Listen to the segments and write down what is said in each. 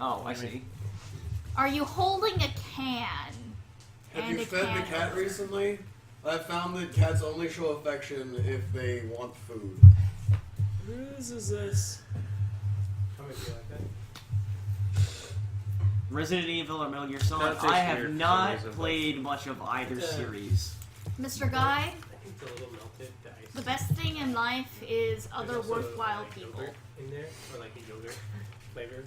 Oh, I see. Are you holding a can? Have and you a fed can the cat opener? recently? I've found that cats only show affection if they want food. Whose is this? How many do you like that? Resident Evil or Metal Gear Solid. That I tastes have weird for not some reason, played much of either Yeah. series. Mr. Guy, I think the little melted ice. the best thing in life is other There's also, worthwhile like, people. yogurt in there, or like a yogurt flavor.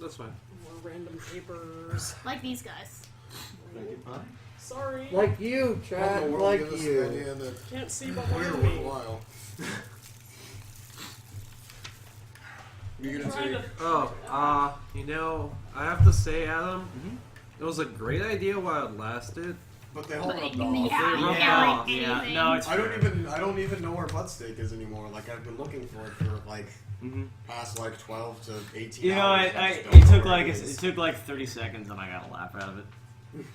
That's fine. More random papers. Like these guys. Sorry. Like you, What Chad, in the world like gives us you. the idea that Can't see we're behind me. worthwhile. You're gonna Trying say, to- Oh, you know, I have to say, Adam, it was a great idea while it lasted. but they hold But up yeah, dog. you can't Yeah, read anything. no, it's I don't even know where butt steak is anymore. Like I've been looking for it for like past like 12 to 18 You know, hours. I just it don't know took where like it it is. took like 30 seconds and I got a laugh out of it.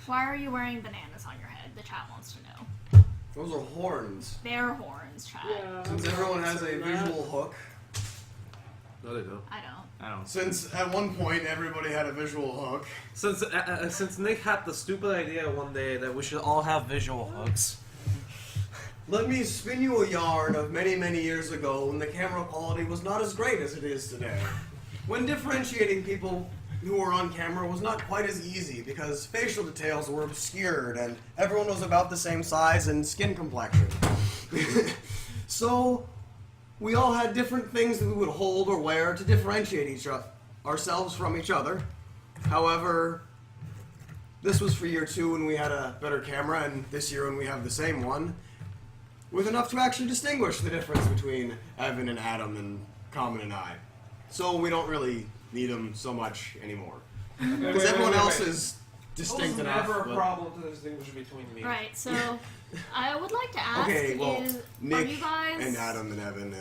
Why are you wearing bananas on your head? The chat wants to know. Those are horns. They're horns, chat. Yeah, Since everyone has a visual hook, No, they don't. I don't. I don't. since at one point everybody had a visual hook, Since Nick had the stupid idea one day that we should all have visual hooks. let me spin you a yarn of many, many years ago when the camera quality was not as great as it is today. When differentiating people who were on camera was not quite as easy because facial details were obscured and everyone was about the same size and skin complexion. So we all had different things that we would hold or wear to differentiate ourselves from each other. However, this was for year 2 when we had a better camera, and this year when we have the same one, with enough to actually distinguish the difference between Evan and Adam and Common and I. So we don't really need them so much anymore. Because everyone else is distinct It was enough. never a but- problem to distinguish between me. Right, so I would like to ask Okay, well, is, are Nick you guys and Adam and Evan.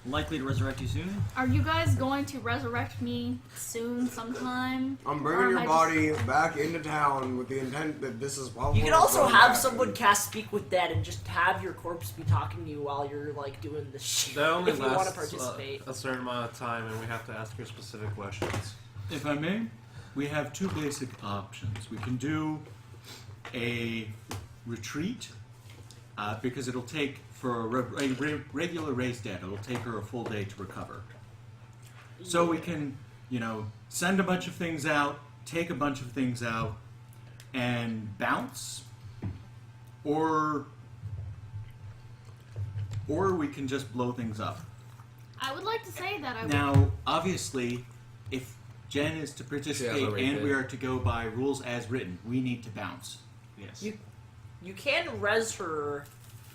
Likely to resurrect you soon. are you guys going to resurrect me soon sometime? I'm Or bringing am your I body back into town with the intent that this is probably. You can also what's going to have happen. someone cast Speak with Dead and just have your corpse be talking to you while you're like doing this shit. That only if you want to lasts participate. a certain amount of time, and we have to ask her specific questions. If I may, we have 2 basic options. We can do a retreat, because it'll take, for a regular raised dead, it'll take her a full day to recover. So we can, send a bunch of things out, take a bunch of things out, and bounce, or we can just blow things up. I would like to say that I Now, obviously, if Jen is to participate already and did. we are to go by rules as written, we need to bounce. Yes. You can res her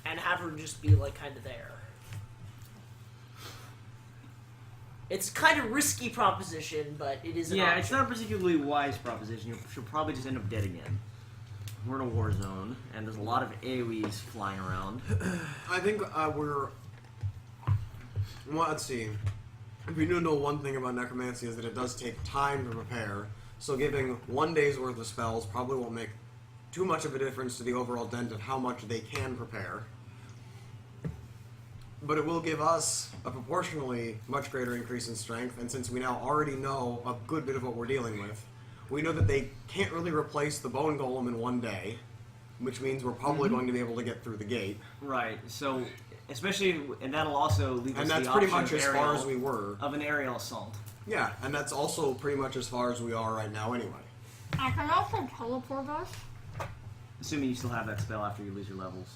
and have her just be like kind of there. It's kind of risky proposition, but it is an Yeah, option. it's not a particularly wise proposition. She'll probably just end up dead again. We're in a war zone, and there's a lot of AoEs flying around. I think we're. Well, let's see. If we do know one thing about necromancy is that it does take time to prepare. So giving 1 day's worth of spells probably won't make too much of a difference to the overall dent of how much they can prepare. But it will give us a proportionally much greater increase in strength, and since we now already know a good bit of what we're dealing with, we know that they can't really replace the bone golem in 1 day, which means we're probably going to be able to get through the gate. Right. So, especially, and that'll also leave And us that's the pretty option much of as far aerial- as we were. of an aerial assault. Yeah, and that's also pretty much as far as we are right now anyway. I can also teleport us. Assuming you still have that spell after you lose your levels.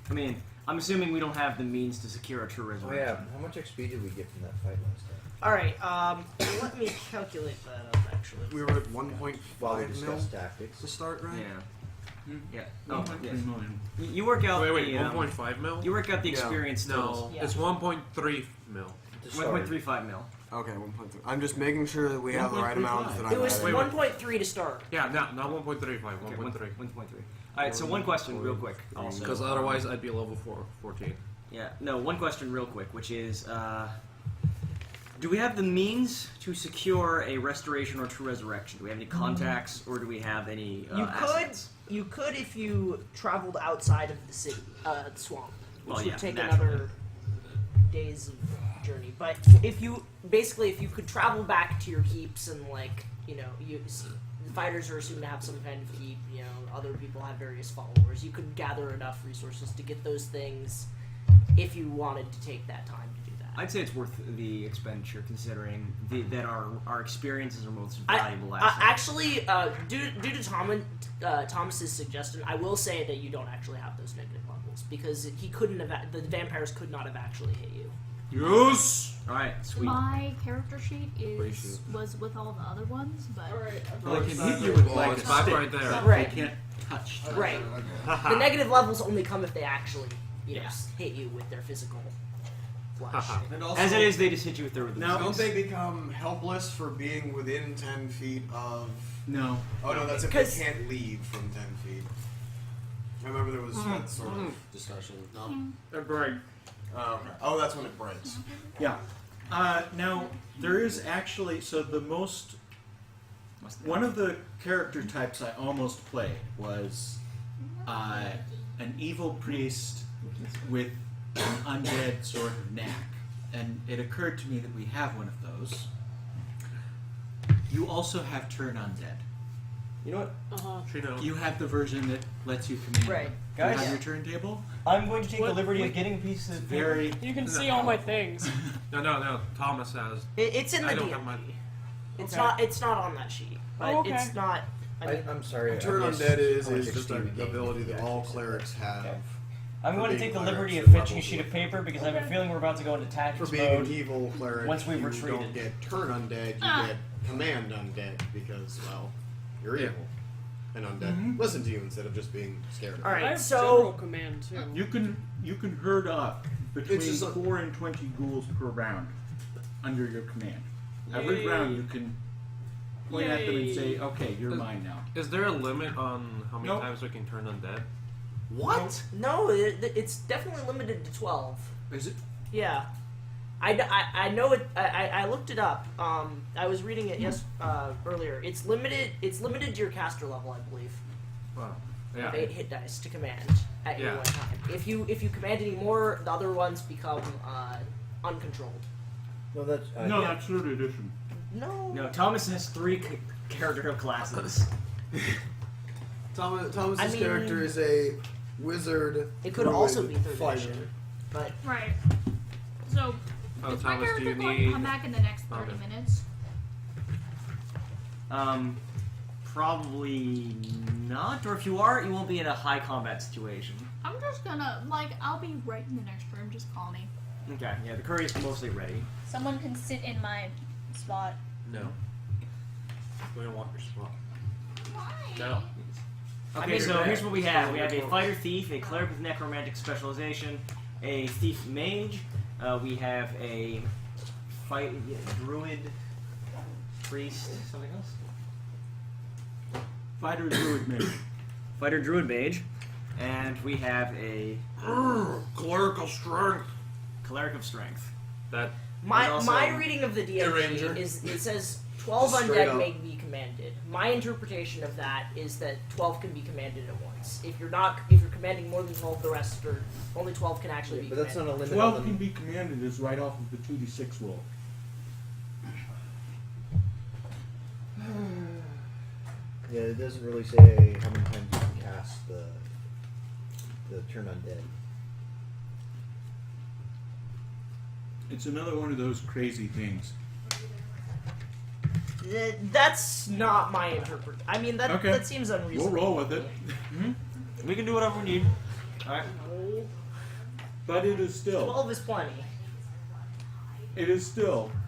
I mean, I'm assuming we don't have the means to secure a true Oh resurrection. yeah, how much XP did we get from that fight last time? Alright, let me calculate that up actually. We were at 1.5 While we mil discussed tactics. to start, right? Yeah. Yeah. Oh, 1.3 yes. million. You work out Wait, the 1.5 mil? you work out the Yeah. experience No, totals. Yeah. it's 1.3 mil. To start. 1.35 mil. Okay, 1.3. I'm just making sure that we have the right amount that I'm It was adding. 1.3 to start. Yeah, not 1.35, Okay, 1.3. 1.3. Alright, so one question real quick. Also. Because otherwise I'd be level 14. Yeah, no, one question real quick, which is, do we have the means to secure a restoration or true resurrection? Do we have any contacts, or do we have any assets? You could if you traveled outside of the city, the swamp, which Well, would yeah, take naturally. another days of journey. But if you could travel back to your keeps and like the fighters are assumed to have some kind of keep. Other people have various followers. You could gather enough resources to get those things if you wanted to take that time to do that. I'd say it's worth the expenditure, considering that our experiences are most valuable Actually, due to Thomas's suggestion, I will say that you don't actually have those negative levels because the vampires could not have actually hit you. Yes. All right, sweet. My character sheet was with all the other ones, but Alright, Well, they can hit you with Oh, like it's a back stick. right there. Right. They can't touch. Right. The negative levels only come if they actually, hit you with their physical flesh. And also, As it is, they just hit you with their now, don't they become helpless for being within 10 feet of... No. Oh no, that's if Because- they can't leave from 10 feet. I remember there was that sort of discussion. No? They're great. Oh, okay. Oh, that's when it breaks. Yeah. Now there is actually one of the character types I almost played was an evil priest with an undead sort of knack, and it occurred to me that we have one of those. You also have turn undead. You know what? Trino. You have the version that lets you command. Right. You Guys? have your turntable. I'm going to take the What? liberty of getting a piece It's of very. You can see all my things. No. Thomas has. It's in the I don't DMG. have my- It's Okay. not. It's not on that sheet, but Oh, okay. it's not. I mean, I'm sorry. Turn I on missed dead how is much just XP we an gained ability that with all the clerics have. Okay. I'm going to being take the clerics liberty at of fetching a levels sheet of of- paper because I have a feeling we're about to go into For tactics being an mode. evil cleric, once we've you retreated. don't get turn undead, you get command undead because, well, you're Yeah. evil. And undead listen to you instead of just being scared of you. all I right. have So general command too. You can herd up between It's just a- 4 and 20 ghouls per round under your command. Every Yay. round you can point at them and Yay. say, "Okay, you're mine now." Is there a limit on how many Nope. times we can turn undead? What? no, it's definitely limited to 12. Is it? Yeah. I know it. I looked it up. I was reading it earlier. It's limited. It's limited to your caster level, I believe. Wow. Of Yeah. 8 hit dice to command at any Yeah. one time. If you command any more, the other ones become uncontrolled. No, that's No, that's third edition. No. No, Thomas has 3 character classes. Thomas's I mean- character is a wizard. It could druid, also be third fighter. edition, but right. So, Oh, is my Thomas, do character you going to need? come back in the next 30 Okay. minutes? Probably not. Or if you are, you won't be in a high combat situation. I'm just gonna, I'll be right in the next room. Just call me. Okay. Yeah, the curry is mostly ready. Someone can sit in my spot. No. We don't want your spot. Why? No. Okay, mean, so here's what we have. We have a Close. fighter thief, a cleric with necromantic specialization, a thief mage. We have a druid, priest, something else. Fighter druid mage. Fighter druid mage, and we have a Clerical strength. cleric of strength. That. my And also- reading of the Ranger. DMG is it says 12 Straight undead up. may be commanded. My interpretation of that is that 12 can be commanded at once. If you're commanding more than 12, the rest are only 12 can actually be but that's not commanded. a limit 12 on can the. be commanded is right off of the 2d6 roll. Yeah, it doesn't really say how many times you can cast the turn undead. It's another one of those crazy things. That's not my interpretation. I mean, that Okay. that seems We'll unreasonable. roll with it. We can do whatever we need. All right. But it is still 12 is plenty.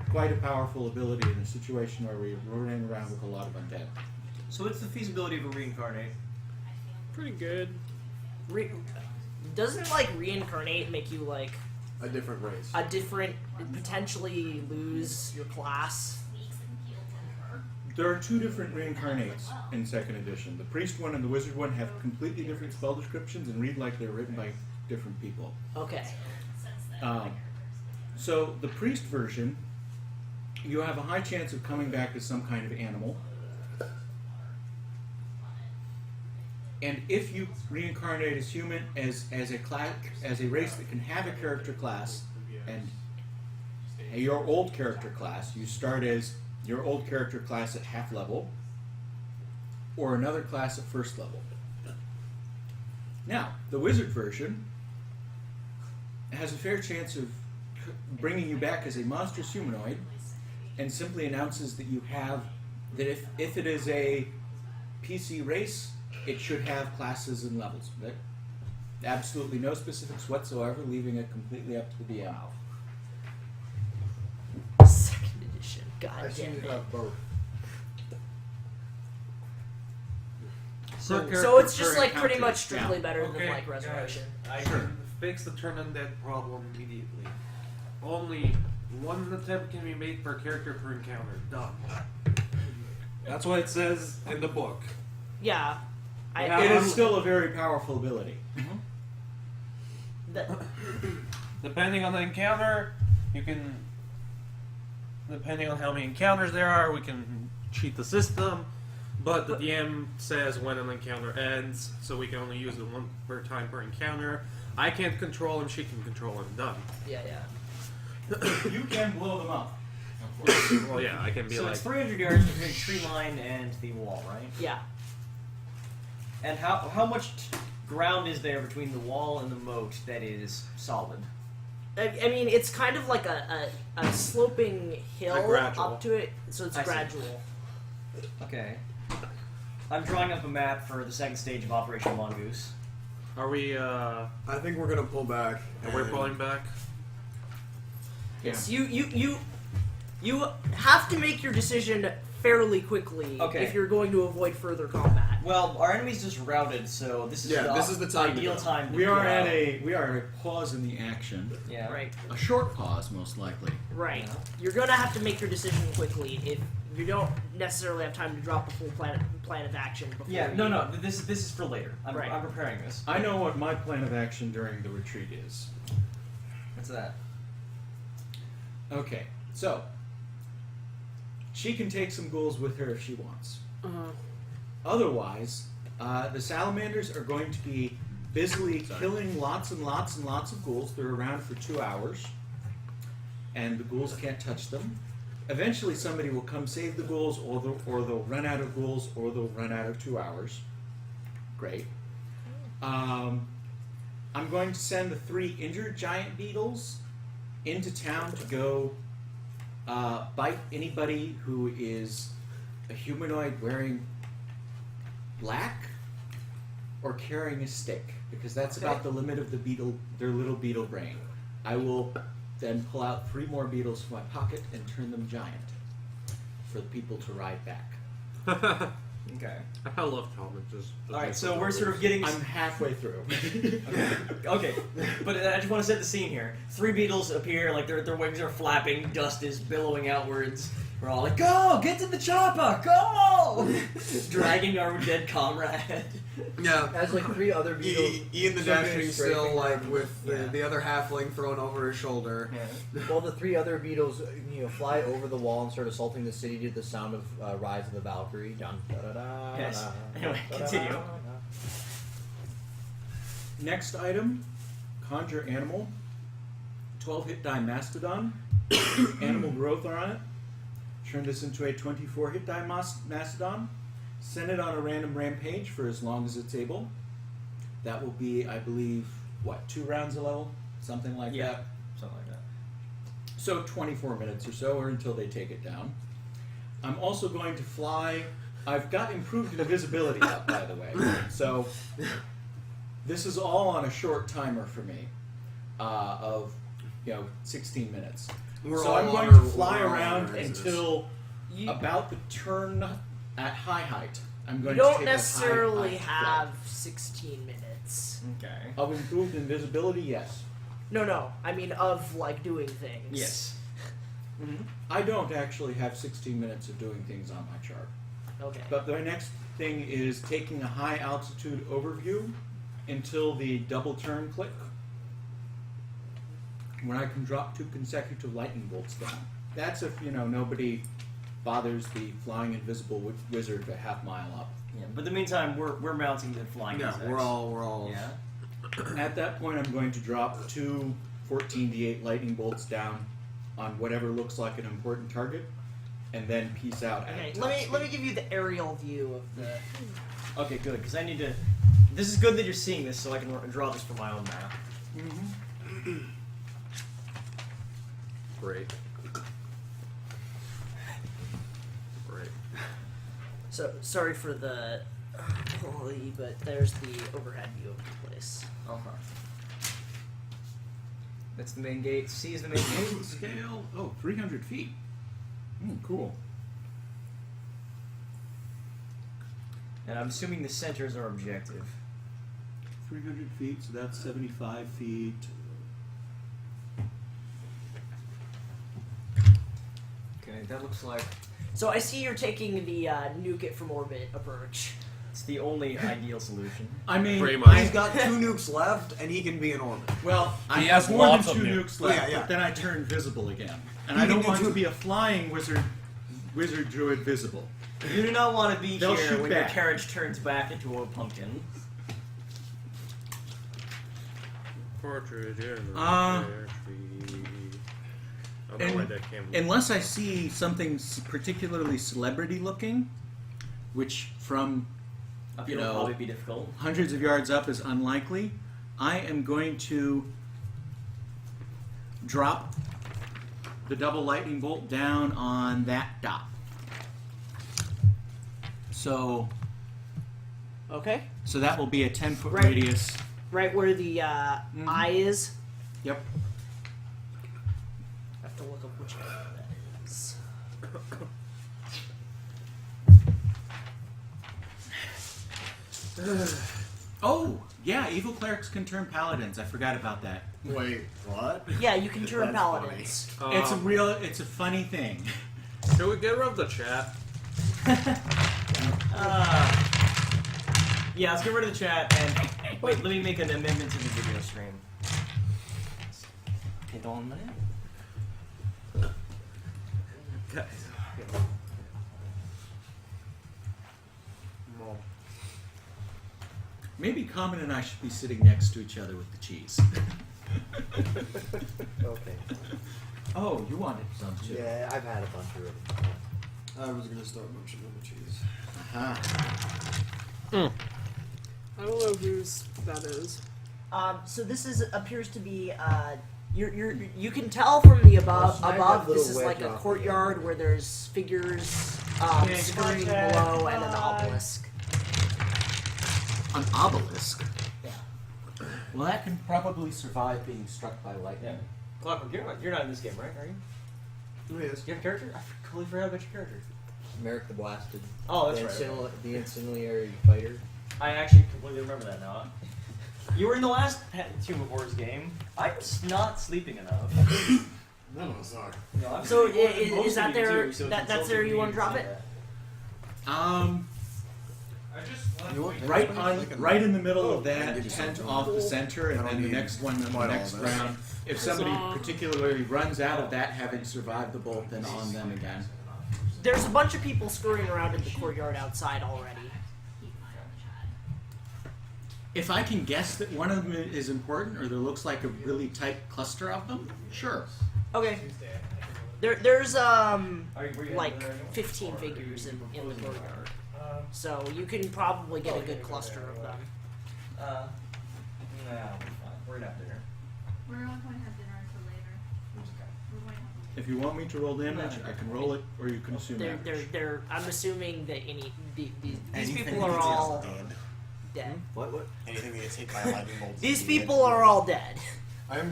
quite a powerful ability in a situation where we're running around with a lot of undead. So what's the feasibility of a reincarnate? Pretty good. Doesn't reincarnate make you A different race. a different, potentially lose your class? There are 2 different reincarnates in 2nd edition. The priest one and the wizard one have completely different spell descriptions and read like they're written by different people. Okay. So the priest version, you have a high chance of coming back as some kind of animal. And if you reincarnate as human, as a race that can have a character class and your old character class, you start as your old character class at half level, or another class at first level. Now, the wizard version has a fair chance of bringing you back as a monstrous humanoid, and simply announces that you have that if it is a PC race, it should have classes and levels. But absolutely no specifics whatsoever, leaving it completely up to the DM. Second edition. I God assume damn you it. have both. So it's just per like pretty encounter, much strictly yeah. better than Okay, like Resurrection. I Sure. can fix the turn undead problem immediately. Only one attempt can be made per character per encounter. Done. That's what it says in the book. Yeah. It is still a very powerful ability. Depending on the encounter, you can. Depending on how many encounters there are, we can cheat the system. But the DM says when an encounter ends, so we can only use it one per time per encounter. I can't control him; she can control him. Done. Yeah. You can blow them up. Well, yeah, I can be So like. it's 300 yards between the tree line and the wall, right? Yeah. And how much ground is there between the wall and the moat that is solid? I mean, it's kind of like a sloping hill gradual. up to it, so it's I see. gradual. Okay. I'm drawing up a map for the second stage of Operation Mongoose. Are we? I think we're gonna pull back. We're and- pulling back. Yes, you have to make your decision fairly quickly Okay. if you're going to avoid further combat. Well, our enemy's just routed, so this is this is the time to ideal go. time. To We are go at out. we are at a pause in the action. Yeah. Right. A short pause, most likely. Right. Yeah. You're gonna have to make your decision quickly if you don't necessarily have time to drop the full plan of action before. Yeah. No. This is for later. I'm Right. preparing this. I know what my plan of action during the retreat is. What's that? Okay, so she can take some ghouls with her if she wants. Otherwise, the salamanders are going to be busily killing lots and lots and lots of ghouls. They're around for 2 hours, and the ghouls can't touch them. Eventually, somebody will come save the ghouls, or they'll run out of ghouls, or they'll run out of 2 hours. Great. I'm going to send the 3 injured giant beetles into town to go bite anybody who is a humanoid wearing black or carrying a stick, because that's about the limit of their little beetle brain. I will then pull out 3 more beetles from my pocket and turn them giant for the people to ride back. Okay. I love Tom. All right. So we're sort of getting. I'm halfway through. Okay, but I just want to set the scene here. 3 beetles appear, like their wings are flapping, dust is billowing outwards. We're all like, "Go! Get to the chopper! Go!" Dragging our dead comrade. Yeah. As like 3 other beetles. Ian the start Dashing scraping still like around. with the other halfling thrown over his shoulder. While the 3 other beetles, fly over the wall and start assaulting the city to the sound of Rise of the Valkyrie. Dun, da, da, da, Yes. da, Anyway, da, da, continue. da, da. Next item, conjure animal. 12 hit die mastodon. Animal growth on it. Turn this into a 24 hit die mastodon. Send it on a random rampage for as long as it's able. That will be, I believe, 2 rounds a level? Something like Yeah. that. Something like that. So 24 minutes or so, or until they take it down. I'm also going to fly. I've got improved invisibility up, by the way. So this is all on a short timer for me of 16 minutes. So I'm going to fly around until about the turn at high height. I'm You going to don't take a necessarily high have 16 minutes. Okay. flight. Of improved invisibility, yes. No. I mean, of like doing things. Yes. I don't actually have 16 minutes of doing things on my chart. Okay. But the next thing is taking a high altitude overview until the double turn click, when I can drop 2 consecutive lightning bolts down. That's if nobody bothers the flying invisible wizard a half mile up. Yeah. But in the meantime, we're mounting and flying. Yeah, insects. we're all. Yeah. At that point, I'm going to drop 2 14d8 lightning bolts down on whatever looks like an important target, and then peace out. at Okay, top let me speed. give you the aerial view of the. Okay, good, because I need to. This is good that you're seeing this, so I can draw this for my own map. Great. Great. So sorry for the quality, but there's the overhead view of the place. That's the main gate. C is the main gate. Scale. Oh, 300 feet. Cool. And I'm assuming the center is our objective. 300 feet, so that's 75 feet. Okay, that looks like So I see you're taking the nuke it from orbit approach. it's the only ideal solution. I mean, Pretty much. He's got 2 nukes left, and he can be in orbit. well, I He have has more lots than of 2 nukes. nukes left, Yeah. but then I turn visible again. And You I don't can want do to two- be a flying wizard druid visible. You do not want to be They'll here shoot when back. your carriage turns back into a pumpkin. Portrait in the Uh, pear tree. I don't know and- why that came. Unless I see something particularly celebrity looking, which from Up You here will know- probably be difficult. hundreds of yards up is unlikely, I am going to drop the double lightning bolt down on that dot. So Okay. that will be a 10-foot Right. radius. Right where the eye is. Yep. I have to look up which eye that is. Oh, yeah, evil clerics can turn paladins. I forgot about that. Wait, what? Yeah, you can turn That's paladins. It's a funny thing. Should we get rid of the chat? Yeah, let's get rid of the chat and wait. Let me make an amendment to the video stream. Okay, don't on that. Guys. No. Maybe Common and I should be sitting next to each other with the cheese. Okay. Oh, you wanted some too. Yeah, I've had a bunch of it. I was gonna start munching on the cheese. Uh-huh. I don't know whose that is. So this is appears to be you can tell from the I'll snag above that this little is like wedge a off courtyard where there's figures Okay, scurrying contact. below and an Bye. obelisk. An obelisk. Yeah. Well, that can probably survive being struck by lightning. Clockwork, you're not in this game, right? Are you? Yes. Do you have a character? I completely forgot about your character. Merrick the Blasted. Oh, that's the right. The incendiary fighter. I actually completely remember that now. You were in the last Tomb of Horrors game. I'm just not sleeping enough. None of us are. No, I'm So sleeping more than most is that of you there? too, so it's That's insulting there. for You me want to drop say it? that. I just left You want Right Like on, a- right in the middle of and that, get you center, something. off the center, I and don't then the need next one, on the quite all next of this. round. If somebody particularly runs out of that, having survived the bolt, then on them again. There's a bunch of people scurrying around in the courtyard outside already. If I can guess that one of them is important, or there looks like a really tight cluster of them, sure. Okay. There's Were you like there? 15 figures in the courtyard, so you can probably get a good cluster of them. No, we're fine. We're not there. We're not going to have dinner until later. We're going to have If you want me to roll damage, I can roll it, or you can assume damage. I'm assuming that these Anything people are that all is dead. dead. What? Anything that gets hit by a lightning bolt. These is people dead. are all dead. I am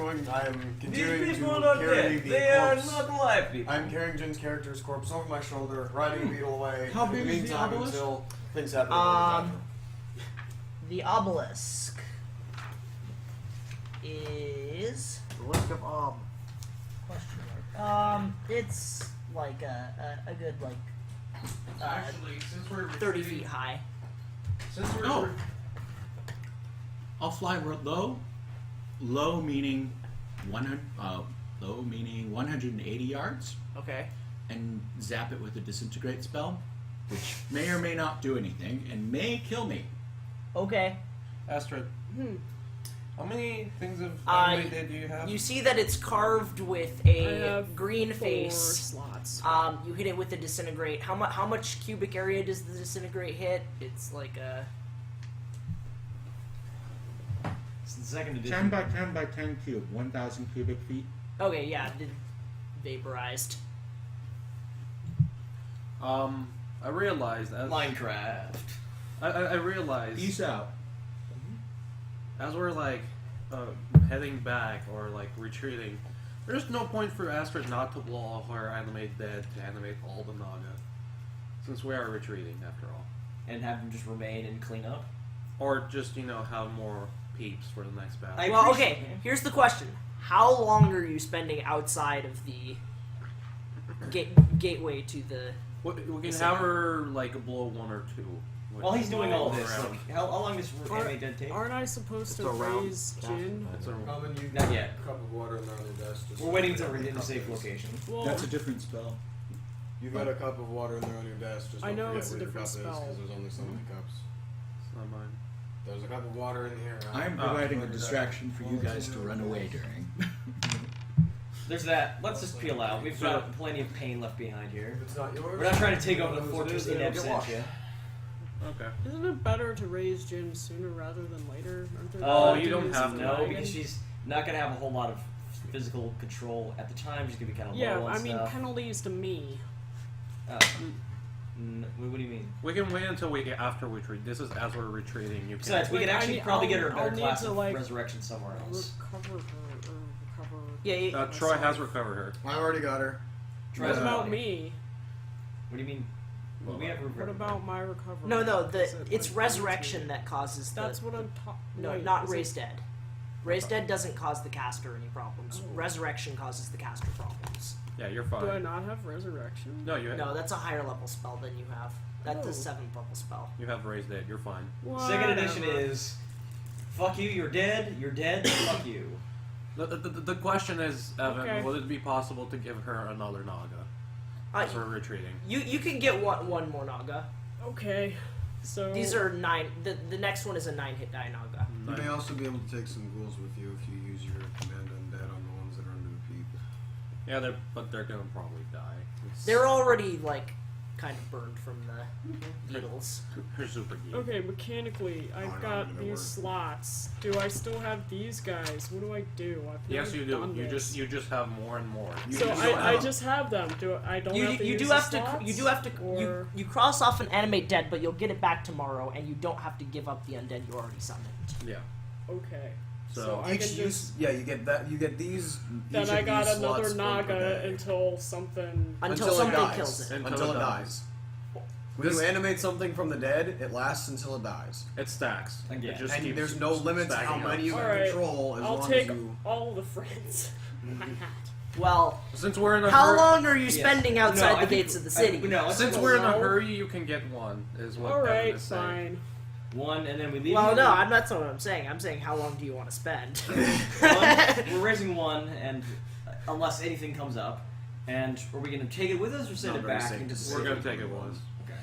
continuing These people to are not carry dead. the They are corpse. not alive people. I'm carrying Jin's character's corpse over my shoulder, riding a beetle away. How in big the is the meantime obelisk? until things happen. The obelisk is The list of it's like a good like Actually, since we're 30 feet high. Since we're Oh. I'll fly low. Low meaning 100. Low meaning 180 yards, Okay. and zap it with a disintegrate spell, which may or may not do anything, and may kill me. Okay. Astrid. How many things of Uh, do you have? You see that it's carved with I a have green 4 face. slots. You hit it with the disintegrate. How much cubic area does the disintegrate hit? It's like a. It's the second 10 edition. by 10 by 10 cube, 1,000 cubic feet. Okay, yeah, vaporized. I realized as Minecraft. I realized Peace out. as we're like heading back or like retreating, there's no point for Astrid not to blow off her animate dead to animate all the Naga, since we are retreating after all, And have them just remain and clean up. or just have more peeps for the next battle. Well, okay. Here's the question: how long are you spending outside of the gateway to the? We can have her like blow 1 or 2. While he's doing all this, around. like, how long does animate dead take? Aren't I supposed to It's a round raise Jin? It's a, Common, you Not yet. a cup of water and they're on your desk. Just We're waiting until we're in a safe location. Well, That's a different spell. You've got a cup of water and they're on your desk. Just I don't know forget it's a where your different cup is, spell. 'cause there's only so many cups. it's not mine. There's a cup of water in here. I'm providing a distraction for you guys to run away during. There's that. Let's just peel out. We've got plenty of pain left behind here. If it's not yours, We're not trying to take over the as it fortress is, in then it'll get washed. absentia. Okay. isn't it better to raise Jin sooner rather than later? Aren't there Oh, you different don't have ways to. No, wagon? because she's not going to have a whole lot of physical control at the time. She's going to be kind of Yeah, low on I mean stuff. penalties to me. What do you mean? We can wait until we get after we retreat. This is as we're retreating. You can. Besides, we Like, could actually probably get her a I'll better need class to, of like, resurrection somewhere else. Recover her or recover. Yeah. Troy has recovered her. I already got her. Try What that about out. me? What do you mean? Well, we have What about my recovery? No, Is it, it's like, resurrection that causes the. That's what I'm talking. No, not raised dead. Raised dead doesn't cause the caster any problems. Oh. Resurrection causes the caster problems. Yeah, you're Do I fine. not have resurrection? No, you No, that's a higher level spell than you have. That's a 7th level spell. you have raised dead. You're fine. Second edition Whatever. is, fuck you, you're dead, fuck you. The question is, Evan, Okay. would it be possible to give her another Naga as we're retreating? You can get one more Naga. Okay, so These are 9. The next one is a 9-hit die Naga. You may also be able to take some ghouls with you if you use your command undead on the ones that are under the peak. Yeah, they're gonna probably die. They're already like kind of burned from the beetles. They're super geek. Okay, mechanically, I've no, got they these work. slots. Do I still have these guys? What do I do? I've Yes, never you do. done this. You just have more and more. So I just have them. I don't have to You use do the have to slots? you do have to Or... you cross off an animate dead, but you'll get it back tomorrow, and you don't have to give up the undead you already summoned. Yeah. Okay. So I can just yeah, you get that. You get these. then each I of got these another slots per Naga day. until something. Until it something dies. kills it. Until it dies. When you animate something from the dead, it lasts until it dies. It stacks. Again. It just And keeps there's no limit to how stacking up. many you can Alright, control as I'll long take as you. all the friends. I had. Well, Since we're in a how hurry, long are you Yes. spending No, outside I the think- gates of the city? No, since don't we're in a know. hurry, you can get one. Is what All Evan right, is saying. fine. One, and then we leave. Well, you. no, that's not what I'm saying. I'm saying how long do you want to spend? One, we're raising one, and unless anything comes up, and are we going to take it with us or send Not it very back safe into to the say. We're city? gonna take it once. Okay.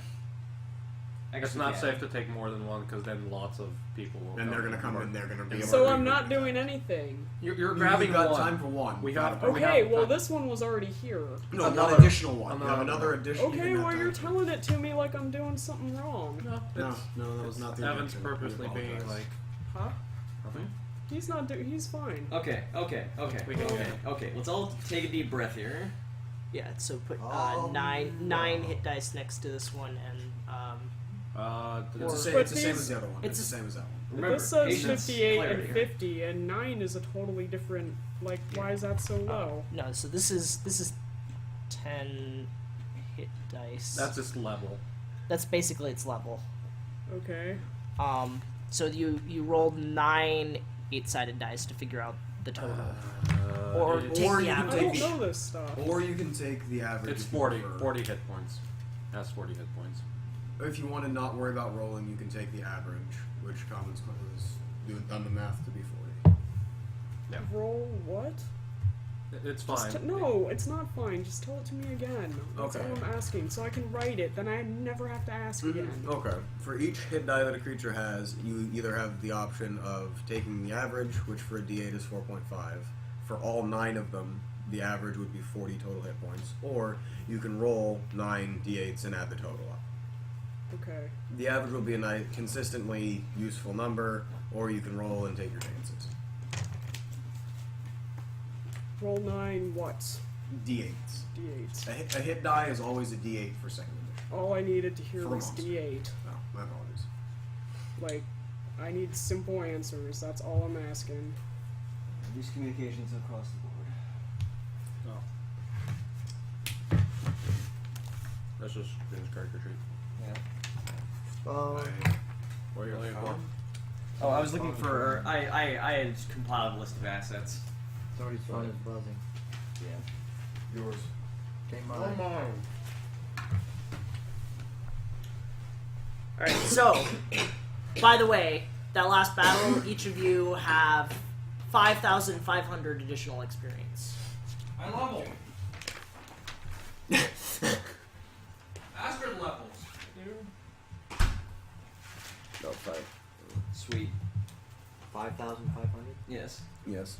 I guess It's we not can. safe to take more than one because then lots of people will. Then they're gonna come Or- in. They're gonna be. able So to I'm read not it. doing anything. You're grabbing You've got one. time for one. We have- Five. we Okay, have well time. this one was already here. No, Another- one additional one. You have another another one. addition. you Okay, can well have you're time. telling it to me like I'm doing something wrong. No, No, it's- no, that was not the Evan's intention. purposely We being apologize. like Huh? nothing. He's not. He's fine. Okay. We can Okay. Let's all take a deep breath here. Yeah, so put Oh, nine hit dice next to this one, and It's the same, But it's the same these- as the other one. It's the same as that one. Remember, This says patience, 58 clarity and here. 50, and 9 is a totally different. Like, why is that so low? no. So this is 10 hit dice. That's its level. That's basically its level. Okay. So you rolled 9 eight-sided dice to figure out the total. Or it's, take or the you can I average. take don't know this stuff. Or you can take the average. it's if you 40 prefer. 40 hit points. That's 40 hit points. If you want to not worry about rolling, you can take the average, which commons done the math to be 40. Yeah. Roll what? It's Just fine. no, it's not fine. Just tell it to me again. That's Okay. all I'm asking, so I can write it. Then I never have to ask again. Okay. For each hit die that a creature has, you either have the option of taking the average, which for a D8 is 4.5. For all 9 of them, the average would be 40 total hit points. Or you can roll 9 D8s and add the total up. Okay. The average will be a nice, consistently useful number, or you can roll and take your chances. Roll 9 what? D8s. D8s. A hit die is always a D8 for second edition. All I needed to hear For a was monster. D8. Oh, my apologies. Like, I need simple answers. That's all I'm asking. These communications across the board. That's just Vin's character treat. Yeah. What are you looking for? Oh, I was looking for. I had compiled a list of assets. Somebody's phone is buzzing. Yeah. Yours. Okay, mine. Alright, so, by the way, that last battle, each of you have 5,500 additional experience. I level. Astrid levels. No, 5. Sweet. 5,500? Yes. Yes.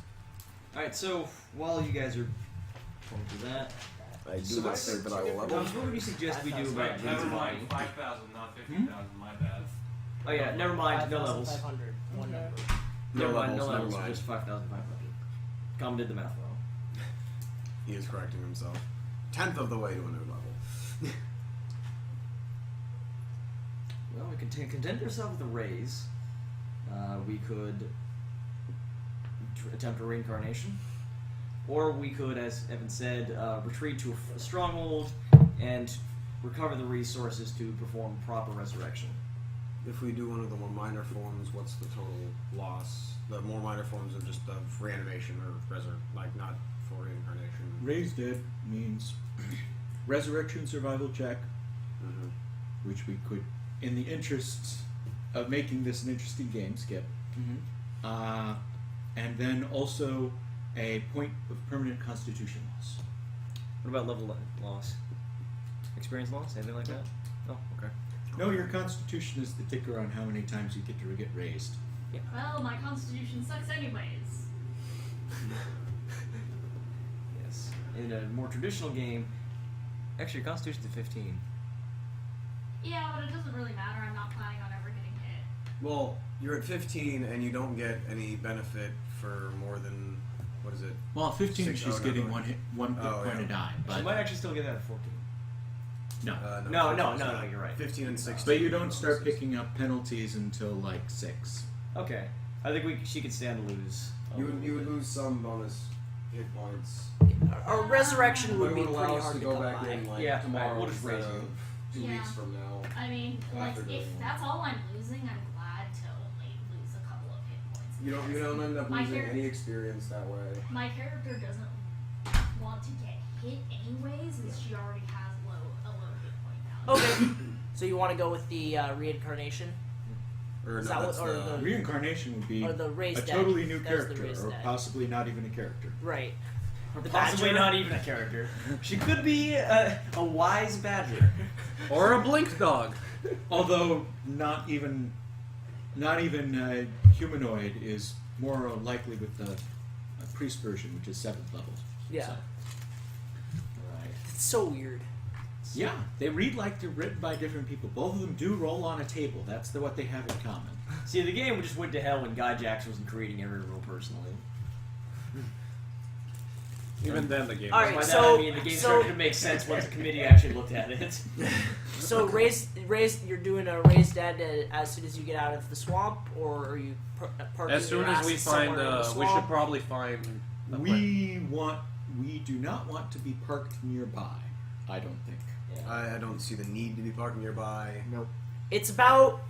All right. So while you guys are going through that, I do So not I say said that I will Thomas, level. what would you suggest we do about Never losing mind. money? 5,000, not 50,000. My bad. Oh yeah, never mind. No levels. 5,500. One Okay. number. Never mind. No levels, never levels. mind. Just 5,500. Calm did the math wrong. He is correcting himself. 10th of the way to a new level. Well, we can content ourselves with a raise. We could attempt a reincarnation, or we could, as Evan said, retreat to a stronghold and recover the resources to perform proper resurrection. If we do one of the more minor forms, what's the total loss? The more minor forms of just of reanimation or like not for reincarnation. Raised dead means resurrection survival check, Mm-hmm. which we could, in the interests of making this an interesting game, skip. Mm-hmm. And then also a point of permanent constitution loss. What about level loss? Experience loss? Anything like that? Oh, okay. No, your constitution is the ticker on how many times you get to get raised. Well, my constitution sucks anyways. Yes. In a more traditional game, actually, your constitution's at 15. Yeah, but it doesn't really matter. I'm not planning on ever getting hit. Well, you're at 15 and you don't get any benefit for more than, what is it? Well, 15 Six- she's oh, no, getting no. one hit yeah. a die, So you but might actually still get that at 14. no. No, you're right. 15 and 16. But you don't start picking up penalties until like 6. Okay. I think she could stand to lose. You would lose some bonus hit points. A resurrection would be But it pretty allow us hard to go come back by. in like Yeah, tomorrow we'll just raise instead you. of 2 Yeah. weeks from now. I mean, like, After if the- that's all I'm losing, I'm glad to only lose a couple of hit points. You don't end up My losing char- any experience that way. My character doesn't want to get hit anyways, and she already has a low hit point value. Okay. So you want to go with the reincarnation? Or Is no, that what- that's or the, the- Reincarnation would be Or the raised a dead? totally new That was the character, raised or dead. possibly not even a character. Right. Or The possibly badger? not even a character. She could be a wise badger. Or a blink dog. Although not even humanoid is more likely with the priest version, which is 7th level. Yeah. So, Right. It's so weird. yeah, they read like they're written by different people. Both of them do roll on a table. That's what they have in common. See, the game just went to hell when Guy Jax wasn't creating every rule personally. Even then, the game. All was right, By so- that I mean the game so- started to make sense once the committee actually looked at it. So raised. You're doing a raised dead as soon as you get out of the swamp, or are you parking As soon your as we asses find, somewhere in the we should swamp? probably find. a place. We do not want to be parked nearby. I don't think. I don't see the need to be parking nearby. Nope. It's about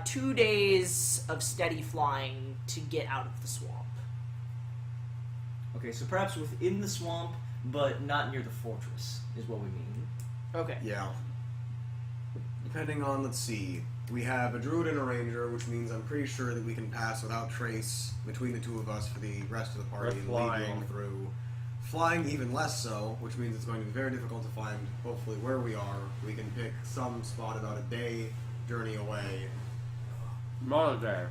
2 days of steady flying to get out of the swamp. Okay, so perhaps within the swamp, but not near the fortress, is what we mean. Okay. Yeah. Depending on, let's see, We have a druid and a ranger, which means I'm pretty sure that we can pass without trace between the two of us for the rest of the party and lead you all flying. through. Flying even less so, which means it's going to be very difficult to find, hopefully, where we are. We can pick some spot about a day journey away, More a day.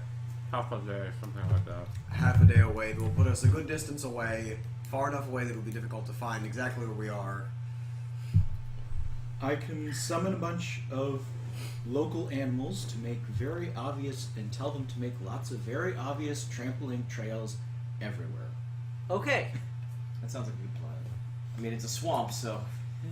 Half a day, something like that. half a day away. That will put us a good distance away, far enough away that it will be difficult to find exactly where we are. I can summon a bunch of local animals to make very obvious and tell them to make lots of very obvious trampling trails everywhere. Okay. That sounds like a good plan. I mean, it's a swamp, so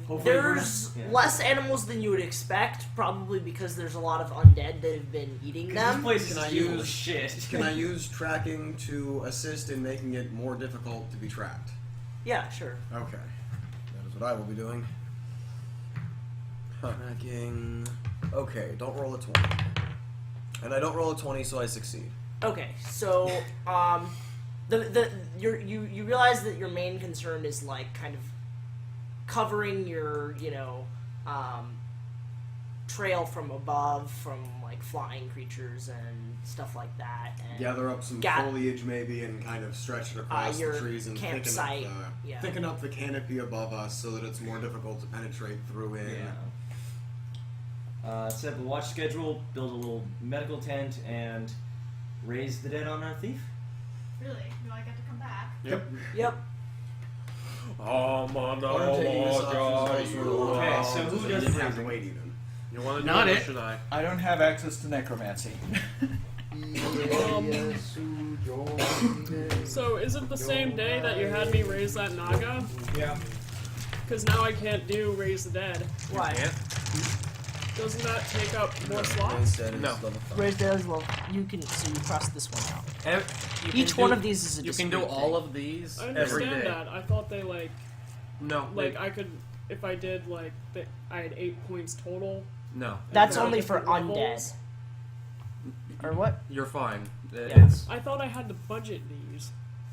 hopefully There's yeah. less animals than you would expect, probably because there's a lot of undead that have been eating 'Cause them. this place is Can I full of use- shit. Can I use tracking to assist in making it more difficult to be tracked? Yeah, sure. Okay. That is what I will be doing. Tracking. Okay, don't roll a 20. And I don't roll a 20, so I succeed. Okay, so you realize that your main concern is like kind of covering your trail from above from like flying creatures and stuff like that. And Gather up some foliage maybe and kind of stretch it across your the trees and campsite, thicken up the canopy above us so that it's more difficult to penetrate through in. Set the watch schedule, build a little medical tent, and raise the dead on our thief. Really? Do I get to come back? Yep. Oh my Taking this option god. is sort of Okay, so who you does didn't the have to raising? wait even. You want to do Not it, or it. should I? I don't have access to necromancy. So is it the same day that you had me raise that Naga? Yeah. Because now I can't do raise the dead. Why? Doesn't that take up more slots? No. Raise the as well. You can you cross this one out. You Each can one do- of these is a You can do discrete all thing. of these I every understand day. that. I thought they No. I could, if I did I had 8 points total. No. That's Different only for levels. undead. Or what? You're fine. Yeah. It's I thought I had to budget these.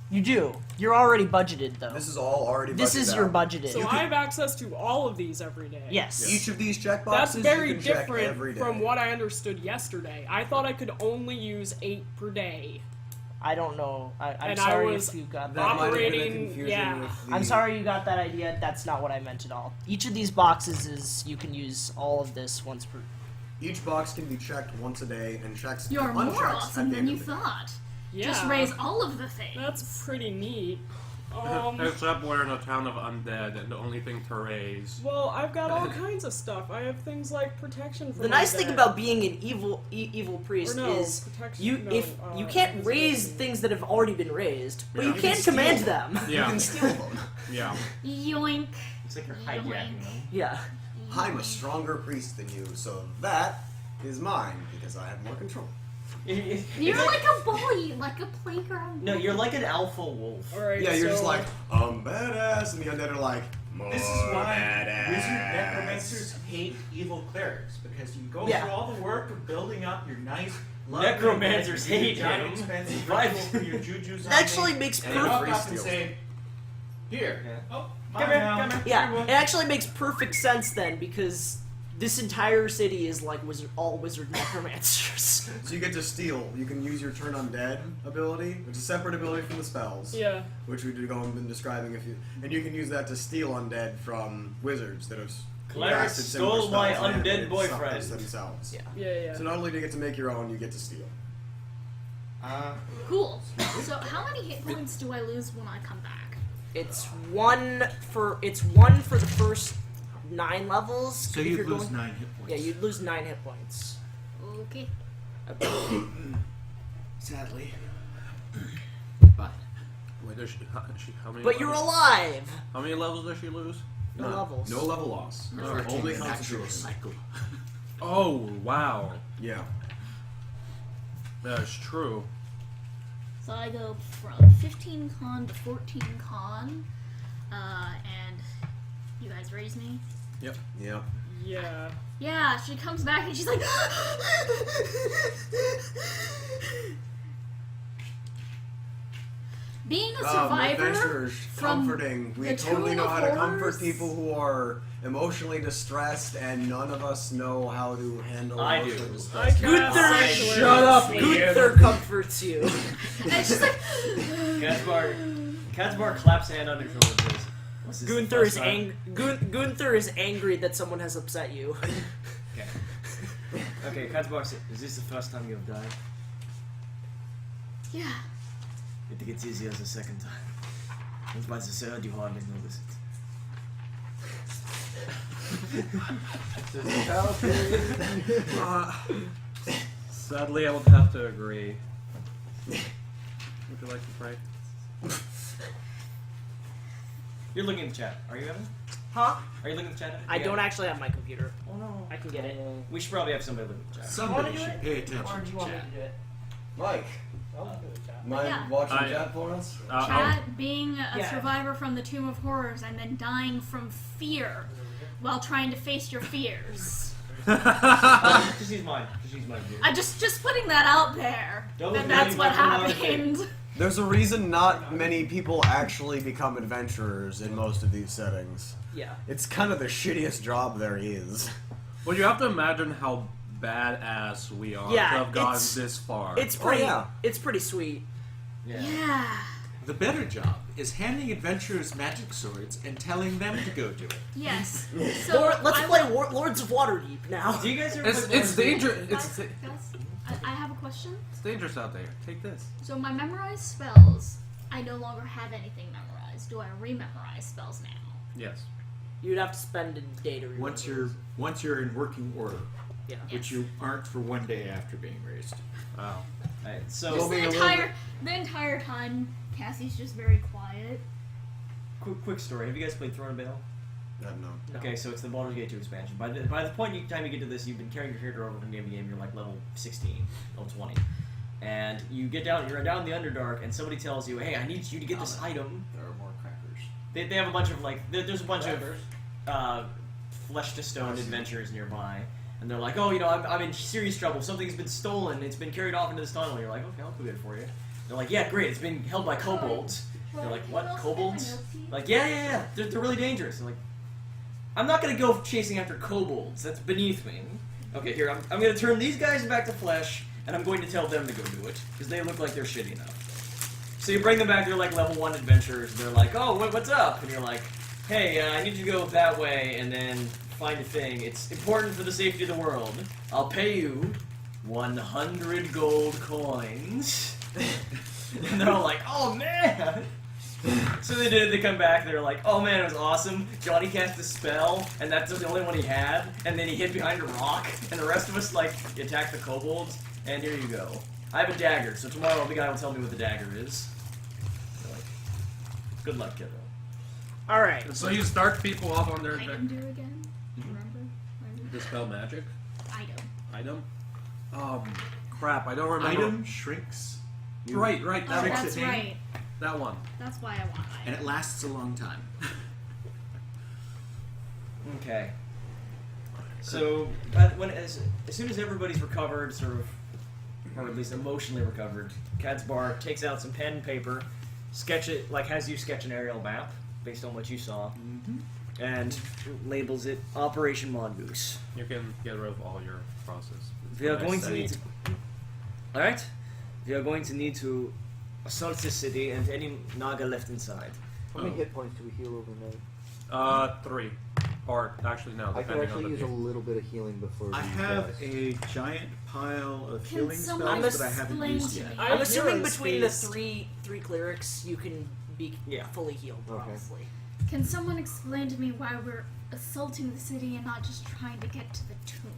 You do. You're already budgeted though. This is all already This budgeted is your out. budgeted. So I have access to all of these every day. Yes. Each of these checkboxes That's very you can check different every day. from what I understood yesterday. I thought I could only use 8 per day. I don't know. I'm And sorry I was if you got That that. might have been a operating- confusion yeah. with the... I'm sorry you got that idea. That's not what I meant at all. Each of these boxes is you can use all of this once per. Each box can be checked once a day and checks You're more unchecked awesome at the than end you of the day. thought. Yeah. Just raise all of the things. That's pretty neat. except we're in a town of undead, and the only thing to raise. Well, I've got all kinds of stuff. I have things like protection from The nice thing undead. about being an evil priest Or no, is protection- you no, if you can't invisibility. raise things that have already been raised, but Yeah. you You can can steal command them. them. You Yeah. can steal them. Yeah. Yoink. It's like you're hijacking them. Yeah. I'm a stronger priest than you, so that is mine because I have more control. You're like a bully, like a playground. No, you're like an alpha wolf. Alright, Yeah, you're so, just like, I'm badass, and the undead are like, more This is why badass. wizard necromancers hate evil clerics, because you go Yeah. through all the work of building up your nice Necromancers lovely, hate giant him. expensive Right. ritual for your juju's It actually makes and they perfect. walk up and say, here, oh, mine Come here, now. come here. Yeah, it actually makes perfect sense then because this entire city is like all wizard necromancers. So you get to steal. You can use your turn undead ability, which is a separate ability from the spells. Yeah. Which we've been describing and you can use that to steal undead from wizards that have Cleric casted similar stole my spells and undead animated boyfriend. suckers themselves. Yeah. Yeah. So not only do you get to make your own, you get to steal. Cool. So how many hit points do I lose when I come back? It's one for the first 9 levels. So if you you're lose going- 9 hit points. Yeah, you'd lose 9 hit points. Okay. Sadly. But Wait, how many? But you're levels? alive. How many levels does she lose? No levels. No level loss. Alright. Only Natural concentration. cycle. Oh wow, Yeah. that's true. So I go from 15 con to 14 con, and you guys raise me. Yeah. Yeah. Yeah, she comes back and she's like, being a survivor adventurers, from comforting. We the totally Tomb know of how to comfort Horrors. people who are emotionally distressed, and none of us know how to handle I do. emotional I distress. cast Gunther, shut up, Gunther comforts you. And it's just like, Catsbar claps hand on his shoulder and says, "Was this the Gunther first is time?" Gunther is angry that someone has upset you. Okay. Okay, Catsbar says, "Is this the first time you have died?" yeah. It gets easier the second time. And by the third, you hardly notice it. Sadly, I would have to agree. Would you like to pray? You're looking at the chat. Are you, Evan? Huh? Are you looking at the chat? I don't actually have my computer. Oh no. I can get it. We should probably have somebody look at the chat. Somebody do should it? pay Or attention do you to want me chat. to do it? Mike, mind Yeah. watching I- chat for us? Chat being a Yeah. survivor from the Tomb of Horrors and then dying from fear while trying to face your fears. Just use mine. Just use mine. Dude. I just putting that out there. Don't That blame that's what my commodity. happened. There's a reason not many people actually become adventurers in most of these settings. Yeah. It's kind of the shittiest job there is. Well, you have to imagine how badass we are Yeah, to have gotten it's- this far. It's pretty. yeah. It's pretty sweet. Yeah. The better job is handing adventurers magic swords and telling them to go do it. Yes. So Let's I play would- Lords of Waterdeep now. Do you guys ever It's play dangerous. Guys, I have a question. It's dangerous out there. Take this. So my memorized spells, I no longer have anything memorized. Do I rememorize spells now? Yes. You'd have to spend a day to remember. Once you're in working order, Yeah. which you aren't for one day after being raised. Wow. Alright, so Just be a the little entire time, Cassie's just very quiet. quick story. Have you guys played Throne of Baal? No. Okay, so it's the Baldur's Gate 2 expansion. By the time you get to this, you've been carrying your character over from game to game. You're like level 16, level 20, and you're down in the Underdark, and somebody tells you, "Hey, I need you to get this item." There are more crackers. They have a bunch of there's a bunch of flesh to stone adventures nearby, and they're like, "Oh, I'm in serious trouble. Something's been stolen. It's been carried off into this tunnel." You're like, "Okay, I'll go get it for you." They're like, "Yeah, great. It's been held by kobolds." They're like, "What? Kobolds?" Like, yeah. They're really dangerous. They're like, I'm not gonna go chasing after kobolds. That's beneath me. Okay, here I'm gonna turn these guys back to flesh, and I'm going to tell them to go do it because they look like they're shitty enough. So you bring them back. They're like level 1 adventurers. They're like, "Oh, what's up?" And you're like, "Hey, I need you to go that way and then find a thing. It's important for the safety of the world. I'll pay you 100 gold coins." And they're all like, "Oh man." So they did. They come back. They're like, "Oh man, it was awesome. Johnny cast a spell, and that's the only one he had. And then he hid behind a rock, and the rest of us attacked the kobolds. And here you go. I have a dagger. So tomorrow the guy will tell me what the dagger is." They're like, "Good luck, kiddo." All right. So you start people off on their Item do again? Remember? dispel magic Item. item. Crap, I don't remember. Item shrinks. Right. Oh, That Shrinks one. that's a thing, right. That one. That's why I want and item. it lasts a long time. Okay. So as soon as everybody's recovered, sort of, or at least emotionally recovered, Catsbar takes out some pen and paper, has you sketch an aerial map based on what you saw, and labels it Operation Mongoose. You can get rid of all your process. We are Nice going to setting. need to. Alright? We are going to need to assault this city and any Naga left inside. How many hit points do we heal overnight? 3. Or actually no, I could depending actually on use the a little bit of healing before. I these have guys. a giant pile of Can healing someone spells that I haven't explain used to yet. me? I'm assuming Heroes between the feast. three clerics, you can be Yeah. fully healed, Okay. probably. Can someone explain to me why we're assaulting the city and not just trying to get to the tomb?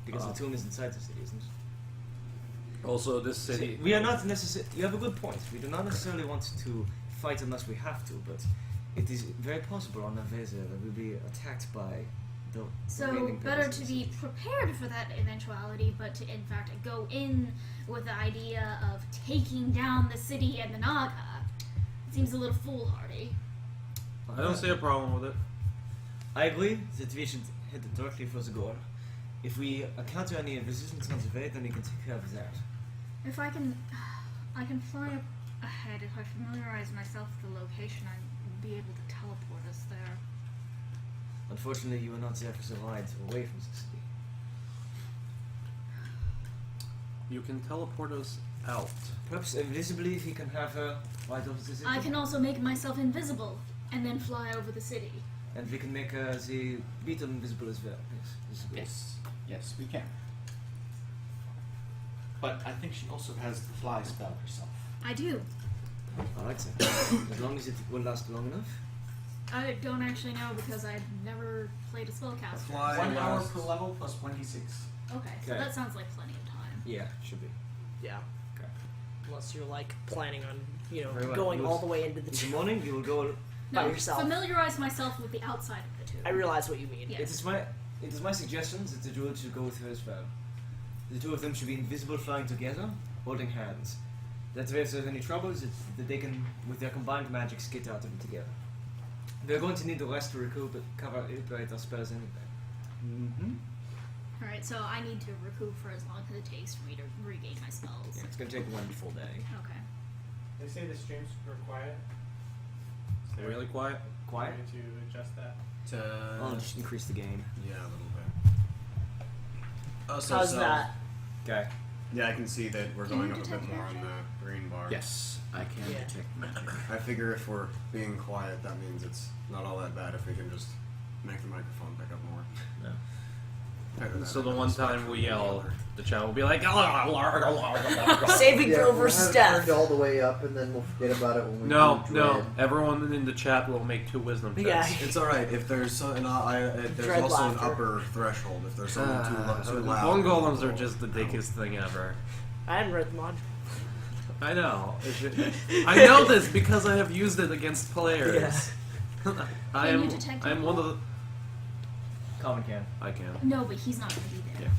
Because the tomb is inside the city, isn't it? Also, this city. We are not necessarily. You have a good point. We do not necessarily want to fight unless we have to, but it is very possible on Navezia that we'll be attacked by the So remaining better members to of the be city. prepared for that eventuality, but to in fact go in with the idea of taking down the city and the Naga. It seems a little foolhardy. I don't see a problem with it. I agree that we should head directly for the goal. If we encounter any resistance on the way, then we can take care of that. If I can fly up ahead. If I familiarize myself with the location, I'd be able to teleport us there. Unfortunately, you are not there for the ride away from the city. You can teleport us out. Perhaps invisibly he can have her right over the city. I can also make myself invisible and then fly over the city. And we can make the beetle invisible as well. Yes, visible. Yes, we can. But I think she also has the fly spell herself. I do. I like that. As long as it will last long enough. I don't actually know because I've never played a spellcaster. Fly 1 hour lasts- per level plus 1d6. Okay, so Okay. that sounds like plenty of time. Yeah, should be. Yeah. Okay. Unless you're like planning on, you know, Very well. going You all will- the way into the In the tomb morning, you will go. by No, yourself. familiarize myself with the outside of the tomb. I realize what you mean. Yeah. It is my suggestion that the druid should go with her as well. The two of them should be invisible, flying together, holding hands. That way, if there's any troubles, that they can, with their combined magics, get out of it together. They're going to need the rest to recuperate our spells anyway. Mm-hmm. Alright, so I need to recoup for as long as it takes for me to regain my spells. Yeah, it's going to take one full day. Okay. They say the streams are quiet. So Really quiet. Quiet? I'm going to adjust that. I'll just increase the gain. Yeah, a little bit. Oh, How's that? Okay. Yeah, I can see that we're Can going you up a bit detect more on magic? the green bar. Yes, I can Yeah. detect magic. I figure if we're being quiet, that means it's not all that bad if we can just make the microphone pick up more. No. Better than So the having one us time we fucking yell, yell. the chat will be like, Saving Yeah, throw we'll versus have it death. turned all the way up, and then we'll forget about it when we No, do no. dread. Everyone in the chat will make 2 wisdom checks. Yeah. It's alright if there's there's Dread also laughter. an upper threshold if there's something too loud. Bone golems are just the dickest thing ever. I haven't read the mod. I know. I know this because I have used it against players. I Can am. you detect I'm one of the. Common can. I can. No, but he's not going to be there.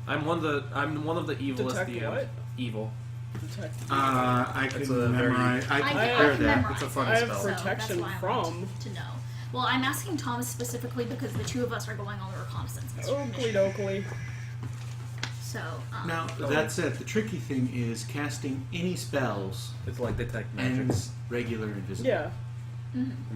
I'm one of the evilest Detect DMs. what? Evil. Detect. I It's can a very- memorize. I I can There, there. memorize It's a it, funny I have spell. so protection that's why I from. wanted to know. Well, I'm asking Thomas specifically because the two of us are going on the reconnaissance Oakley mission. dokley. So, Now, that said, the tricky thing is casting any spells It's like detect magic, ends regular invisible. Yeah.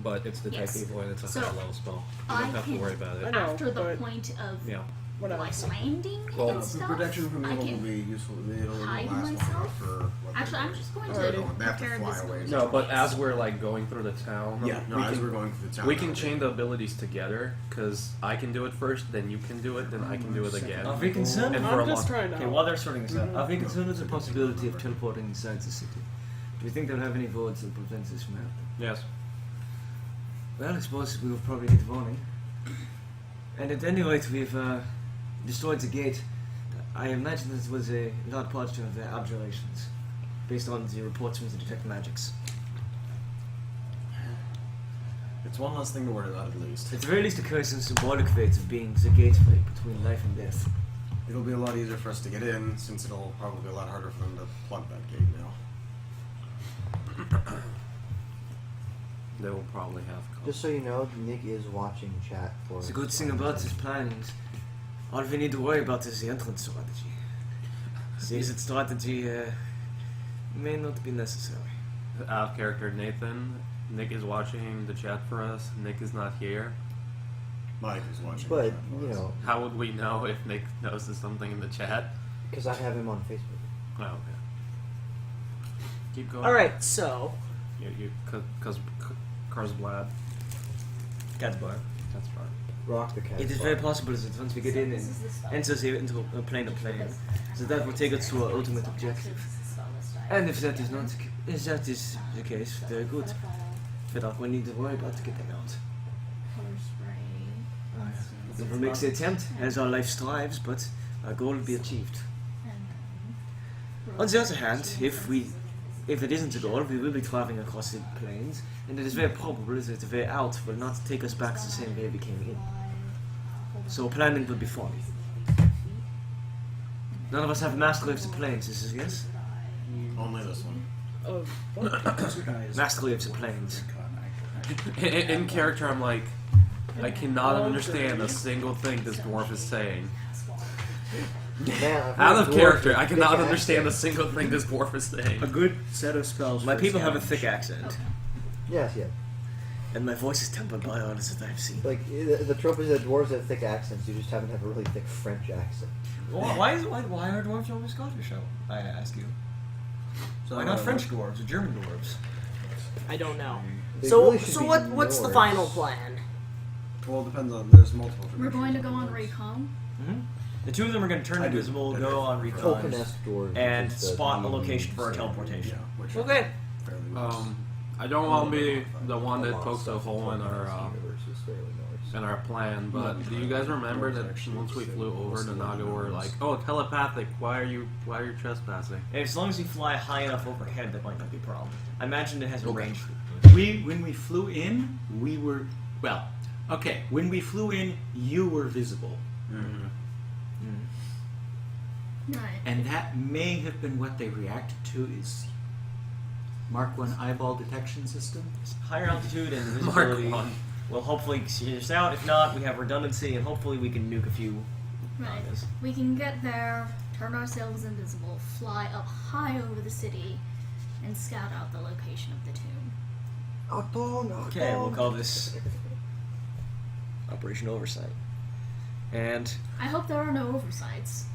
but it's detect Yes. evil and it's a So, high level spell. You I don't have to can- worry about I it. know, after the but point of Yeah. whatever. like landing Well, and The stuff, protection from I evil can will be useful. It'll hide last long myself. enough for what Actually, they're I'm doing. just going Alrighty. to They have to prepare fly invisible away. No, but as we're like going through the town, Yeah, we no, as can, we're going through the town. we can chain the abilities together because I can do it first, then you can do it, then I can do it again. Are we concerned? And for a I'm just long- trying to Okay, help. while they're sorting this out, are we concerned with the possibility of teleporting inside the city? Do we think they'll have any votes that prevent this from happening? Yes. Well, I suppose we will probably get warning. And at any rate, we've destroyed the gate. I imagine this was a large portion of their abjurations, based on the reports from the detect magics. It's one less thing to worry about, at least. At the very least, it carries some symbolic weight of being the gateway between life and death. It'll be a lot easier for us to get in, since it'll probably be a lot harder for them to plug that gate now. They will probably have. Just so you know, Nick is watching chat for. The good thing about this plan is, all we need to worry about is the entrance strategy. The exit strategy may not be necessary. Out of character Nathan. Nick is watching the chat for us. Nick is not here. Mike is watching. But, the chat for you us. know, How would we know if Nick notices something in the chat? because I have him on Facebook. Oh, okay. Keep going. All right, so Because Karsblad. Cat's bar. That's right. Rock the cat. It is very possible that once we get in and enter into a plane of planes, so that will take us to our ultimate objective. And if that is not, if that is the case, very good. But all we need to worry about to get them out. We will make the attempt as our life strives, but our goal will be achieved. On the other hand, if it isn't a goal, we will be traveling across the plains, and it is very probable that the way out will not take us back the same way we came in. So planning will be fun. None of us have mastery of the plains, this is yes? Only this one. Of what? Mastery of the plains. In character, I'm like, I cannot understand a single thing this dwarf is saying. Man, I've Out heard of dwarves character, with I thick cannot understand a accents. single thing this dwarf is saying. A good set of spells. My for people have a scavenge. thick accent. Yes, yes. And my voice is tempered by honest that I've seen. Like the trope is that dwarves have thick accents. You just happen to have a really thick French accent. Why are dwarves always Scottish? I ask you. So why not French dwarves or German dwarves? I don't know. They So really should be what's the Norse. final plan? Well, it depends on. There's multiple. We're going to go on recon. The two of them are going to turn invisible, go on recon, Tolkien-esque dwarves, and which is the spot a demon location for our standard. teleportation. Which Okay. fairly Norse. I don't want to be the one that pokes a hole in our Universe is fairly Norse. in our plan, but do you guys remember that once we flew over to Naga, we were like, "Oh, telepathic. Why are you trespassing?" And as long as you fly high enough overhead, that might not be a problem. I imagine it has a range. When we flew in, we were when we flew in, you were visible, Right. and that may have been what they reacted to. Is Mark 1 eyeball detection system? Higher altitude and Mark visibility one. will hopefully see us out. If not, we have redundancy, and hopefully we can nuke a few. Right. Nagas. We can get there, turn ourselves invisible, fly up high over the city, and scout out the location of the tomb. Okay, we'll call this Operation Oversight. And I hope there are no oversights.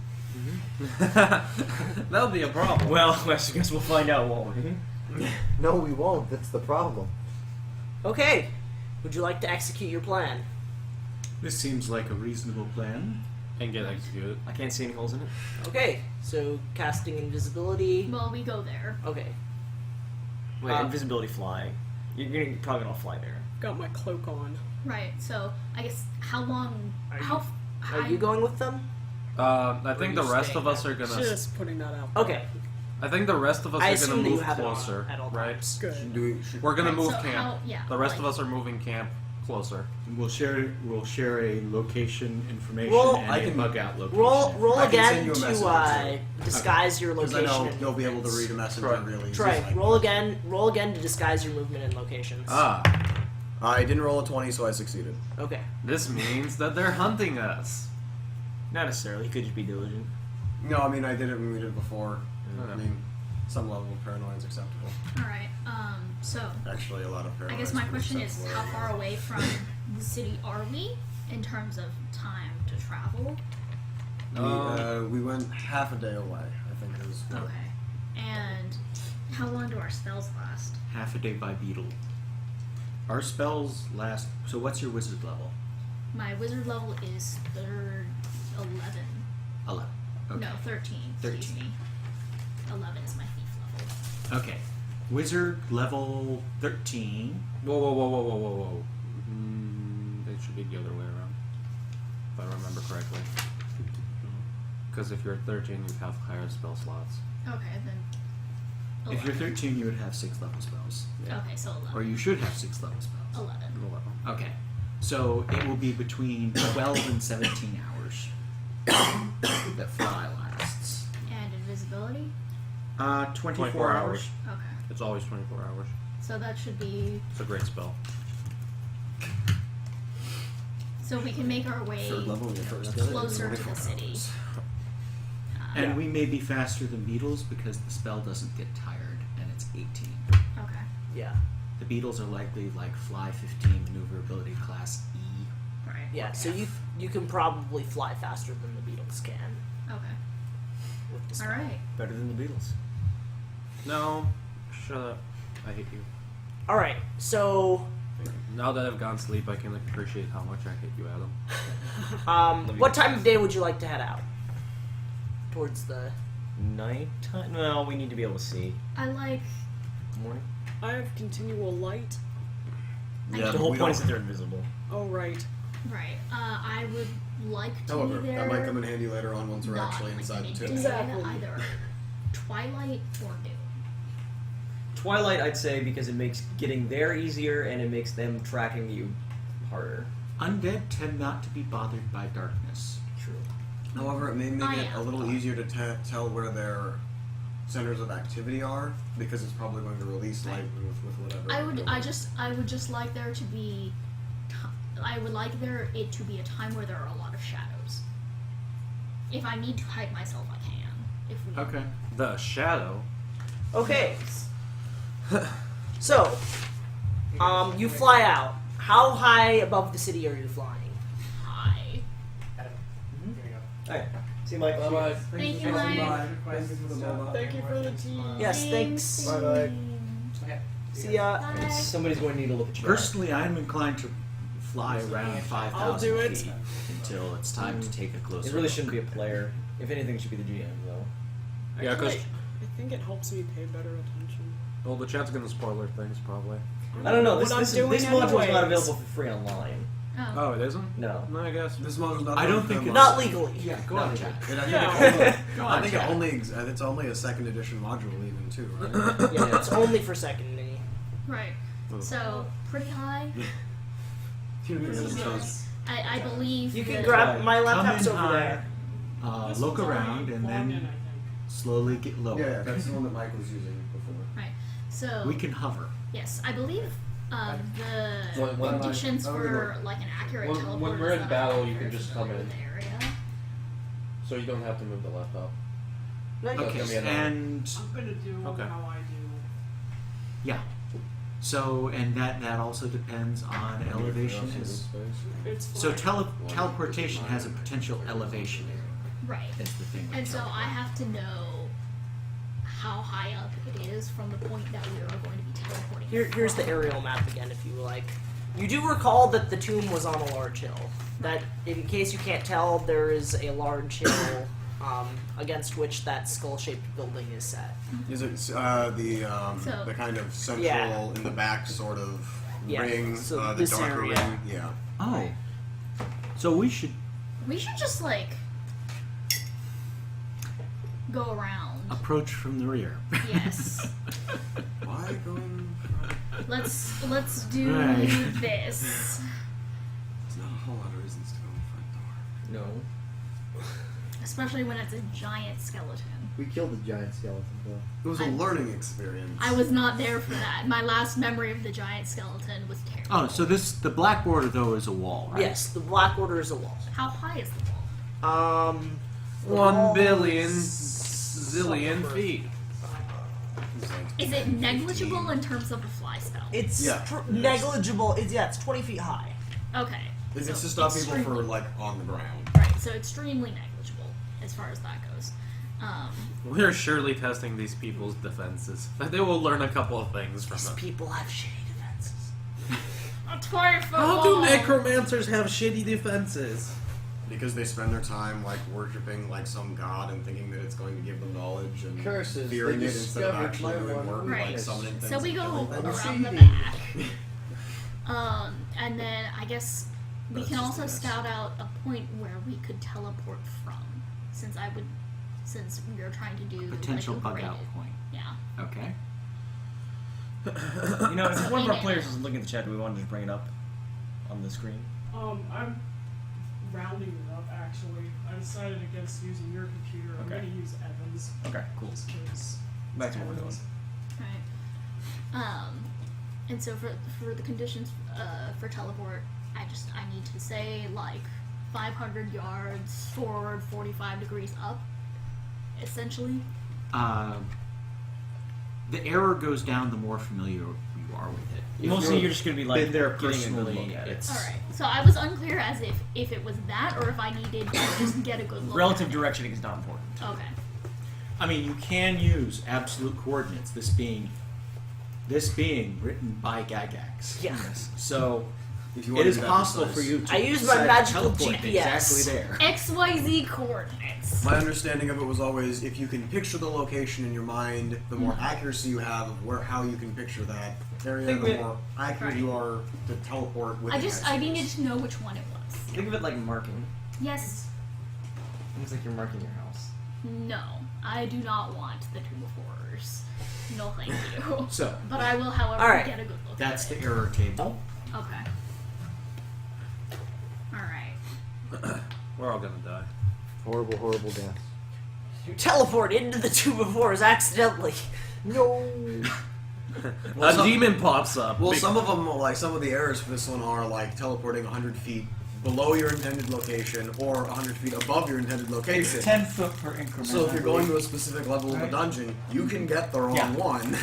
That'll be a problem. well, I guess we'll find out, won't we? No, we won't. That's the problem. Okay. Would you like to execute your plan? This seems like a reasonable plan. And get executed. I can't see any holes in it. Okay. So casting invisibility. Well, we go there. Okay. Wait, invisibility flying. You're probably gonna fly there. Got my cloak on. Right. So I guess how long? Are you going with them? I think you the rest staying of us are gonna. Just putting that out. Okay. I think the rest of us I are assume gonna that you move have it on closer, at all right? times. Good. We're gonna Right, move so camp. how- yeah, the rest like- of us are moving camp closer. We'll share a location information Roll- and I a can- bug out location. Roll I can again send you a to message, disguise your Because I location. know and you'll be able to movements. read a message Troy. really easy. Troy, like- roll again. Roll again to disguise your movement and locations. I didn't roll a 20, so I succeeded. Okay. This means that they're hunting us. Not necessarily. He could just be diligent. No, I mean I did it when we did it before. Okay. I mean, some level of paranoia is acceptable. All right. So Actually, a lot of paranoia. I guess my pretty question is, acceptable. how far away from the city are we in terms of time to travel? We went half a day away. I think it was. Okay. And how long do our spells last? Half a day by beetle. Our spells last. So what's your wizard level? My wizard level is 11. 11. Okay. No, 13. Excuse 13. me. 11 is my thief level. Okay. Wizard level 13. Whoa. It should be the other way around. If I remember correctly. Because if you're 13, you have higher spell slots. Okay, then. 11. If you're 13, you would have 6th level spells. Okay, so 11. Or you should have 6th level spells. 11. Okay. So it will be between 12 and 17 hours that fly lasts. And invisibility? 24 hours. Okay. It's always 24 hours. So that should be. It's a great spell. So we can make our way Third level, when you first closer to the city. And we may be faster than beetles because the spell doesn't get tired, and it's 18. Okay. Yeah. The beetles are likely like fly 15 maneuverability class E. Right. Yeah. So you can probably fly faster than the beetles can Okay. with the All spell. right. Better than the Beatles. No, shut up. I hate you. All right. So Now that I've gone to sleep, I can appreciate how much I hate you, Adam. what time of day would you like to head out? Towards the. Nighttime? No, we need to be able to see. I like. Morning? I have continual light. Yeah, The whole we point is don't- that they're invisible. Oh, right. Right. I would like to However, be there. that might come in handy later on once we're not actually like inside the any tomb. day, Exactly. Either twilight or noon. Twilight, I'd say, because it makes getting there easier and it makes them tracking you harder. Undead tend not to be bothered by darkness. True. However, it may make I it a am. little easier to tell where their centers of activity are because it's probably going to release light with whatever. I would just like there to be. I would like it to be a time where there are a lot of shadows. If I need to hide myself, I can. If we. Okay. The shadow. Okay. So, You fly out. How high above the city are you flying? Hi. Alright. See you, Mike. Bye-bye. Thank you, Mike. Thank you for the ball. Thank you for the tea. Yes, thanks. Bye-bye. See ya. Bye. Somebody's going to need to look at you. Personally, I'm inclined to fly around I'll 5,000 do it. feet until it's time to take a closer It really look. shouldn't be a player. If anything, it should be the GM, though. Yeah, Actually, 'cause- I think it helps me pay better attention. Well, the chat's gonna spoiler things probably. I don't know. What I'm This doing module is not anyways. available for free online. Oh. Oh, it isn't? No. No, I guess. This model's not. I don't on think the it's- Not module. legally. Yeah, go on, chat. And I think Yeah. it only, Go I on, think chat. it's only a second edition module even too, right? Yeah, it's only for second mini. Right. So, pretty high. I believe You can that- grab my Come laptop's in over high, there. look around, and then slowly get lower. Yeah, that's the one that Mike was using before. Right. So, We can hover. yes, I believe the When I- conditions oh, for good like an accurate When teleport we're is in that battle, I'm you very can just familiar come with in. the area. So you don't have to move the laptop. Nice. Okay. Okay, and I'm gonna do Okay. how I do. yeah. So, and that also depends on elevation. It's So fine. teleportation has a potential elevation. Right. Is the thing. with And so I teleport. have to know how high up it is from the point that we are going to be teleporting. Here's the from. aerial map again, if you like. You do recall that the tomb was on a large hill. That, in case you can't tell, there is a large hill against which that skull-shaped building is set. Is it So- the kind of central Yeah. in the back sort of Yeah, ring, so the this darker area. ring? Yeah. Oh. So we should We should just like go around. approach from the rear. Yes. Why going? Let's do Right. this. There's not a whole lot of reasons to go in the front door. No. Especially when it's a giant skeleton. We killed the giant skeleton, though. It was a learning experience. I was not there for that. My last memory of the giant skeleton was terrible. Oh, so the black border though is a wall, right? Yes, the Black Order is a wall. How high is the wall? The 1 wall billion is zillion somewhere. feet. It's like Is it 15. negligible in terms of a fly spell? It's Yeah. negligible. It's 20 feet high. Okay. It's so to stop people extremely- for like on the ground. Right, so extremely negligible as far as that goes. We're surely testing these people's defenses. They will learn a couple of things from These it. people have shitty defenses. A 20-foot How do wall. necromancers have shitty defenses? Because they spend their time like worshiping like some god and thinking that it's going to give them knowledge and Curses, fearing they it instead of discovered actually my doing one work, Right. like summoning things. So we and go killing things. around the Shady. back. And then I guess we That's can just also a mess. scout out a point where we could teleport from, since we are trying to do Potential like, a bug graded- out point. Yeah. Okay. You know, if one of our players is looking at the chat, do we want to just bring it up on the screen? I'm rounding it up actually. I decided against using your computer. I'm Okay. gonna use Evan's. Okay, cool. Just 'cause Back to what we're doing. Evans. Right. And so for the conditions for teleport, I need to say like 500 yards forward, 45 degrees up, essentially. The error goes down the more familiar you are with it. If Mostly you're just going to be like been there getting a good personally, look at it. it's All right. So I was unclear as if it was that or if I needed to just get a good look. Relative at it. direction is not important. Okay. I mean, you can use absolute coordinates. This being written by Gygax. Yes. So If you it want to is do that possible precise. for you to I used my decide to magical teleport GPS. exactly there. XYZ coordinates. My understanding of it was always if you can picture the location in your mind, the more accuracy you have of how you can picture that area, Think the of it- more accurate you are to teleport with I needed to know which one it was. Think of it like marking. Yes. It's like you're marking your house. No. I do not want the Tomb of Horrors. No, thank you. So But I will, however, All right. get a good look that's at the it. error table. Okay. Alright. We're all gonna die. Horrible, horrible death. You teleport into the Tomb of Horrors accidentally. No. A demon pops up. Well, Big- some of them, like some of the errors for this one, are like teleporting 100 feet below your intended location or 100 feet above your intended location. 10 foot per increment. So if I you're going believe. to a specific level of the Right. dungeon, you can get the wrong Yeah. one.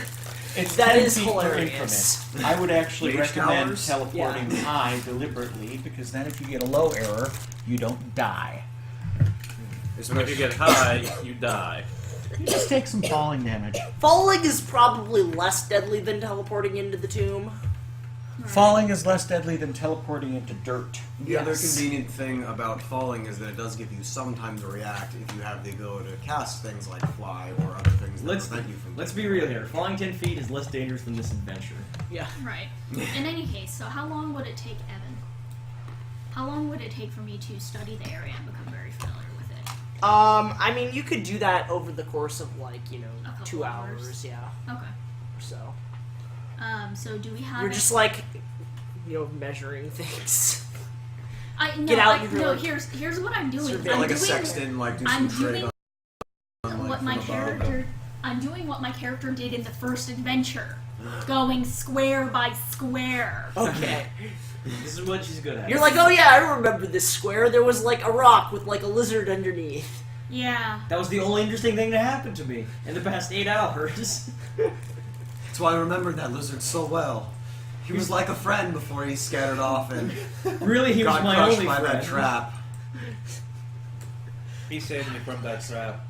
It's That 10 is feet per hilarious. increment. I would actually Gauge recommend towers? teleporting high deliberately, because then if you get a low error, you don't die. So if you get high, you die. You just take some falling damage. Falling is probably less deadly than teleporting into the tomb. Falling is less deadly than teleporting into dirt. The other Yes. convenient thing about falling is that it does give you some time to react if you have the ability to cast things like fly or other things that Let's prevent you from. let's be real here. Flying 10 feet is less dangerous than this adventure. Yeah. Right. In any case, so how long would it take, Evan? How long would it take for me to study the area and become very familiar with it? I mean, you could do that over the course of like, A couple 2 hours. hours, yeah, Okay. or so. So do we have? You're just like, measuring things. Get out your, No, like, here's what I'm doing. surveil I'm like a doing, sexton, like do I'm some trade doing on like, what my from above. character. I'm doing what my character did in the first adventure, going square by square. Okay. This is what she's good at. You're like, oh yeah, I remember this square. There was like a rock with like a lizard underneath. Yeah. That was the only interesting thing that happened to me in the past 8 hours. That's why I remembered that lizard so well. He was like a friend before he scattered off and Really, he was got my crushed only by friend. that trap. He saved me from that trap.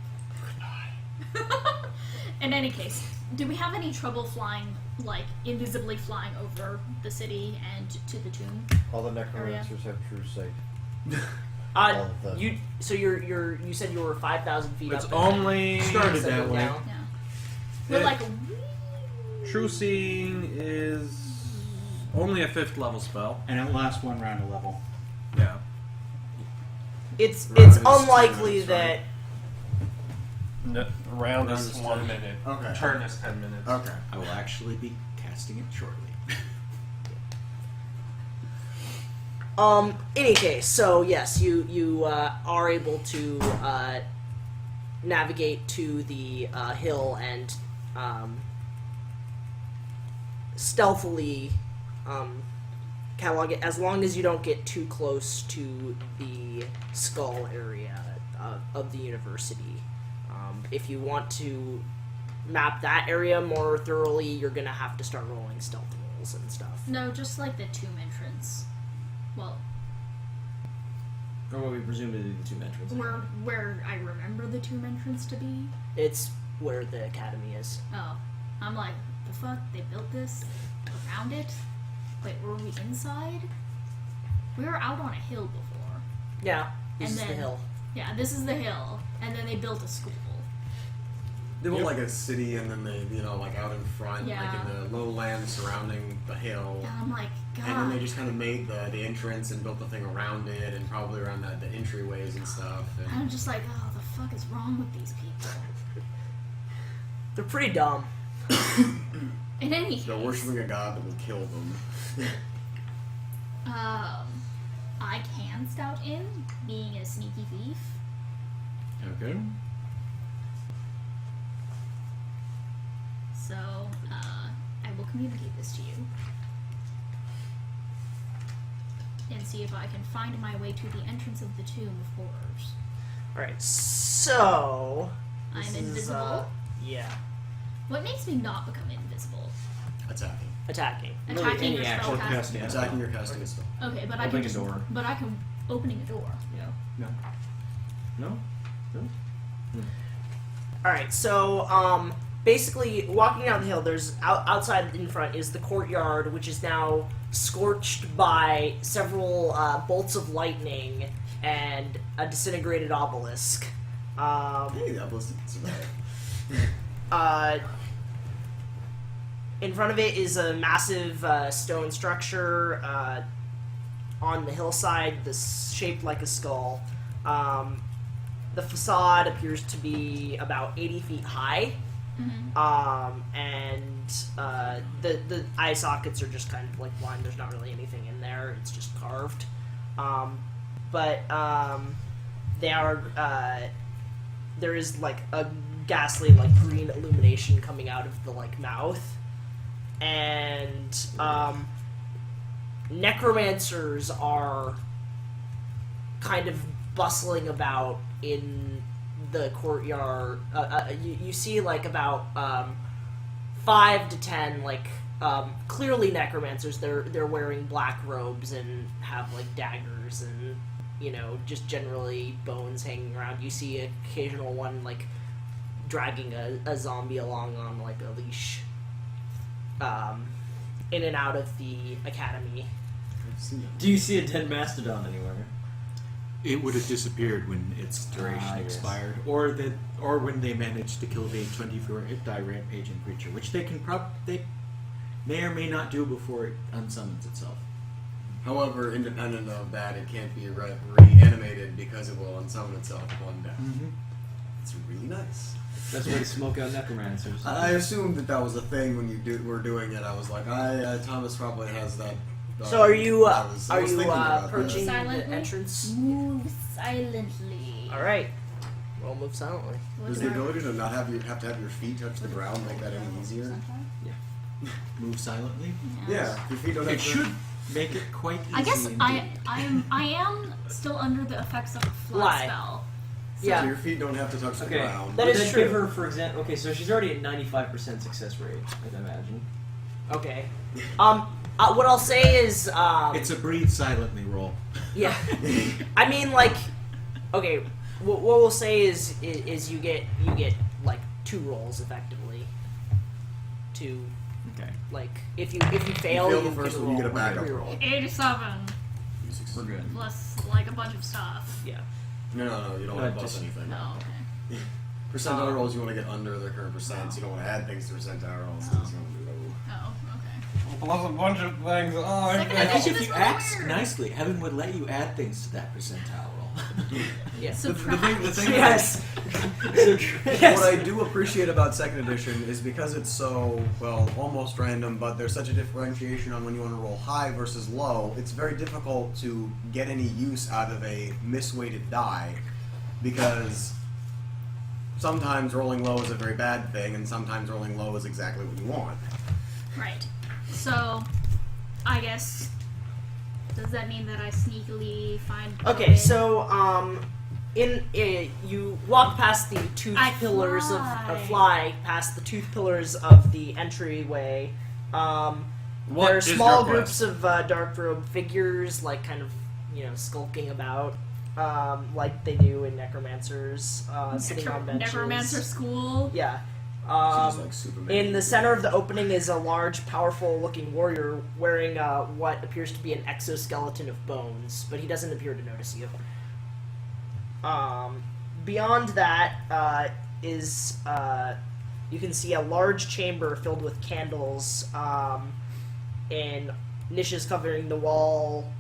In any case, do we have any trouble flying, like invisibly flying over the city and to the tomb? All the necromancers have true sight. Uh, All of them. you said you were 5,000 feet It's up. only Started Set that it way. down. Yeah. We're It- like, True Seeing is only a 5th level spell. And it lasts one round of level. Yeah. It's Round is 10 unlikely minutes, that The round Round is is 1 10. minute. Okay. Turn is 10 minutes. Okay. I will actually be casting it shortly. Any case, so yes, you are able to navigate to the hill and stealthily catalog it, as long as you don't get too close to the skull area of the university. If you want to map that area more thoroughly, you're gonna have to start rolling stealth rolls and stuff. no, just like the tomb entrance. Well, Or what we presume to be the tomb entrance. where I remember the tomb entrance to be. It's where the academy is. Oh, I'm like, the fuck? They built this around it? Wait, were we inside? We were out on a hill before. Yeah, this And is the then- hill. Yeah, this is the hill, and then they built a school. They built like a city and then they, like out in front, Yeah. like in the lowlands surrounding the hill. And I'm like, God. And then they just kind of made the entrance and built the thing around it and probably around the entryways and stuff. And I'm just like, oh, the fuck is wrong with these people? They're pretty dumb. In any case, they're worshiping a god that will kill them. I can scout in, being a sneaky thief. Okay. So, I will communicate this to you. And see if I can find my way to the entrance of the Tomb of Horrors. Alright, so. I'm this is, invisible. Yeah. What makes me not become invisible? Attacking. Attacking. Attacking or actual spell casting? Yeah. Attacking or casting a spell. Okay, but I Opening can a just, door. But I can opening a door. Yeah. No? Alright, so, basically, walking down the hill, there's outside in front is the courtyard, which is now scorched by several bolts of lightning and a disintegrated obelisk. Hey, that was survive. In front of it is a massive stone structure on the hillside that's shaped like a skull. The facade appears to be about 80 feet high. And the eye sockets are just kind of like blind. There's not really anything in there. It's just carved. But they are there is like a ghastly like green illumination coming out of the like mouth, and necromancers are kind of bustling about in the courtyard. You see like about 5 to 10 like clearly necromancers. They're wearing black robes and have like daggers and just generally bones hanging around. You see an occasional one like dragging a zombie along on like a leash in and out of the academy. Do you see a dead mastodon anywhere? It would have disappeared when its duration expired, or when they managed to kill the 24-hit die rampaging creature, which they may or may not do before it unsummons itself. However, independent of that, it can't be reanimated because it will unsummon itself upon death. Mm-hmm. It's really nice. That's why they smoke out necromancers. I assumed that was a thing when you were doing it. I was like, Thomas probably has that. So are you I was thinking about approaching this. the Silently? entrance? Move silently. All right. We'll move silently. Does the ability to not have to have your feet touch the ground make that any easier? Move silently. Yeah, your feet don't have It to. should make it quite easy. I guess indeed. I am still under the effects of a Fly. fly spell. So Yeah. your feet don't have to touch the Okay. ground. That Would is that true. give her, for example, okay, so she's already at 95% success rate, I'd imagine. Okay. What I'll say is It's a breathe silently roll. yeah. I mean, like, okay. What we'll say is you get like 2 rolls effectively. To Okay. like if you fail, fail you the first can one, you roll get a backup reroll. roll. 87 We're good. plus like a bunch of stuff. Yeah. No, you don't No, want to just- bust anything. No, okay. Percentile rolls, you want to get under their current percents. You don't want to add things to percentile rolls. Oh. It's gonna be low. Oh, okay. Plus a bunch of things. Oh, Second I think edition if is you really ask weird. nicely, heaven would let you add things to that percentile roll. Yeah. The thing Yes. What I do appreciate about second edition is because it's so, almost random, but there's such a differentiation on when you want to roll high versus low, it's very difficult to get any use out of a misweighted die, because sometimes rolling low is a very bad thing, and sometimes rolling low is exactly what you want. Right. So, I guess. Does that mean that I sneakily find. Okay, David? so you walk past the tooth I pillars fly. fly past the tooth pillars of the entryway. What there are is small your groups quest? of dark robe figures, like kind of skulking about, like they do in necromancers, sitting on benches. Necromancer school. Yeah. She's like Superman. In the center of the opening is a large, powerful-looking warrior wearing what appears to be an exoskeleton of bones, but he doesn't appear to notice you. Beyond that is you can see a large chamber filled with candles and niches covering the wall,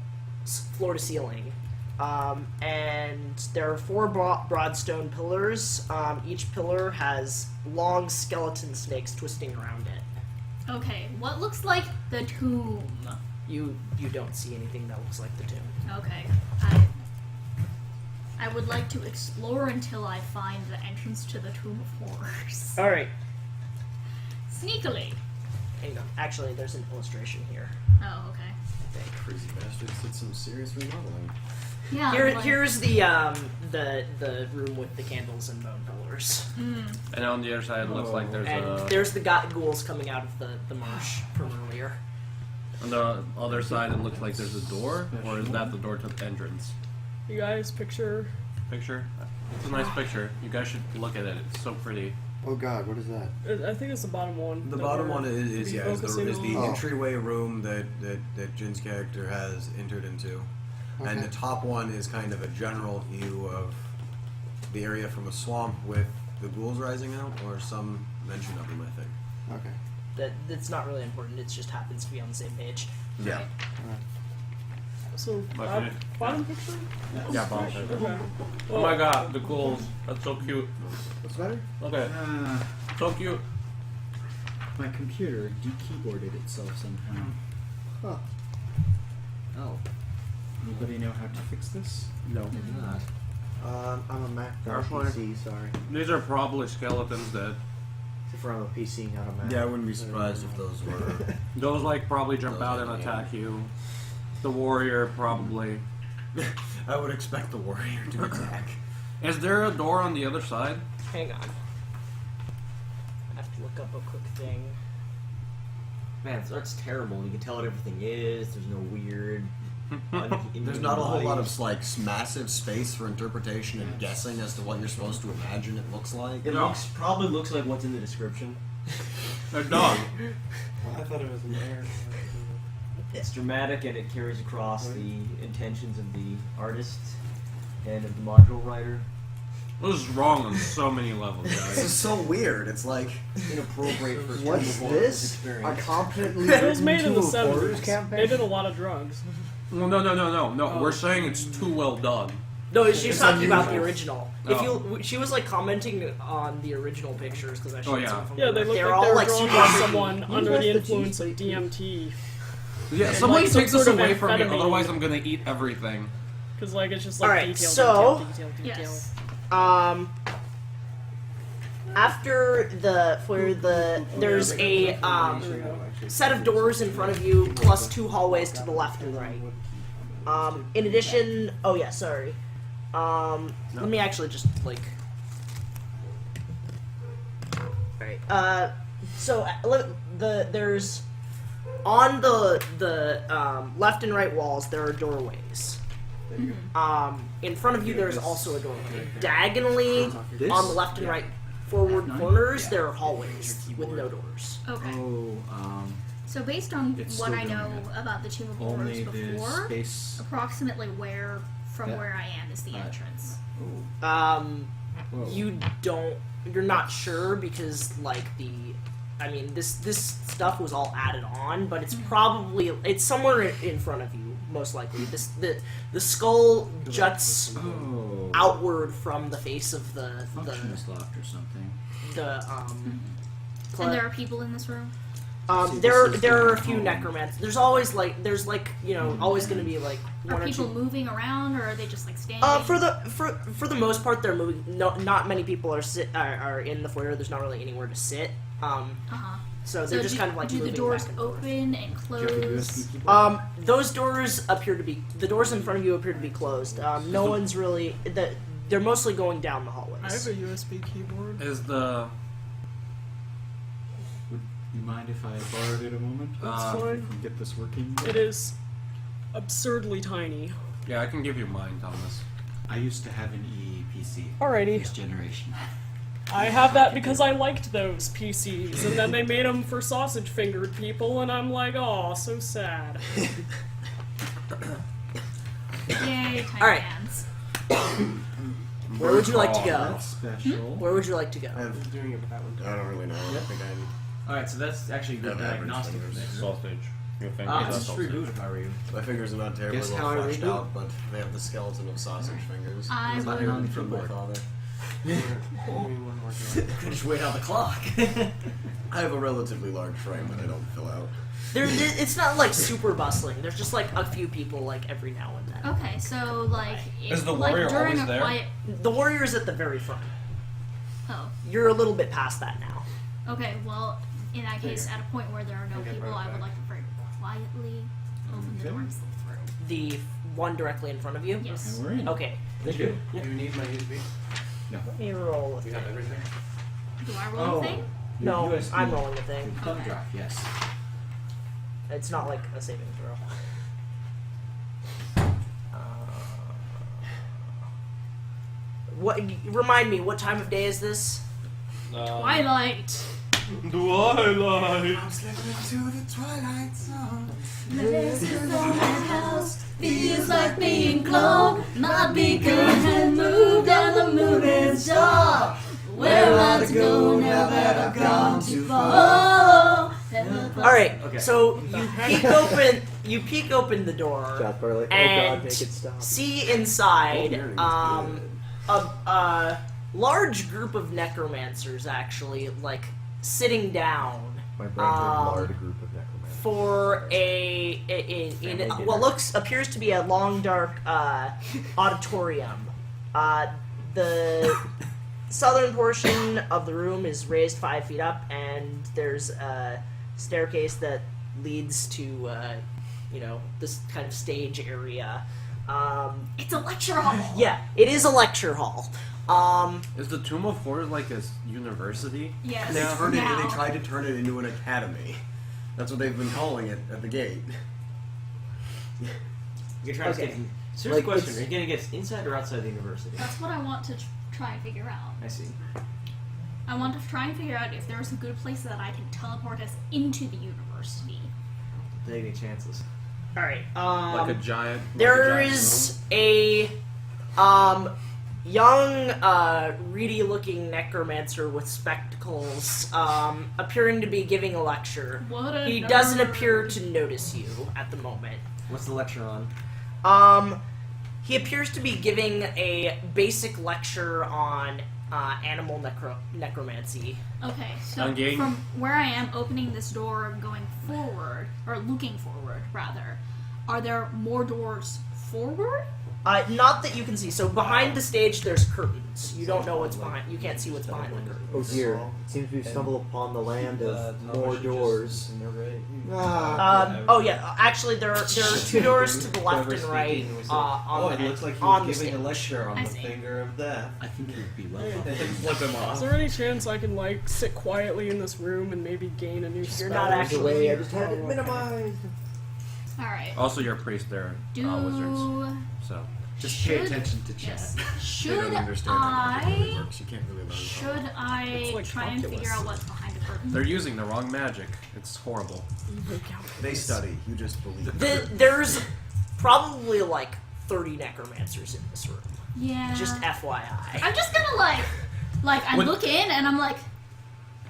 floor to ceiling. And there are 4 broad stone pillars. Each pillar has long skeleton snakes twisting around it. Okay, what looks like the tomb? You don't see anything that looks like the tomb. Okay, I would like to explore until I find the entrance to the Tomb of Horrors. All right, Sneakily. hang on. Actually, there's an illustration here. Oh, okay. Crazy bastards did some serious remodeling. Yeah. Here's the room with the candles and bone pillars, And on the other side, it looks like there's and a. there's the ghouls coming out of the marsh from earlier. On the other side, it looks like there's a door, or is that the door to the entrance? You guys picture. Picture? It's a nice picture. You guys should look at it. It's so pretty. Oh God, what is that? I think it's the bottom one. The that bottom we're one is be the focusing on. entryway room that Jin's character has entered into. And the top one is kind of a general view of the area from a swamp with the ghouls rising out, or some mention of them, I think. Okay. That's not really important. It just happens to be on the same page. Yeah. So, Okay. bottom picture? Yeah, bottom picture. Okay. Oh my god, the ghouls. That's so cute. What's the matter? Okay. So cute. My computer de-keyboarded itself somehow. Huh. Oh. Anybody know how to fix this? No. I'm a Mac, not a Powerful. PC. Sorry. These are probably skeletons that Except for I'm a PC, not a Mac. Yeah, I wouldn't be surprised if those were. those like probably jump Those out are- and attack you. The warrior probably. I would expect the warrior to attack. Is there a door on the other side? Hang on. I have to look up a quick thing. Man, that's terrible. You can tell what everything is. There's no weird. There's not a whole lot of like massive space for interpretation and guessing as to what you're supposed to imagine it looks like. It probably looks like what's in the description. A dog. I thought it was an air. It's dramatic and it carries across the intentions of the artist and of the module writer. This is wrong on so many levels, This is guys. so weird. It's like Inappropriate for What's Tomb of this? Horrors A experience. competently It was made in the Tomb of Horrors 70s. campaign? They did a lot of drugs. Well, no. We're saying it's too well done. No, she's talking about the unusual. original. Oh. She was like commenting on the original pictures because I showed yeah. some of them. Yeah, they look They're like all they're like drawn super by creepy. someone under like the the influence of G-spot? DMT. Yeah, And, somebody like, some takes this sort of away from me, amphetamine. otherwise I'm gonna eat everything. Because like it's just like Alright, detail, so- detail. Yes. After there's a set of doors in front of you plus 2 hallways to the left and right. In addition, oh yeah, sorry. Let me actually just like. Alright. So there's on the left and right walls there are doorways. In front of you there's also a doorway. Diagonally This? on the left and right forward corners there are hallways with no doors. Okay. Oh, So based on It's what still I know doing it. about the Tomb of Horrors only the before, space. approximately where from Yeah. where I am is the entrance. Whoa. You're not sure because like this stuff was all added on, but it's probably somewhere in front of you most likely. The skull juts Oh. outward from the face of the Function is locked or something. And there are people in this room? See, there this is are a the few home. necromancers. There's always always going to be like one Are or people two. moving around or are they just like standing? For the most part, they're moving. No, not many people are in the foyer. There's not really anywhere to sit. Uh-huh. So they're just kind of like do the moving doors back and forth. open and Do you have a close? USB keyboard? Those doors appear to be the doors in front of you appear to be closed. No one's really. They're mostly going down the I have hallways. a USB keyboard. Is the Would you mind if I borrowed it a moment? That's If we fine. can get this working. It is absurdly tiny. yeah? I can give you mine, Thomas. I used to have an EEPC. Alrighty. This generation. I have that because I liked those PCs, and then they made them for sausage-fingered people, and I'm like, oh, so sad. Yay, tiny Alright. hands. Where would you like to go? That's special. Where would you like to go? I have, Doing it with that one. I don't really know. I think Alright, so that's actually good Yeah, diagnostic. average fingers. Sausage. Your finger. I'd just reboot if I were you. my fingers are not terribly Guess well how I fleshed redo? out, but they have the skeleton of sausage fingers. I It's not will- heard from my father. Just wait on the clock. I have a relatively large frame that I don't fill out. It's not like super bustling. There's just like a few people like every now and then. Okay, so like Is the like warrior during always a there? quiet The warrior's at the very front. Oh. You're a little bit past that now. Okay, well in that case at a point where there are no Okay, people, right I would back. like to very quietly open the door and slip through. The one directly in front of you. Yes. And we're in. Okay. Thank you. Do you need my USB? Let me roll a You have thing. everything? Do I roll a thing? No, USB. I'm rolling a thing. Thumb Okay. drive, yes. It's not like a saving throw. What? Remind me, what time of day is this? Twilight. Twilight. I'm slipping into the twilight zone. Feels like being cloned. My beacon has moved and the moon is dark. Where am I to go now that I've gone too far? All right. Okay. So you peek open the door South Park, like, oh and god, make it stop. see inside Oh, very a large group of necromancers actually like sitting down My brain large group of necromancers. for in what appears to be a long dark auditorium. The southern portion of the room is raised 5 feet up, and there's a staircase that leads to this kind of stage area. It's a lecture hall. Yeah, it is a lecture hall. Is the Tomb of Horrors like a university? Yes. They now. tried to turn it into an academy. That's what they've been calling it at the gate. You're trying to Okay. get. Serious Like, question: it's- Are you gonna get inside or outside the university? That's what I want to try and figure out. I see. I want to try and figure out if there's a good place that I can teleport us into the university. Take any chances. All right. Like a giant. There's a young, reedy-looking necromancer with spectacles, appearing to be giving a lecture. What a He nerd. doesn't appear to notice you at the moment. What's the lecture on? He appears to be giving a basic lecture on animal necromancy. Okay, so Okay. from where I am opening this door going forward, or looking forward, rather, are there more doors forward? Not that you can see. So behind the stage, there's curtains. You don't know what's behind. You can't see what's behind the curtains. Oh dear, it seems we've stumbled upon the land of more doors. Oh yeah, actually there are 2 doors to the left and right on it the looks like he on was the giving a stage. lecture on I the see. finger of death. I think it would be well. Flip him Is off. there any chance I can like sit quietly in this room and maybe gain a new spell? not There's a actually way, I here. just had it minimized. Alright. Also, you're a priest there, Do... wizards. So Just pay Should- attention to chat. Yes. They Should don't understand how magic really I... works. You can't really learn. Should I It's like try and calculus. figure out what's behind the curtain? they're using the wrong magic. It's horrible. They study. You just believe. There's probably like 30 necromancers in this room. Yeah. Just FYI. I'm just gonna I Would- look in and I'm like,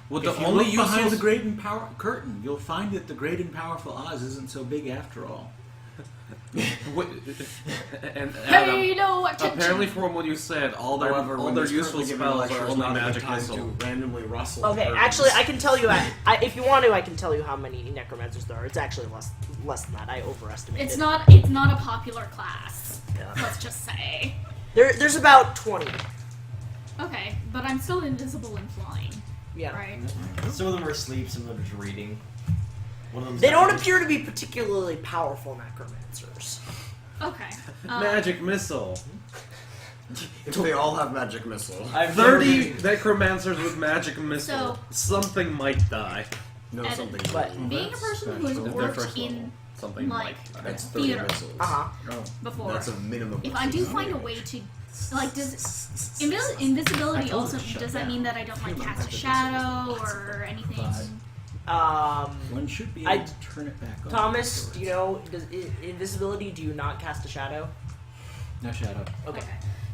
Well, If the you only look behind the useful great and curtain, you'll find that the great and powerful Oz isn't so big after all. and pay no attention. apparently, from what you said, all their However, when their he's useful currently giving a spells lecture, are it's only not a good magic time missile. to randomly rustle. Okay, curtains. actually, I can tell you. If you want to, I can tell you how many necromancers there are. It's actually less than that. I overestimated. It's not a popular class. Yeah. Let's just say. There's about 20. Okay, but I'm still invisible and flying, Yeah. right? Some of them are asleep. Some of them are just reading. One of them's They don't dying. appear to be particularly powerful necromancers. Okay. Magic missile. If they all have magic missile. I've never 30 been- necromancers with magic missile. So- Something might die. No, And- something. but Being a person who has If they're worked first level, in something like might die. That's 30 theater missiles. before, That's a minimum. if I do find a way to, like, does invisibility told also it to shut does that down. mean that I don't like cast a shadow or anything? One should be I- able to turn it back on. Thomas, do you know invisibility? Do you not cast a shadow? No shadow. Okay.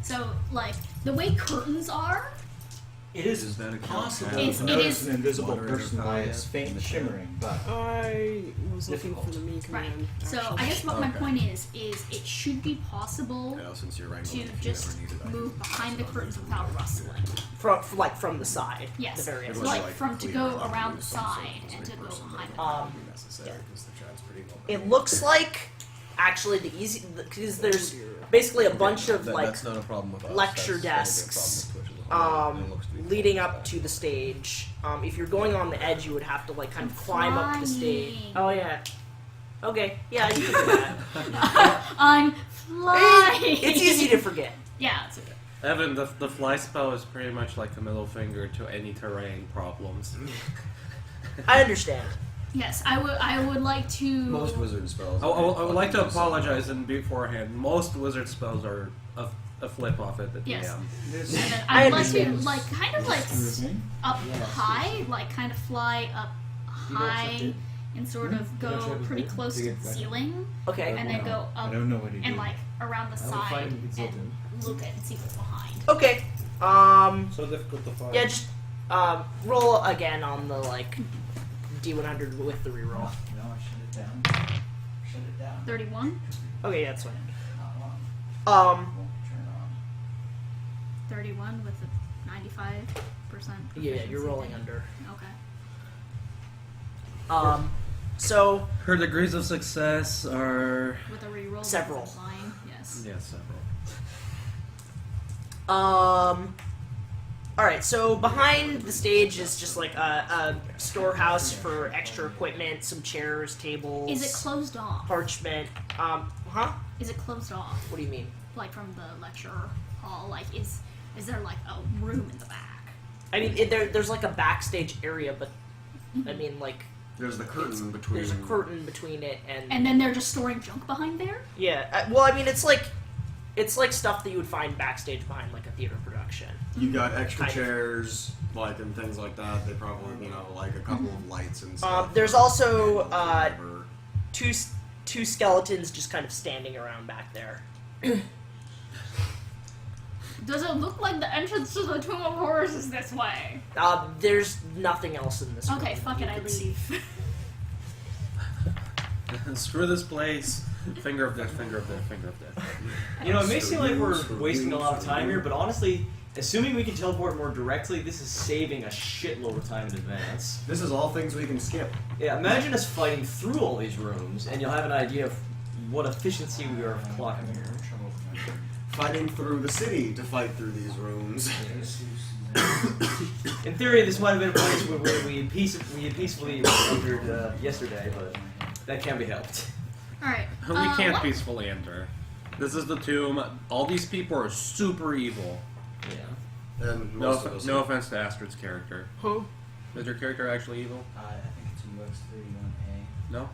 So like the way curtains are, It is. Is that a Possible. possible? It Notice is- an invisible Moderator person by its faint shimmering, but I was looking for Difficult. the me right? command. So actually. I guess what my Okay. point is it should be possible Yeah, since you're wrangling, to if you just ever needed, I move could behind the pass it on curtains to you. without rustling. From the side. Yes, The very It edge. was like like from to clear go enough around to the use some side sort of and to go person behind that the would be necessary because the chat's pretty low. It looks like actually the easy because there's basically a bunch of like that's not a problem with us. lecture That's desks, gonna be a problem with Twitch as a whole. It looks to be leading full. up to the stage. If you're going on the edge, you would have to like kind of climb up to the stage. Flying. Oh yeah. Okay. Yeah, you can do that. I'm flying. It's easy to forget. Yeah, it's okay. Evan, the fly spell is pretty much like a middle finger to any terrain problems. I understand. Yes, I would like to. Most wizard spells. I would like to apologize in beforehand. Most wizard spells are a flip off at the Yes. DM. And then I I'd like to understand. like kind of like everything. up high, like kind of fly up high and sort of go pretty close to the ceiling, Okay. and then go I up don't know what he and did. like around the side and look at and see what's behind. Okay. So difficult to find. Yeah, just roll again on the like D100 with the reroll. No, I shut it down. Shut it down. 31, Okay, yeah, that's fine. Not long. Um, Won't turn on. 31 with a 95%. yeah, you're proficiency. rolling under. Okay. So Her degrees of success are With a reroll. Several. because I'm flying. Yes. yeah several. Alright, so behind the stage is just like a storehouse for extra equipment, some chairs, tables. Is it closed off? Parchment. Huh? Is it closed off? What do you mean? Like from the lecture hall? Like is there like a room in the back? I mean, there's like a backstage area, but I mean, like, There's the curtain between. There's a curtain between it And then they're just storing junk behind there? yeah. Well, I mean, it's like stuff that you would find backstage behind like a theater production. You got extra Kind of. chairs, like, and things like that. They probably, like a couple of lights and stuff. There's also whatever. two skeletons just kind of standing around back there. Does it look like the entrance to the Tomb of Horrors is this way? There's nothing else in this room. Okay, fuck You it, I can see. leave. Screw this place. Finger of death, finger of death, finger of death. You know, it may seem like we're wasting a lot of time here, but honestly, assuming we can teleport more directly, this is saving a shitload of time in advance. This is all things we can skip. Yeah, imagine us fighting through all these rooms, and you'll have an idea of what efficiency we are clocking here. Fighting through the city to fight through these rooms. In theory, this might have been a place where we peacefully entered yesterday, but that can't be helped. Alright. We can't peacefully enter. This is the tomb. All these people are super evil. Yeah. And No, most of us no offense to Astrid's character. Huh? Is your character actually evil? I think it's UX 31A. No?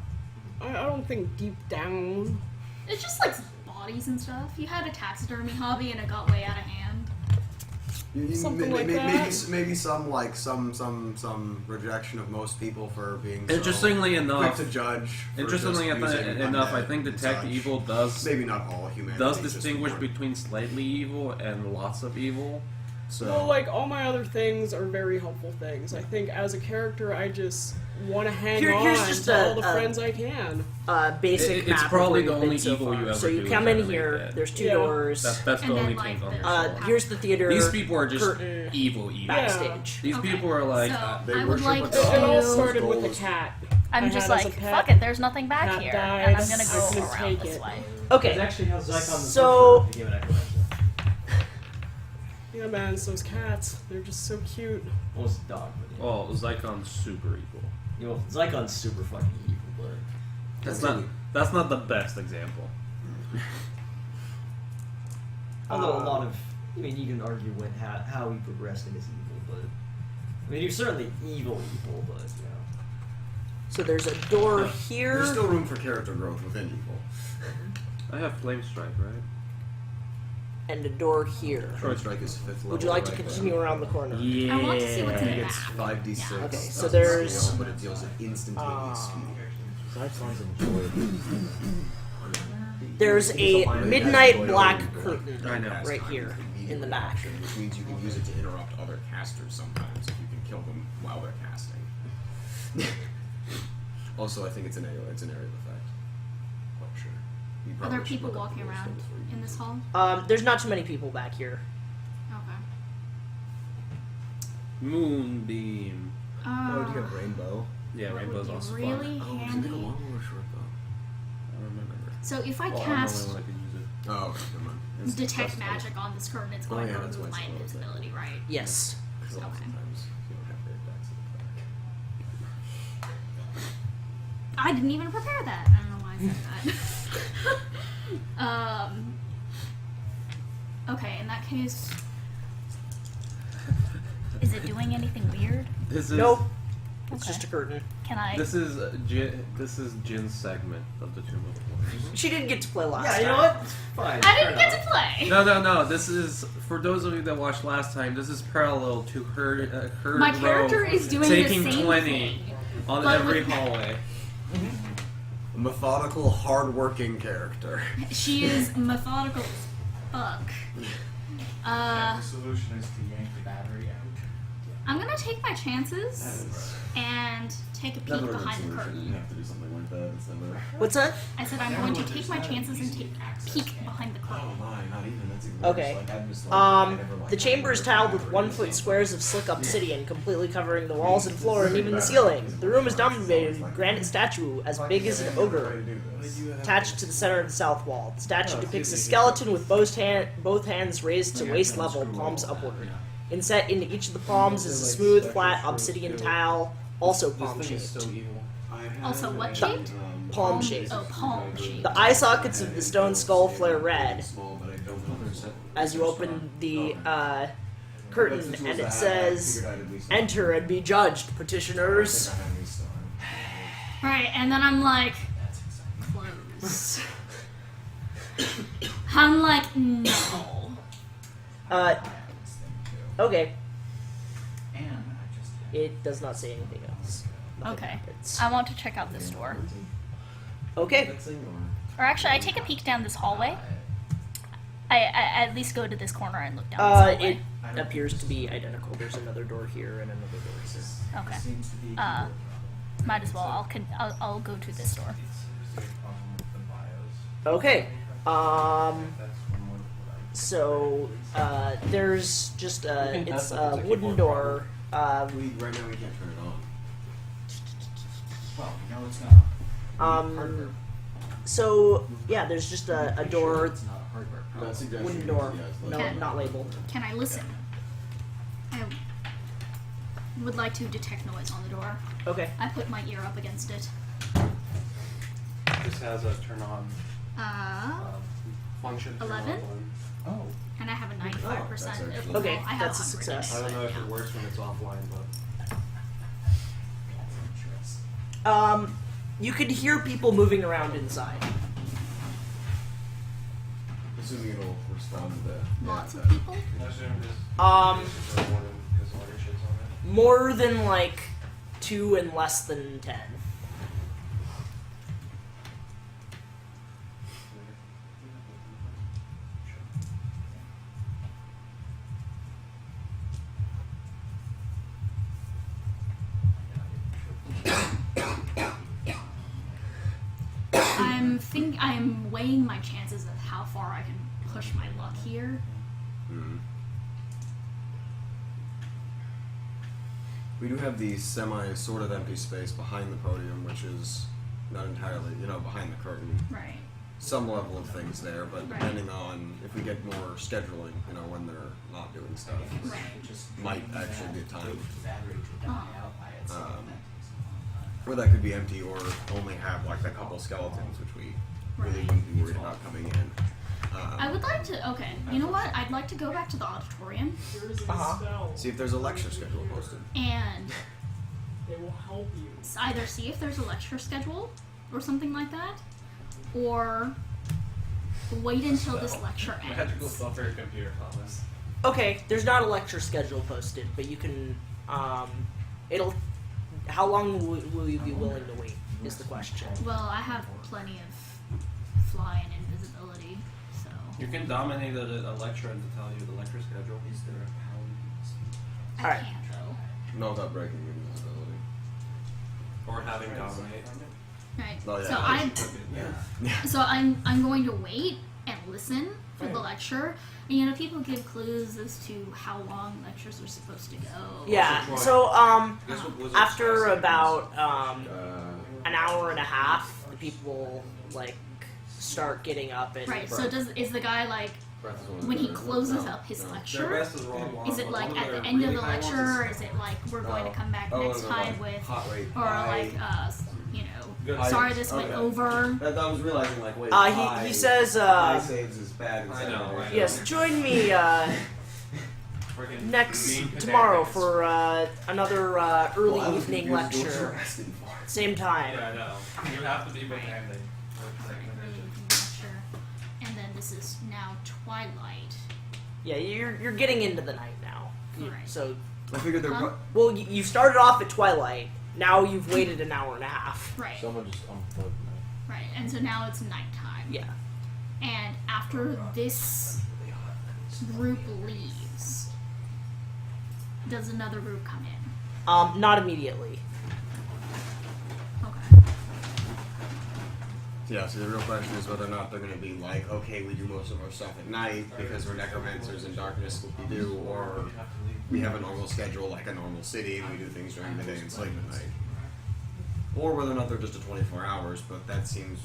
I don't think deep down. It's just like bodies and stuff. You had a taxidermy hobby and it got way out of hand. Something like maybe, that. Maybe some rejection of most people for being Interestingly so enough, quick to judge. for Interestingly just using enough, I undead think and Detect such. Evil does Maybe not all humanity. does just distinguish one. between slightly evil and lots of evil. So Well, like, all my other things are very helpful things. I think as a character, I just want to hang Here's on just to all the a- friends I can. Basic It's map of probably where the you've only been so evil far. you ever So you do come is in really here. dead. There's two Yeah. doors. that's the And only then, thing like, on the- there. Here's the theater. These people are just curtain evil. backstage. These Okay, people are like so they I would worship like a It, god. it all to. started with Goals. a cat. I'm I just had as like, a pet. fuck it, there's nothing back Cat here. died. And I'm gonna I go couldn't around take this it. way. That's Okay. actually how Zyklon the So- Sorcerer became an necromancer. Yeah, man, it's those cats. They're just so cute. Well, it's a dog, but yeah. oh, Zykon's super evil. You know, Zyklon's super fucking evil, but That's not the best example. although a lot of, I mean, you can argue with how he progressed in his evil, but I mean, he's certainly evil, but you know. So there's a door here. There's still room for character growth within evil. I have Flame Strike, right? And a door here. Troy Strike is 5th level. Would you like to right continue there. around the corner? Yeah. I want to see what's in the It's back. 5d6. Yeah. Okay, so doesn't there's, scale, but it deals an instantaneous speed. Zyklon's enjoyable. There's a midnight black curtain I know. right here in the back. Which means you can use it to interrupt other casters sometimes if you can kill them while they're casting. Also, I think it's an area of effect. Oh, sure. You Are probably there should people look up walking the rules around before you in use this it. hall? There's not too many people back here. Okay. Moonbeam. Oh, do you have rainbow? Yeah, What Rainbow's would be also really fun. handy. long or short though? I don't remember. So if I Well, cast I'm the only one that can use it. Oh, okay, never mind. It's detect just- magic on this curtain, it's Oh, going yeah, to that's remove why my it's closed, invisibility, right? Yes. Because Okay. oftentimes you don't have great backs in the back. I didn't even prepare that. I don't know why I said that. Okay, in that case, Is it doing anything weird? This is Nope. It's Okay. just a curtain. Can I? this is Jin's segment of the Tomb of Horrors. She didn't get to play last Yeah, time. you know what? It's fine. I didn't fair get enough. to play. No. This is for those of you that watched last time. This is parallel to her. Her My character row is doing taking the same 20 thing. on but every with- hallway. A methodical, hard-working character. She is methodical as fuck. The solution is to yank the battery out. I'm gonna take my chances and take a peek behind the curtain. have to do something like that. It's never. What's that? I said I'm going to take my chances and take a peek behind the curtain. my, not even. That's even Okay. The chamber is tiled with 1-foot squares of slick obsidian, completely covering the walls and floor and even the ceiling. The room is dominated with a granite statue as big as an ogre, attached to the center of the south wall. The statue depicts a skeleton with both hands raised to waist level, palms upward. Inset into each of the palms is a smooth, flat obsidian tile, also palm-shaped. Also, what shaped? Palm-shaped. Oh, palm shaped. The eye sockets of the stone skull flare red as you open the curtain, and it says, "Enter and be judged, petitioners." Right, and then I'm like, close. I'm like, no. Okay. And I just It does not say anything else. Nothing Okay. happens. I want to check out this door. Okay. Or actually, I take a peek down this hallway. I at least go to this corner and look down this hallway. It appears to be identical. There's another door here and another door here. Okay. seems to be Might as well. I'll go to this door. Okay. So there's just it's a wooden door. Right now we can't turn it on. well, no, it's not. Um. So yeah, there's just a door, It's not a hardware problem. That suggestion wooden is door. yes, No, Okay. not labeled. Can I listen? I would like to detect noise on the door. Okay. I put my ear up against it. This has a turn on function. turn on 11? button. Oh, And I have a 95%. actually- Okay, I have that's a 100 success. I don't know if yeah. it works when it's offline, but You could hear people moving around inside. Assuming it'll respond to the. Lots of people. I assume this. Um, This is more than because all your shit's on it. More than like 2 and less than 10. I'm weighing my chances of how far I can push my luck here. We do have the sort of empty space behind the podium, which is not entirely, behind the curtain. Right. Some level of things there, but Right. depending on if we get more scheduling, when they're not doing stuff, Right. might actually be a time. Oh. Or that could be empty, or only have like a couple skeletons, which we really Right. wouldn't be worried about coming in. I would like to. Okay, you know what? I'd like to go back to the auditorium Here's a Uh-huh. See if there's a lecture schedule posted. and It will help you. either see if there's a lecture schedule or something like that, or wait until this lecture Magical ends. stuff for your computer, Thomas. Okay, there's not a lecture schedule posted, but you can, it'll, how long will you be willing to wait, is the question. Well, I have plenty of fly and invisibility, so. You can dominate a lecture and tell you the lecture schedule. is there a I Alright. can't though. No, without breaking invisibility. Or having dominate. Right. Oh, yeah, So I'm going to wait and listen for the lecture. And people give clues as to how long lectures are supposed to go. Yeah, so, Guess what was after it? about, Uh, an hour and a half, the people, like, start getting up and... Right. So is the guy like when he closes up his Their lecture? best is wrong one, Is it but like one of at their the end of really the high ones lecture, or is- is it like we're going to come back Oh, next no, time with, hot rate. or like Good. sorry this went Okay. over. I was realizing, like, wait. he says, high saves is bad. I know, right? yes, join me, Freaking next being tomorrow pedantic. for another early Well, I was evening confused what you were lecture, asking for. same time. Yeah, I know. You have to be pedantic. Lecture, and then this is now twilight. Yeah, you're getting into the night now. Right. So, I figured there. Huh? well, you started off at twilight. Now you've waited an hour and a half. Right. Someone just unplugged me. Right. And so now it's nighttime. Yeah. And after this group leaves, does another group come in? Not immediately. Okay. Yeah, so the real question is whether or not they're going to be like, okay, we do most of our stuff at night because we're necromancers and darkness is what we do, or we have a normal schedule like a normal city and we do things during the day and sleep at night. Or whether or not they're just a 24 hours, but that seems,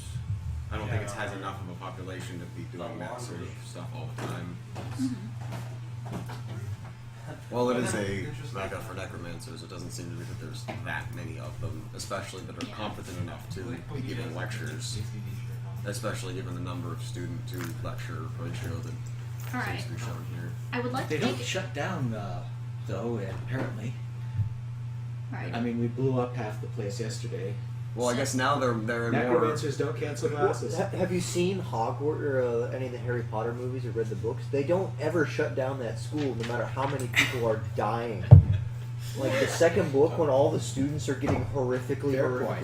I don't think it has enough of a population to be doing that sort of stuff all the time. Well, it is a mecca for necromancers. It doesn't seem to be that there's that many of them, especially that are competent enough to be giving lectures, especially given the number of student to lecture ratio that Alright. seems to be shown here. I would like They to don't take shut down, though, apparently. Right. I mean, we blew up half the place yesterday. Well, I guess now they're in more. Necromancers don't cancel classes. Have you seen Hogwarts or any of the Harry Potter movies or read the books? They don't ever shut down that school, no matter how many people are dying. Like the second book, when all the students are getting horrifically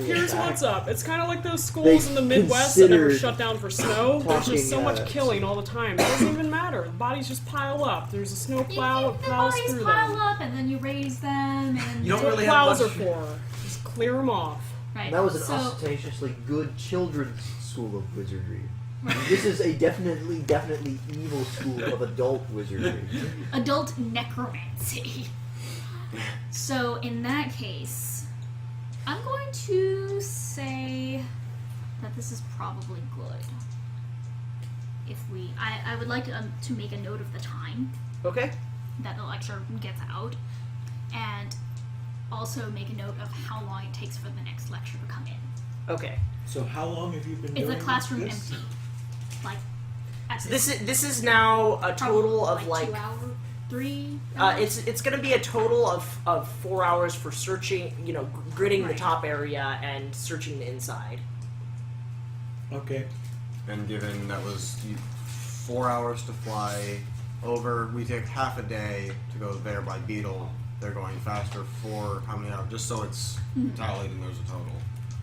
Here's attacked. what's up. It's kind of like those schools in the Midwest that never shut down for snow. There's just so much killing all the time. It doesn't even matter. The bodies just pile up. There's a snow plow. It The plows bodies through pile them. up, and then you raise them, and You don't That's really what have plows much. are for. Just clear them off. right. And that was an so, ostentatiously good children's school of wizardry. This is a definitely evil school of adult wizardry. adult necromancy. So in that case, I'm going to say that this is probably good. If I would like to make a note of the time Okay. that the lecture gets out, and also make a note of how long it takes for the next lecture to come in. Okay. So how long have you been Is doing the classroom this? empty? Like, at So this is now a total of like 2 hours, 3. it's going to be a total of 4 hours for searching, gridding the Right. top area and searching the inside. Okay. And given that was 4 hours to fly over, we take half a day to go there by Beetle. They're going faster for how many hours? Just so it's tallied and there's a total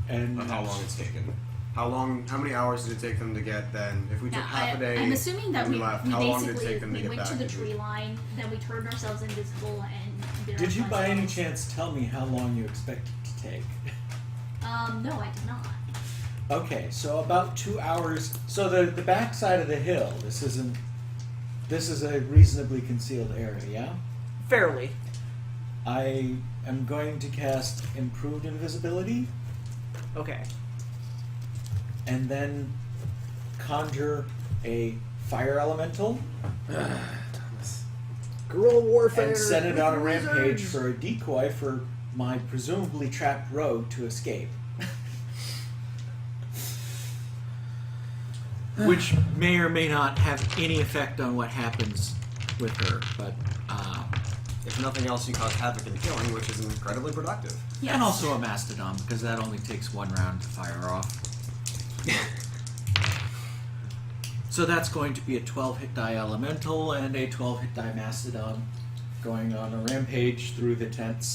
And of how long it's taken. How many hours did it take them to get then? If we took Now, half a day, I'm assuming that and we left, how long did it basically take them to we get went back? to the tree line, then we turned ourselves invisible and did you by any chance tell me how long you expect it to take? No, I did not. Okay, so about 2 hours. So the back side of the hill. This is a reasonably concealed area. Yeah. Fairly. I am going to cast improved invisibility Okay. and then conjure a fire elemental Guerrilla warfare. and send it on a with rampage wizards. for a decoy for my presumably trapped rogue to escape. Which may or may not have any effect on what happens with her, but If nothing else, you cause havoc and killing, which is incredibly productive. Yes. and also a mastodon because that only takes 1 round to fire off. So that's going to be a 12 hit die elemental and a 12 hit die mastodon going on a rampage through the tent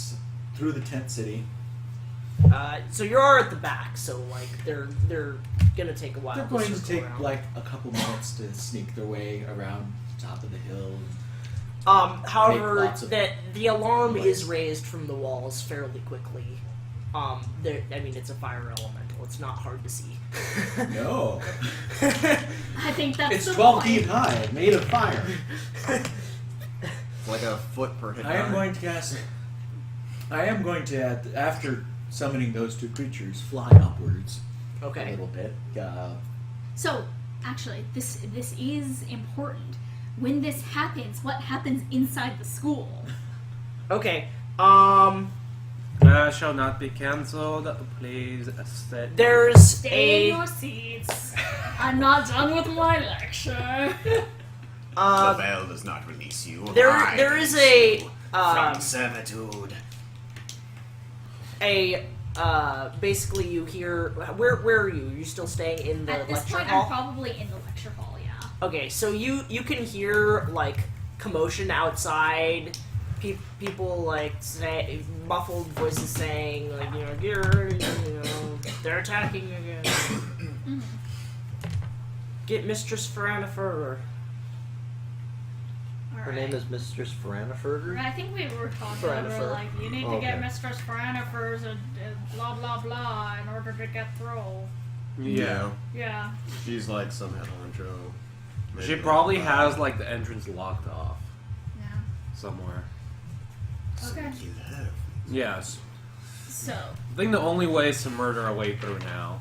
city. So you're at the back, so like they're gonna take a while. They're going to circle take around. like a couple minutes to sneak their way around the top of the hill. However, lots of the alarm noise. is raised from the walls fairly quickly. It's a fire elemental. It's not hard to see. No, I think that's it's the 12 point. feet high, made of fire. It's like a foot per hit. I am die. going to cast. I am going to, after summoning those 2 creatures, fly upwards a Okay. little bit. So, actually, this is important. When this happens, what happens inside the school? Okay. Shall not be cancelled. Please stay. There's Stay in a your seats. I'm not done with my lecture. The veil does not release you. there is a from servitude. basically you hear where are you? Are you still staying in the At this lecture point, hall? I'm probably in the lecture hall. Yeah. Okay, so you can hear like commotion outside, people like say muffled voices saying like they're attacking again. Get Mistress Feranifer. Her name is Mistress Feranifer. I think we were talking Feranifer. about like you need to get Okay. Mistress Feranifer's and blah blah blah in order to get through. Yeah. Yeah. She's like some head honcho. She probably has like the entrance locked off Yeah. somewhere. Okay. Yes. So, I think the only way is to murder our way through now.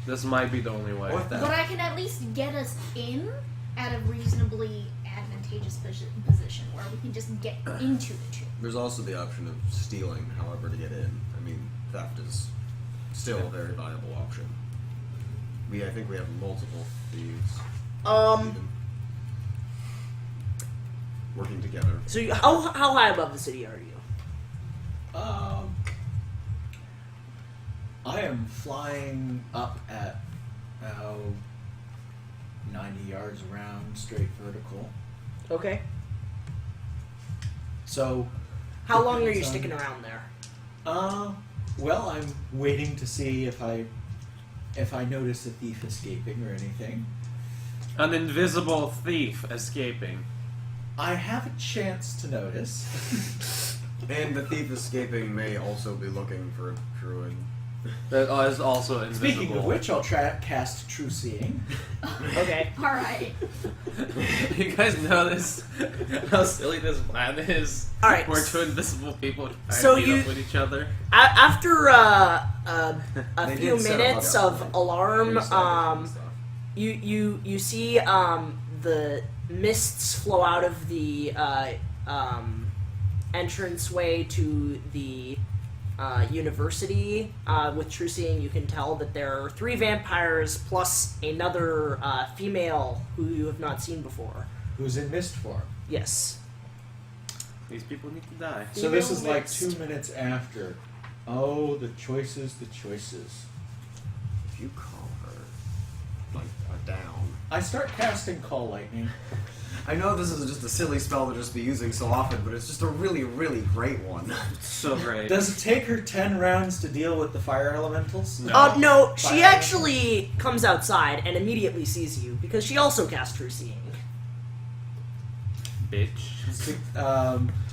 This might be the only way. Or that. but I can at least get us in at a reasonably advantageous position where we can just get into the tomb. There's also the option of stealing, however, to get in. I mean, theft is still a very viable option. I think we have multiple thieves. Even working together. So Oh, how high above the city are you? I am flying up at 90 yards around, straight vertical. Okay. So, How long are you depends on- sticking around there? Well, I'm waiting to see if I notice a thief escaping or anything. An invisible thief escaping. I have a chance to notice. And the thief escaping may also be looking for a druid. That is also invisible. Speaking of which, I'll cast True Seeing. Okay. Alright. You guys notice how silly this plan is? All right. We're two invisible people trying So to meet you- up with each other. After a They few did set up minutes a- of alarm, They set up and stuff. you see the mists flow out of the entranceway to the university. With True Seeing, you can tell that there are 3 vampires plus another female who you have not seen before. Who's in mist form. Yes. These people need to die. So this Female is like mixed. 2 minutes after. Oh, the choices, the choices. If you call her, like, down. I start casting Call Lightning. I know this is just a silly spell to just be using so often, but it's just a really, really great one. So great. Does it take her 10 rounds to deal with the fire elementals? No. No, she Fire. actually comes outside and immediately sees you because she also casts True Seeing. Bitch.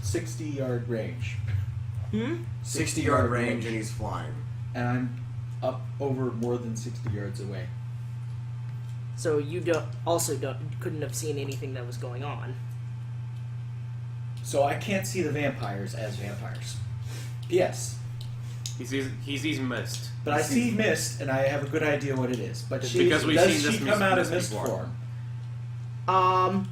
60-yard range. 60-yard range and he's flying. And I'm up over more than 60 yards away. So you couldn't have seen anything that was going on. So I can't see the vampires as vampires. Yes. He sees mist. But I see mist, and I have a good idea what it is. But she, Because we've does seen she this come out of mist mist before. form?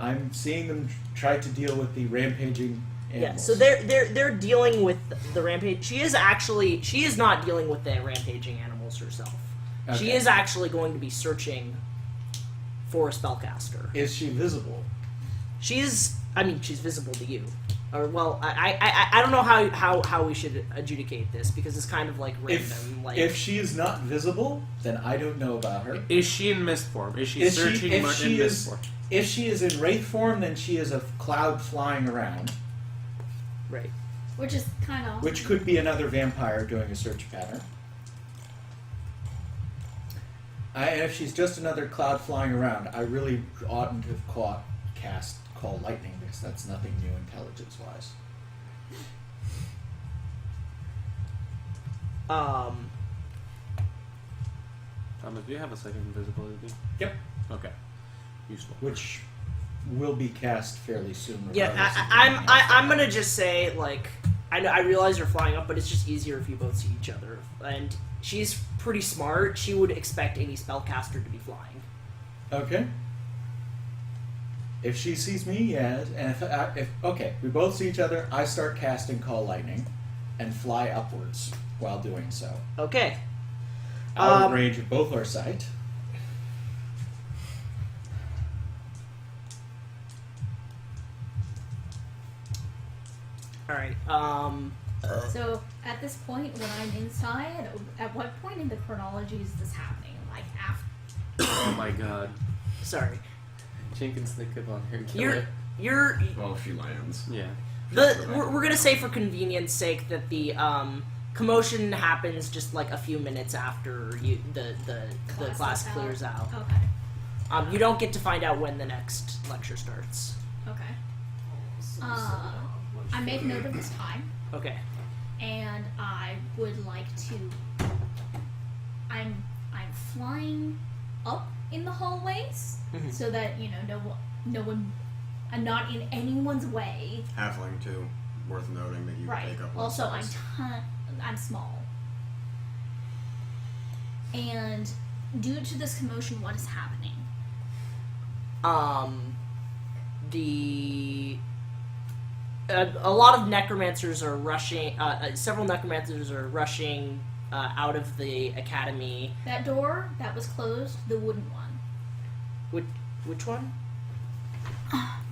I'm seeing them try to deal with the rampaging Yeah. animals. So they're dealing with the rampage. She is not dealing with the rampaging animals herself. She Okay. is actually going to be searching for a spellcaster. Is she visible? She's visible to you. Or well, I don't know how we should adjudicate this because it's kind of like random. If she is not visible, then I don't know about her. Is she in mist form? Is she Is she- searching if in she mist is- form? If she is in wraith form, then she is a cloud flying around, right. Which is kind of. which could be another vampire doing a search pattern. And if she's just another cloud flying around, I really oughtn't to have cast Call Lightning because that's nothing new intelligence-wise. Thomas, do you have a second invisibility? Yep. Okay. Useful. Which will be cast fairly soon. Yeah, regardless of I'm gonna just say like I realize you're flying up, but it's just easier if you both see each other. And she's pretty smart. She would expect any spellcaster to be flying. Okay. If she sees me, yes. And if we both see each other, I start casting Call Lightning, and fly upwards while doing so, Okay. out of range of both our sight. All right. So at this point, when I'm inside, at what point in the chronology is this happening? Like after? Oh my god. Sorry. Jenkins, think of on her. You're Well, if she lands. Yeah. we're gonna say for convenience sake that the commotion happens just like a few minutes after the class clears out. Okay. You don't get to find out when the next lecture starts. Okay. I make note of this time, Okay. and I would like to. I'm flying up in the hallways Mhm. so that no one, I'm not in anyone's way. Halfling too. Worth noting that you Right. take up. Also, one size. I'm small. And due to this commotion, what is happening? A lot of necromancers are rushing. Several necromancers are rushing out of the academy. That door that was closed, the wooden one. Which one?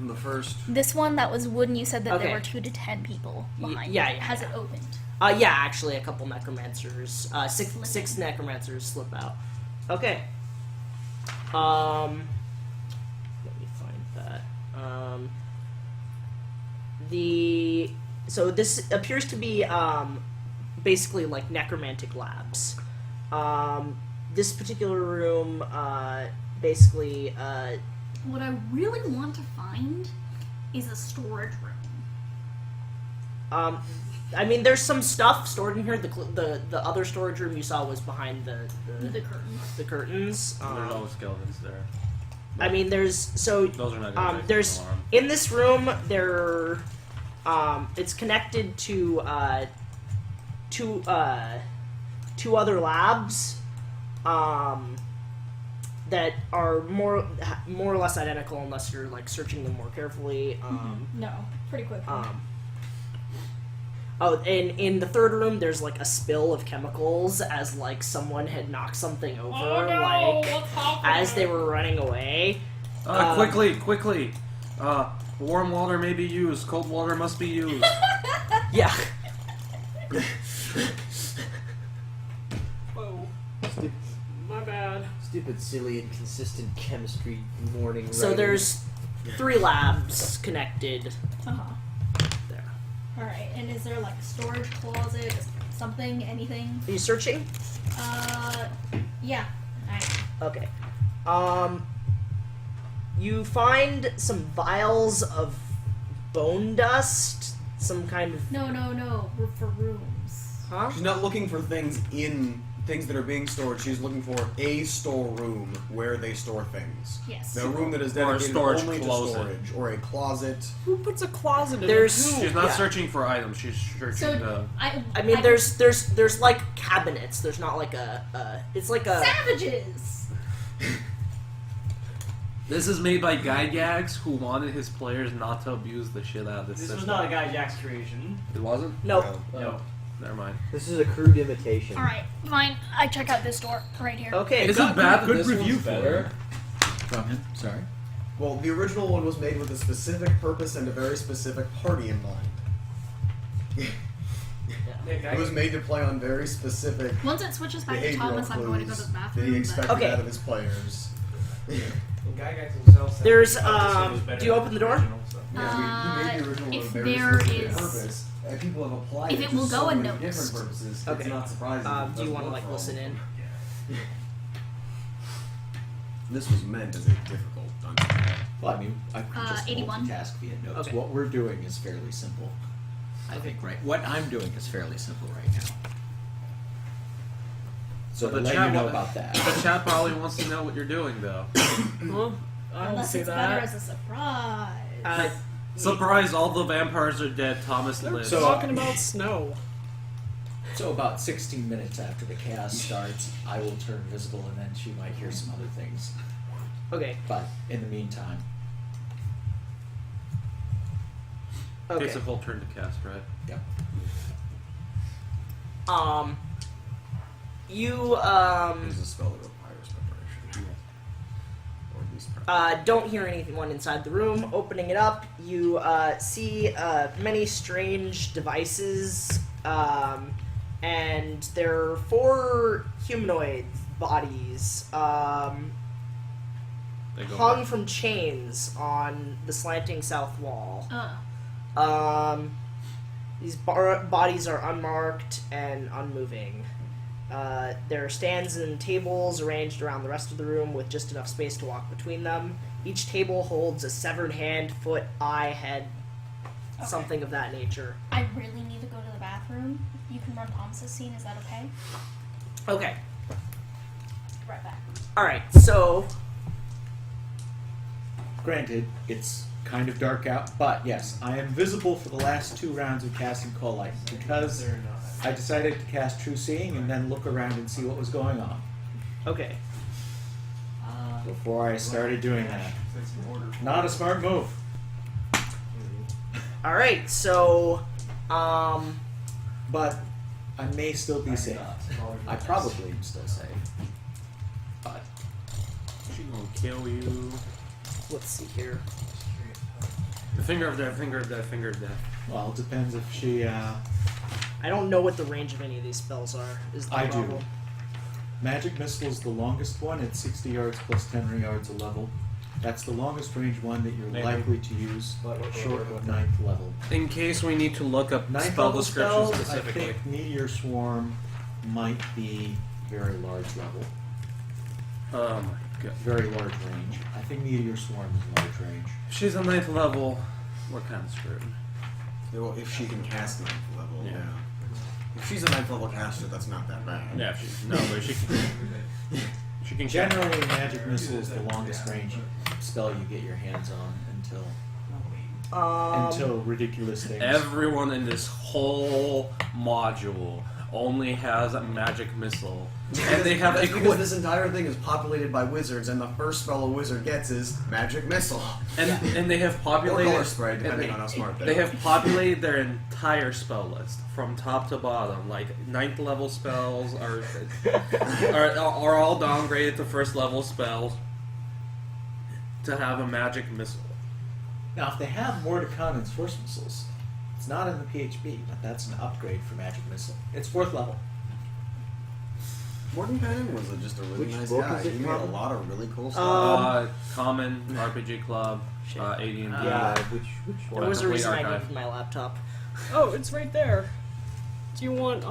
In the first. This one that was wooden, you said that Okay. there were 2 to 10 people behind. yeah, it. yeah, Has yeah. it opened? Yeah, actually, a couple necromancers, six necromancers slip out. Okay. Let me find that. So this appears to be basically like necromantic labs. This particular room, basically. What I really want to find is a storage room. I mean, there's some stuff stored in here. The other storage room you saw was behind the curtains. The curtains. There's always skeletons there. I mean, there's Those are not gonna raise there's an alarm. in this room there, it's connected to two other labs, that are more or less identical unless you're like searching them more carefully. No, pretty quickly. Oh, and in the third room, there's like a spill of chemicals as like someone had knocked something over, Oh, no, like what's happening? as they were running away. Quickly! Warm water may be used. Cold water must be used. Yeah. Whoa. My bad. Stupid, silly, inconsistent chemistry morning. So writing. there's 3 labs connected there. Alright, and is there like a storage closet, something, anything? Are you searching? Yeah. Okay. You find some vials of bone dust, some kind of No, for rooms. huh? She's not looking for things that are being stored. She's looking for a storeroom where they store things. Yes. The room that is Or a dedicated storage only closet. to storage, or a closet. Who puts a closet in There's- a room? She's not Yeah. searching for items. She's searching So I mean, there's like cabinets. There's not like it's like a savages. This is made by Gygax, who wanted his players not to abuse the shit out of this This system. was not a Guy Jack's creation. It wasn't? no. No. Never mind. This is a crude imitation. Alright, fine. I check out this door right here. Okay. Isn't bad Good this review one's for better. it. From him, sorry. Well, the original one was made with a specific purpose and a very specific party in mind. It was made to play on very specific Once it switches back to behavioral Thomas, I'm going to go to clues the that bathroom. he but- expected Okay. out of his players. Gygax himself said There's, this was better do you open the than door? original, so. Yeah, we made the original if with a very there specific is- purpose, and people have applied if it it to will so go many unnoticed. different purposes. Okay. It's not surprising. Do it you doesn't want to work like for all listen of in? them. This was meant as a difficult dungeon. Well, I mean, I could just 81. multitask via notes. Okay. What we're doing is fairly simple. I think, right? What I'm doing is fairly simple right now. So the to let chat you know wa- about that. The chat probably wants to know what you're doing, though. Huh? I don't Unless see it's better that. as a surprise. Surprise! All the vampires are dead. Thomas They're lives. So- talking about snow. So about 16 minutes after the chaos starts, I will turn visible, and then she might hear some other things. Okay. But in the meantime, Okay. Takes a full turn to cast, right? yep. You It is a spell that requires preparation. Or at least don't hear anyone inside the room. Opening it up, you see many strange devices, and there are 4 humanoid bodies They go hung back. from chains on the slanting south wall. These bodies are unmarked and unmoving. There are stands and tables arranged around the rest of the room with just enough space to walk between them. Each table holds a severed hand, foot, eye, head, something of that nature. I really need to go to the bathroom. You can run Thomas's scene. Is that okay? Okay. Right back. Alright, so Granted, it's kind of dark out, but yes, I am visible for the last 2 rounds of casting Call Light because I decided to cast True Seeing and then look around and see what was going on okay. before I started doing that. Not a smart move. Alright, so But I may still be safe. I probably am still safe. But She gonna kill you. let's see here. The finger of death, finger of death, finger of death. Well, it depends if she. I don't know what the range of any of these spells are. Is the I do. problem. Magic Missile is the longest one. It's 60 yards plus 10 yards a level. That's the longest range one that you're Maybe. likely to use, short of 9th level. In case we need to look up 9th spell level descriptions spells, specifically. I think Meteor Swarm might be very large level. Oh my god. Very large range. I think Meteor Swarm is large range. If she's on 9th level, we're kind of screwed. Well, if she can cast 9th level, Yeah. If she's a 9th level caster, that's not that bad. Yeah, but she can. She can Generally, Magic Missile is the longest range spell you get your hands on until ridiculous things. Everyone in this whole module only has a magic missile, and they have That's a because this entire thing is populated by wizards, and the first spell a wizard gets is Magic Missile. and they have populated Or color spray, depending on how smart they They are. have populated their entire spell list from top to bottom. Like 9th level spells are all downgraded to 1st level spells to have a magic missile. Now, if they have Mordecannon's Force Missiles, it's not in the PHB, but that's an upgrade for Magic Missile. It's 4th level. Mordenkainen was just a really Which nice book guy. is it He made a from? lot of really cool stuff. Common RPG Club, AD&D. Which There one? was a Complete reason I archive. needed my laptop. Oh, it's right there. Do you want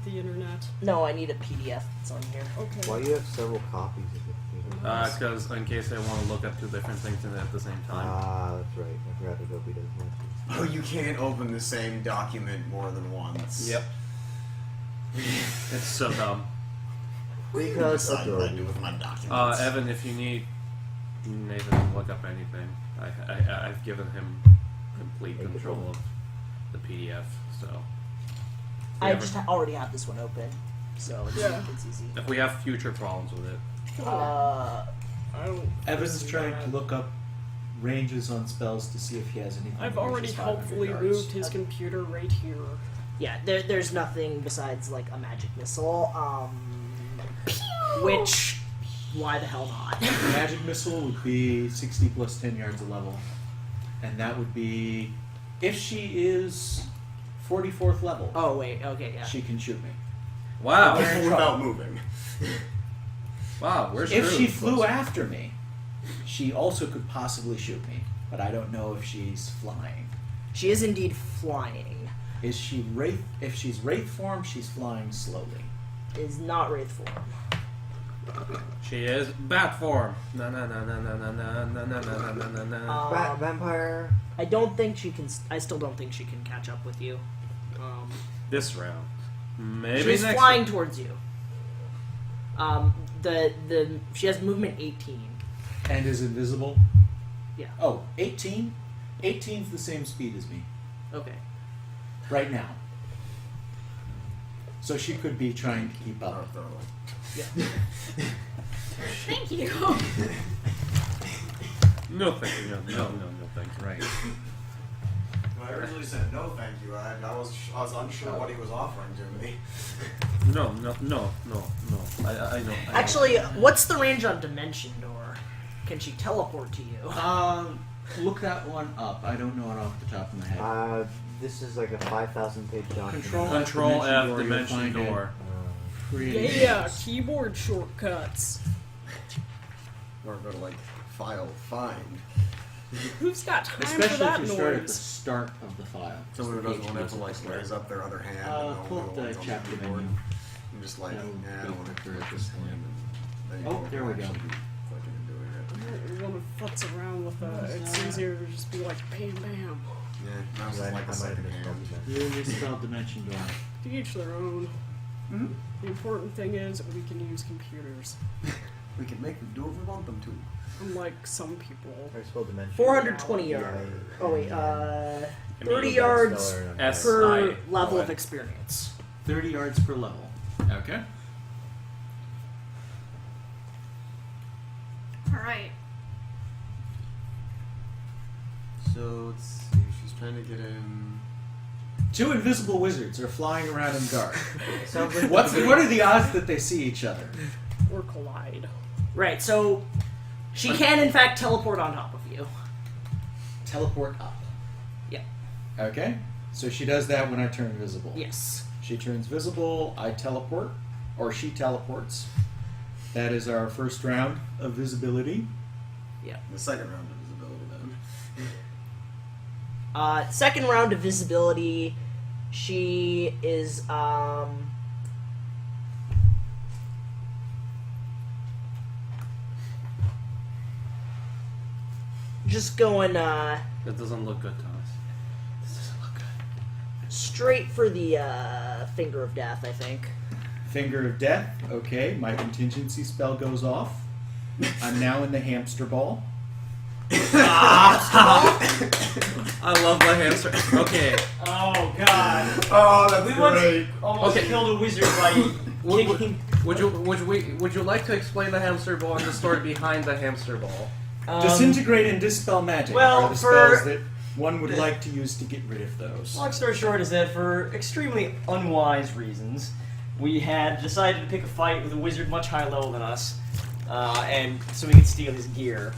the internet? No, I need a PDF that's on here. Okay. Why do you have several copies of it? Because in case I want to look up 2 different things in it at the same time. Ah, that's right. I forgot Adobe does that. Oh, you can't open the same document more than once. Yep. It's so dumb. Because Decide what I Adobe. do with my documents. Evan, if you need Nathan to look up anything, I've given him complete Make it control open. of the PDF, so. I ever- just already have this one open, so it's easy. If we have future problems with it. I don't. Evan's trying to look up ranges on spells to see if he has anything. I've that already reaches 500 helpfully yards. moved his computer right here. Yeah, there's nothing besides like a magic missile. Which, why the hell not? Magic Missile would be 60 plus 10 yards a level. And that would be, if she is 44th level, Oh wait, okay, yeah. she can shoot me. Wow. Without moving. Wow, where's If she flew after me, she also could possibly shoot me. But I don't know if she's flying. She is indeed flying. Is she wraith? If she's wraith form, she's flying slowly. Is not wraith form. She is bat form. No, no, no, no, no, no, no, no, no, no, no, no, no. Vampire. I don't think she can. I still don't think she can catch up with you. This round. Maybe She's next flying round. towards you. She has movement 18. And is invisible? Yeah. Oh, 18? 18's the same speed as me. Okay. Right now. So she could be trying to keep up. Yeah. Thank you. No, thank you. No, thank you. Right. I originally said no, thank you. I was unsure what he was offering to me. No. I know. Actually, what's the range on Dimension Door? Can she teleport to you? Look that one up. I don't know it off the top of my head. This is like a 5,000 page document. Control F, you'll Dimension find it Door. pretty- Yeah, keyboard shortcuts. Or go to like file find. Who's got time for Especially that if you start at the noise? start of the file. Someone who doesn't want to have to like raise up their other hand. and Pull all up the the ones on chapter keyboard. menu. I'm just like, That'll nah, I be don't want to quicker click at this this hand. And Oh, there we go. Fucking doing it. You want to futz around with it's easier to just be like bam bam. Yeah, mouse is I like a might second have hand. misspelled You misspelled Dimension Door. To each their own. Mm-hmm. The important thing is we can use computers. We can make them do if we want them to. Unlike some people. I spelled dimension. 420 yards. Oh wait, 30 yards per SI. level of experience. 30 yards per level. Okay. Alright. So let's see. She's trying to get in. 2 invisible wizards are flying around in dark. Sounds like What are the odds that they see each other? Or collide. Right. So she can in fact teleport on top of you. teleport up. Yeah. Okay. So she does that when I turn visible. Yes. She turns visible, I teleport, or she teleports. That is our first round of visibility. Yeah. The second round of visibility, then. Second round of visibility, she is just going That doesn't look good, Thomas. This doesn't look good. straight for the finger of death, I think. Finger of Death. Okay, my contingency spell goes off. I'm now in the hamster ball. I love the hamster. Okay. Oh god. Oh, that's We once great. almost Okay. killed a wizard by kicking. Would you like to explain the hamster ball and the story behind the hamster ball? Disintegrate and Dispel Magic well, are the for- spells that one would like to use to get rid of those. Long story short is that for extremely unwise reasons, we had decided to pick a fight with a wizard much higher level than us, and so we could steal his gear.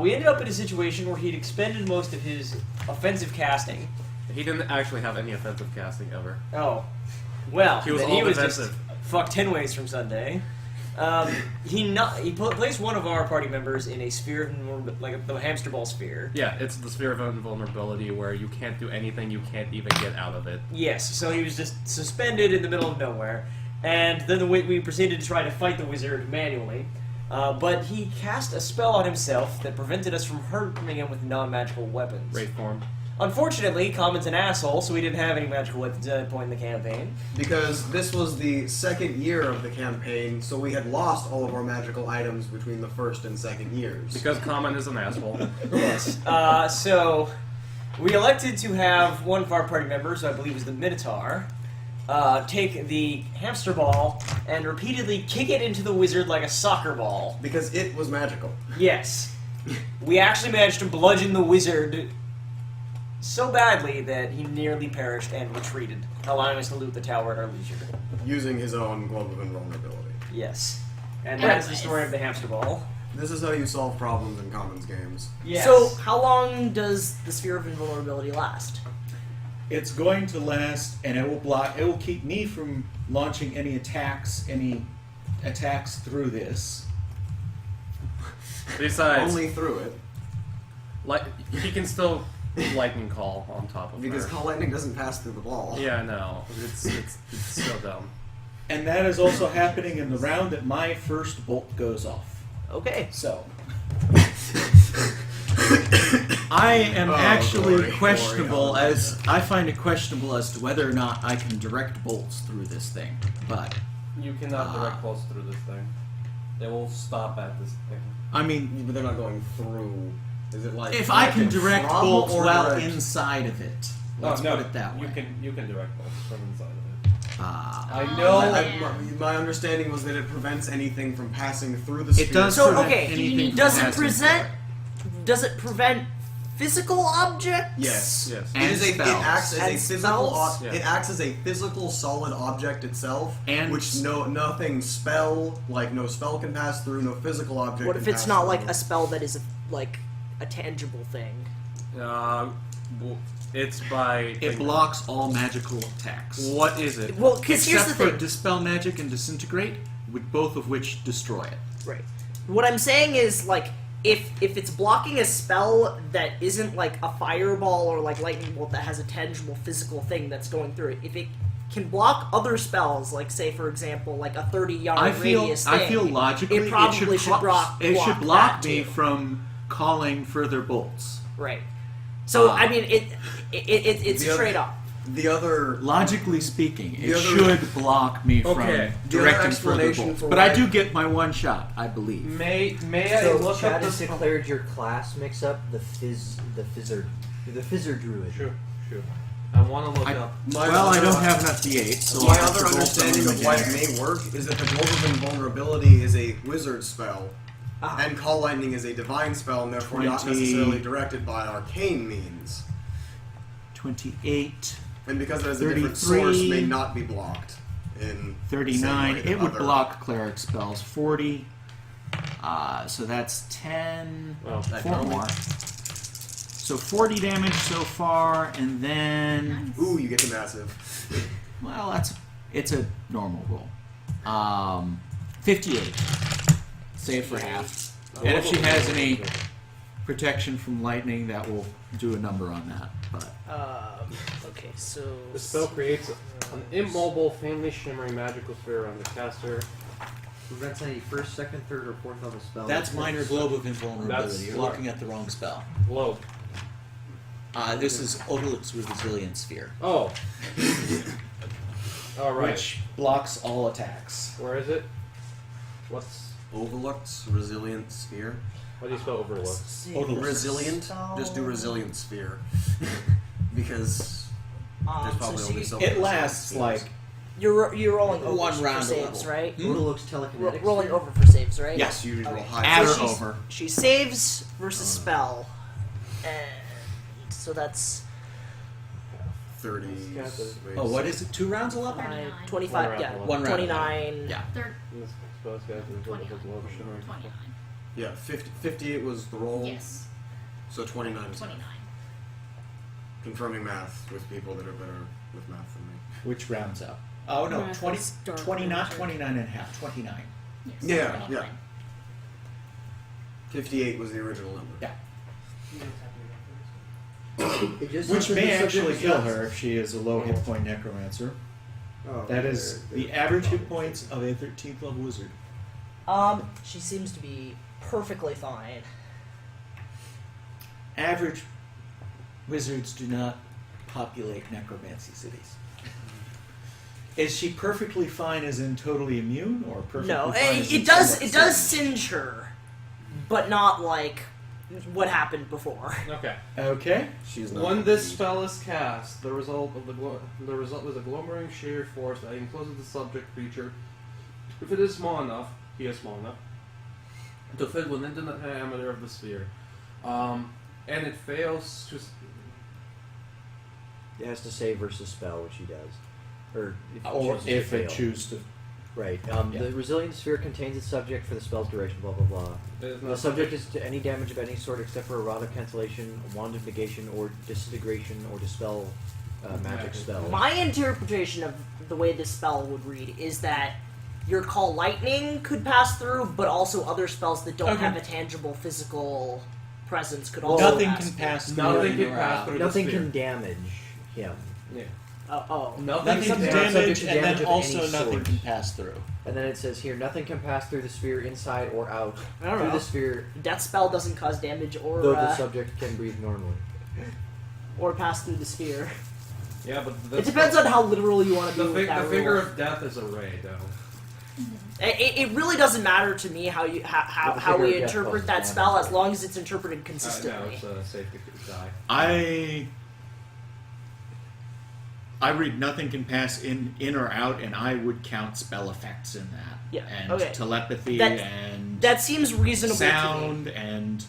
We ended up in a situation where he'd expended most of his offensive casting. He didn't actually have any offensive casting ever. Oh, well, He was then all he was defensive. just fucked 10 ways from Sunday. He placed one of our party members in a sphere of like the hamster ball sphere. Yeah, it's the sphere of invulnerability where you can't do anything, you can't even get out of it. Yes, so he was just suspended in the middle of nowhere, and then we proceeded to try to fight the wizard manually. But he cast a spell on himself that prevented us from hurting him with non-magical weapons. Wraith form. Unfortunately, Common's an asshole, so we didn't have any magical weapons at that point in the campaign. Because this was the second year of the campaign, so we had lost all of our magical items between the first and second years. Because Common is an asshole. Yes. So we elected to have one of our party members, who I believe was the Minotaur, take the hamster ball and repeatedly kick it into the wizard like a soccer ball. Because it was magical. Yes. We actually managed to bludgeon the wizard so badly that he nearly perished and retreated, allowing us to loot the tower at our leisure. Using his own glove of invulnerability. Yes. And that's the story of the hamster ball. This is how you solve problems in Commons games. Yes. So, how long does the sphere of invulnerability last? It's going to last, and it will block. It will keep me from launching any attacks through this. Besides, Only through it. he can still lightning call on top of Because her. call lightning doesn't pass through the ball. Yeah, no. It's so dumb. And that is also happening in the round that my first bolt goes off. Okay. So. I am actually glory, questionable glory, as I find it questionable as to whether or not I can direct bolts through this thing. But You cannot direct bolts through this thing. They will stop at this thing. I mean, But they're not going through. Is it like if I can directed direct from bolts or while direct- inside of it, let's put it that way. You can direct bolts from inside of it. I Oh, know. man. My understanding was that it prevents anything from passing through the sphere. It does So, prevent okay, anything from does it passing present? through Does it prevent physical objects? Yes. Yes. And It spells. acts as And a physical. spells? Yeah. It acts as a physical, solid object itself, And which nothing spell no spell can pass through. No physical object. What can if it's pass not through. like a spell that is like a tangible thing? It's by. It blocks all magical attacks. What is it? Well, because here's Except the for thing. Dispel Magic and Disintegrate, with both of which destroy it. Right. What I'm saying is like if it's blocking a spell that isn't like a fireball or like lightning bolt that has a tangible physical thing that's going through it, if it can block other spells, like say for example like a 30-yard radius thing, I feel logically it probably should block that me too. from calling further bolts. Right. So I mean it's The a other- trade-off. The other. Logically speaking, it The other- should block me from Okay. The other directing further explanation bolts. for But I why- do get my one shot, I believe. May I So look Chad up has this? declared your class mix-up the Fizzer Druid. Sure. I want to look I up. don't have enough D8, so My I'll have other to roll understanding some of why again. it may work is that the Glove of Invulnerability is a wizard spell, Ah. and Call Lightning is a divine spell, and therefore not 20. necessarily directed by arcane means. 28, And because it has a different source, 33. may not be blocked in the 39. same way that It would other- block cleric spells. 40. So that's 10. Well, that 4 can only- more. So 40 damage so far, and then Ooh, you get the massive. well, it's a normal roll. 58. Save for half. And if she has any protection from lightning, that will do a number on that. But Okay, so The spell creates an immobile, faintly shimmering magical sphere around the caster. Prevents any first, second, third, or fourth level spell. that's minor globe of invulnerability. That's You're smart. looking at the wrong spell. Globe. This is Overlook's Resilient Sphere, Oh. All right. which blocks all attacks. Where is it? What's Overlooked, resilient sphere. what do you spell overlook? Overlook. Resilient? Just do resilient sphere. Because there's so probably only so It many lasts resilient like you're rolling over one for round a saves, level. right? Overlook's telekinetic. Rolling over for saves, right? yes, spheres. Usual Okay. high. add So or she's- over. She saves versus spell, and so that's 30. Oh, what is it? 2 rounds a level? 25. One Yeah, round, one round. 29. Yeah. Third This spell's got the 29. globe shimmering. 29. Yeah, 58 was the roll. Yes. So 29 is 29. confirming math with people that are better with math than me. Which rounds up? Oh no, Math 20, is dark 20 not magic. 29 and a half, 29. Yes. Yeah, 29. yeah. 58 was the original number. Yeah. It just Which says may the actually subject kill is- her if she is a low hit point necromancer. Oh, That is there- the average hit points of a 13th level wizard. She seems to be perfectly fine. Average wizards do not populate necromancy cities. Is she perfectly fine as in totally immune, or perfectly No, fine as in it does somewhat it does sick? singe her, but not like what happened before. Okay. Okay. She's not. When this spell is cast, the result is a glimmering sheer force that encloses the subject creature. If it is small enough, he is small enough to fit within the diameter of the sphere, and it fails to. It has to save versus spell, which he does. Or Or chooses if to it fail. chooses to. Right. Yeah. The resilient sphere contains its subject for the spell's duration, blah, blah, blah. It is The not subject is to any damage of any sort except for a rod of cancellation, a wand of negation, or disintegration, or dispel magic spell. My interpretation of the way this spell would read is that your call lightning could pass through, but also other spells that don't Okay. have a tangible physical presence could also Nothing pass can through. pass through. Nothing in can or pass out. through. Nothing the sphere. can damage him. Yeah. Oh. Nothing can Subject damage, to and damage then of also any nothing sort. can pass through. And then it says here, nothing can pass through the sphere inside or out. I don't Through know. the sphere, Death spell doesn't cause damage or though the subject can breathe normally. or pass through the sphere. Yeah, but It depends on how literal you want to be the, with that the figure rule. of death is a ray, though. It really doesn't matter to me how you how, But the how figure we of death interpret causes that damage. spell as long as it's interpreted No, consistently. it's safe to die. I read nothing can pass in or out, and I would count spell effects in that. Yeah, And okay. telepathy That- and That seems reasonable to me. sound and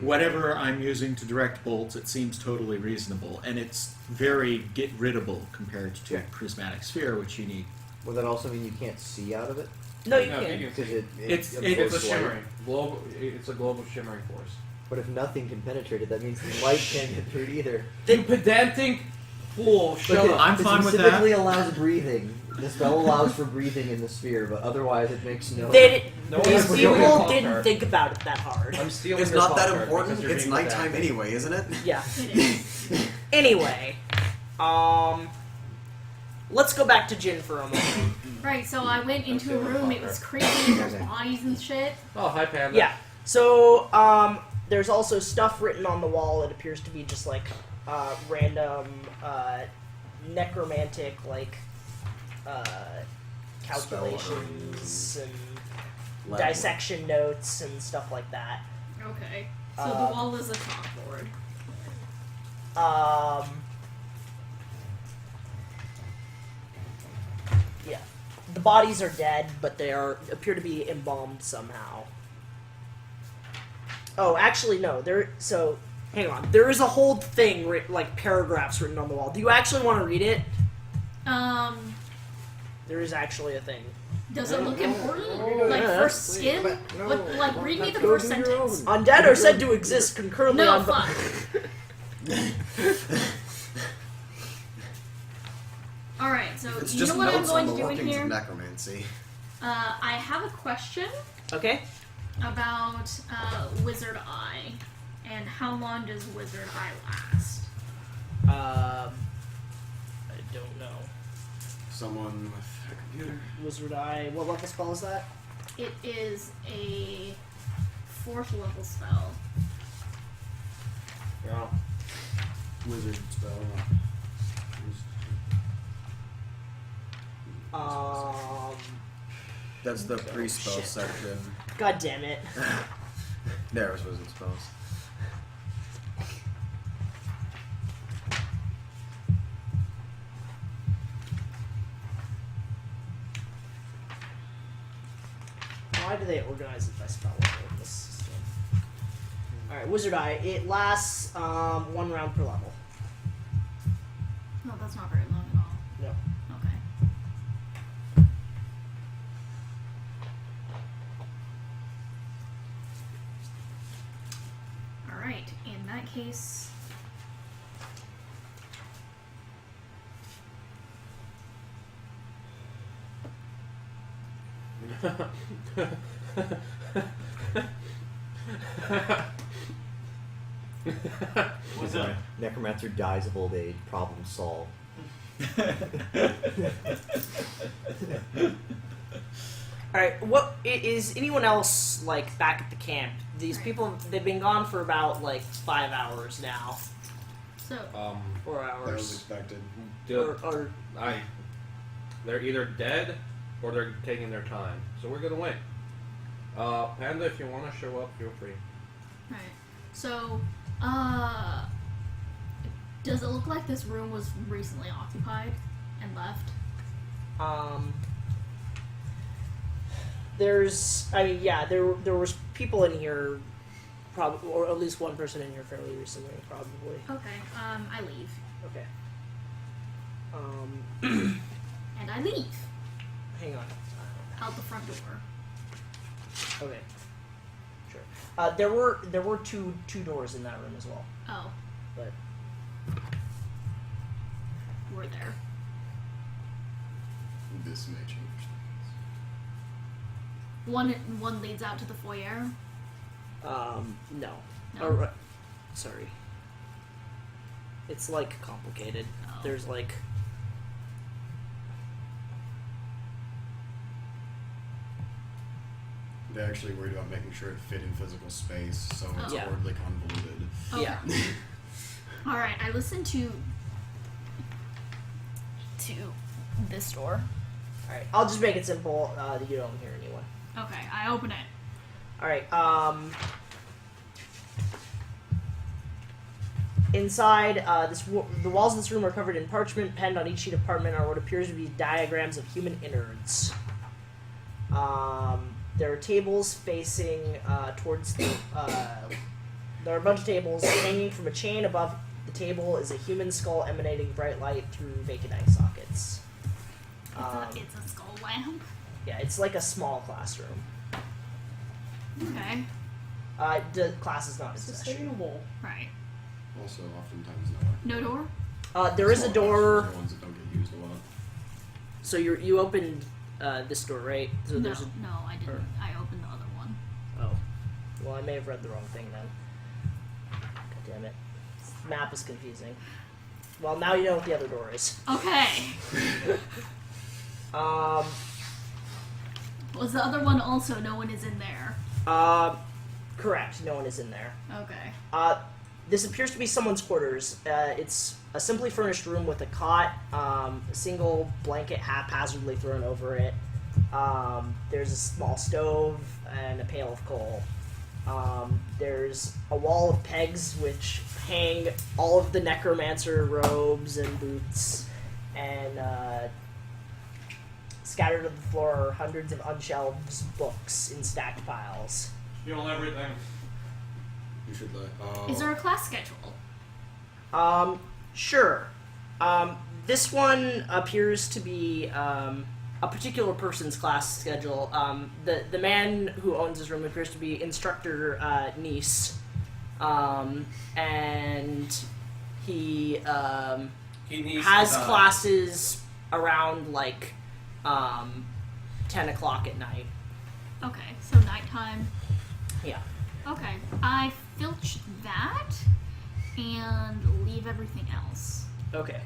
whatever I'm using to direct bolts, it seems totally reasonable. And it's very get-riddable compared to Yeah. prismatic sphere, which you need. Will that also mean you can't see out of it? No, you No, can't. you Because It's- absorbs It's a light. shimmering global. It's a global shimmering force. But if nothing can penetrate it, that means the light can't get through it either. You pedantic fool! Shut But up. I'm it fine with specifically allows breathing. The spell allows for breathing in the sphere, but otherwise it makes no. No These one's people stealing your pop didn't cart. think about it that hard. I'm stealing It's your not pop that cart important. because you're It's being nighttime pedantic. anyway, isn't it? Yeah. It is. Anyway, let's go back to Jin for a moment. Right, so I went into a room, it was creepy, there's bodies and shit. Oh, hi, Panda. Yeah. So, there's also stuff written on the wall. It appears to be just like random necromantic like calculations and Lab dissection notes and stuff like that. Okay. So the Uh, wall is a chalkboard. Yeah. The bodies are dead, but they appear to be embalmed somehow. Oh, actually, no. So, hang on. There is a whole thing, like paragraphs written on the wall. Do you actually want to read it? There is actually a thing. Does it look important? Like first skin? Like read me the first sentence. Undead are said to exist concurrently No, on fuck. Alright, so It's you just know what I'm notes going on to the do in workings here? of necromancy. I have a question Okay. about Wizard Eye. And how long does Wizard Eye last? I don't know. Someone with a computer. Wizard Eye. What level spell is that? It is a 4th level spell. Yeah. Wizard spell. That's the pre-spell shit. section. God damn it. There was wizard spells. Why do they organize it by spell level in this system? Alright, Wizard Eye. It lasts 1 round per level. No, that's not very long at all. No. Okay. Alright, in that case. What's up? Necromancer dies of old age. Problem solved. Alright, what is anyone else like back at the camp? These people, they've been gone for about like 5 hours now. So, 4 That was hours. expected. Or They're either dead or they're taking their time. So we're gonna wait. Panda, if you want to show up, feel free. right. So, does it look like this room was recently occupied and left? There was people in here, probably, or at least one person in here fairly recently, probably. Okay, I leave. Okay. And I leave. Hang on. Out the front door. Okay. Sure. There were two doors in that room as well, Oh, but we're there. This may change things. One leads out to the foyer. no. No? Sorry. It's like complicated. Oh. There's like They're actually worried about making sure it fit in physical space, so it's Yeah. horribly convoluted. Okay. yeah. Alright, I listen to this door. All right. I'll just make it simple. You don't hear anyone. Okay, I open it. All right. Inside, the walls of this room are covered in parchment. Penned on each sheet of parchment are what appears to be diagrams of human innards. There are tables facing towards the. There are a bunch of tables hanging from a chain above the table is a human skull emanating bright light through vacant eye sockets. It's a skull lamp. Yeah, it's like a small classroom. Okay. The class is not in session. Sustainable. Right. Also, oftentimes No door? There is a door. The ones that don't get used a lot. So you opened this door, right? So No, there's a, no, I didn't. I opened the other one. oh, well, I may have read the wrong thing then. God damn it, this map is confusing. Well, now you know what the other door is. Okay. Was the other one also no one is in there? Correct. No one is in there. Okay. This appears to be someone's quarters. It's a simply furnished room with a cot, a single blanket haphazardly thrown over it. There's a small stove and a pail of coal. There's a wall of pegs which hang all of the necromancer robes and boots, and scattered on the floor are hundreds of unshelved books in stacked piles. Steal everything. You should let. Is there a class schedule? Sure. This one appears to be, a particular person's class schedule. The man who owns this room appears to be Instructor Nice, and he has classes around like 10 o'clock at night. Okay, so nighttime. Yeah. Okay, I filch that and leave everything else. Okay.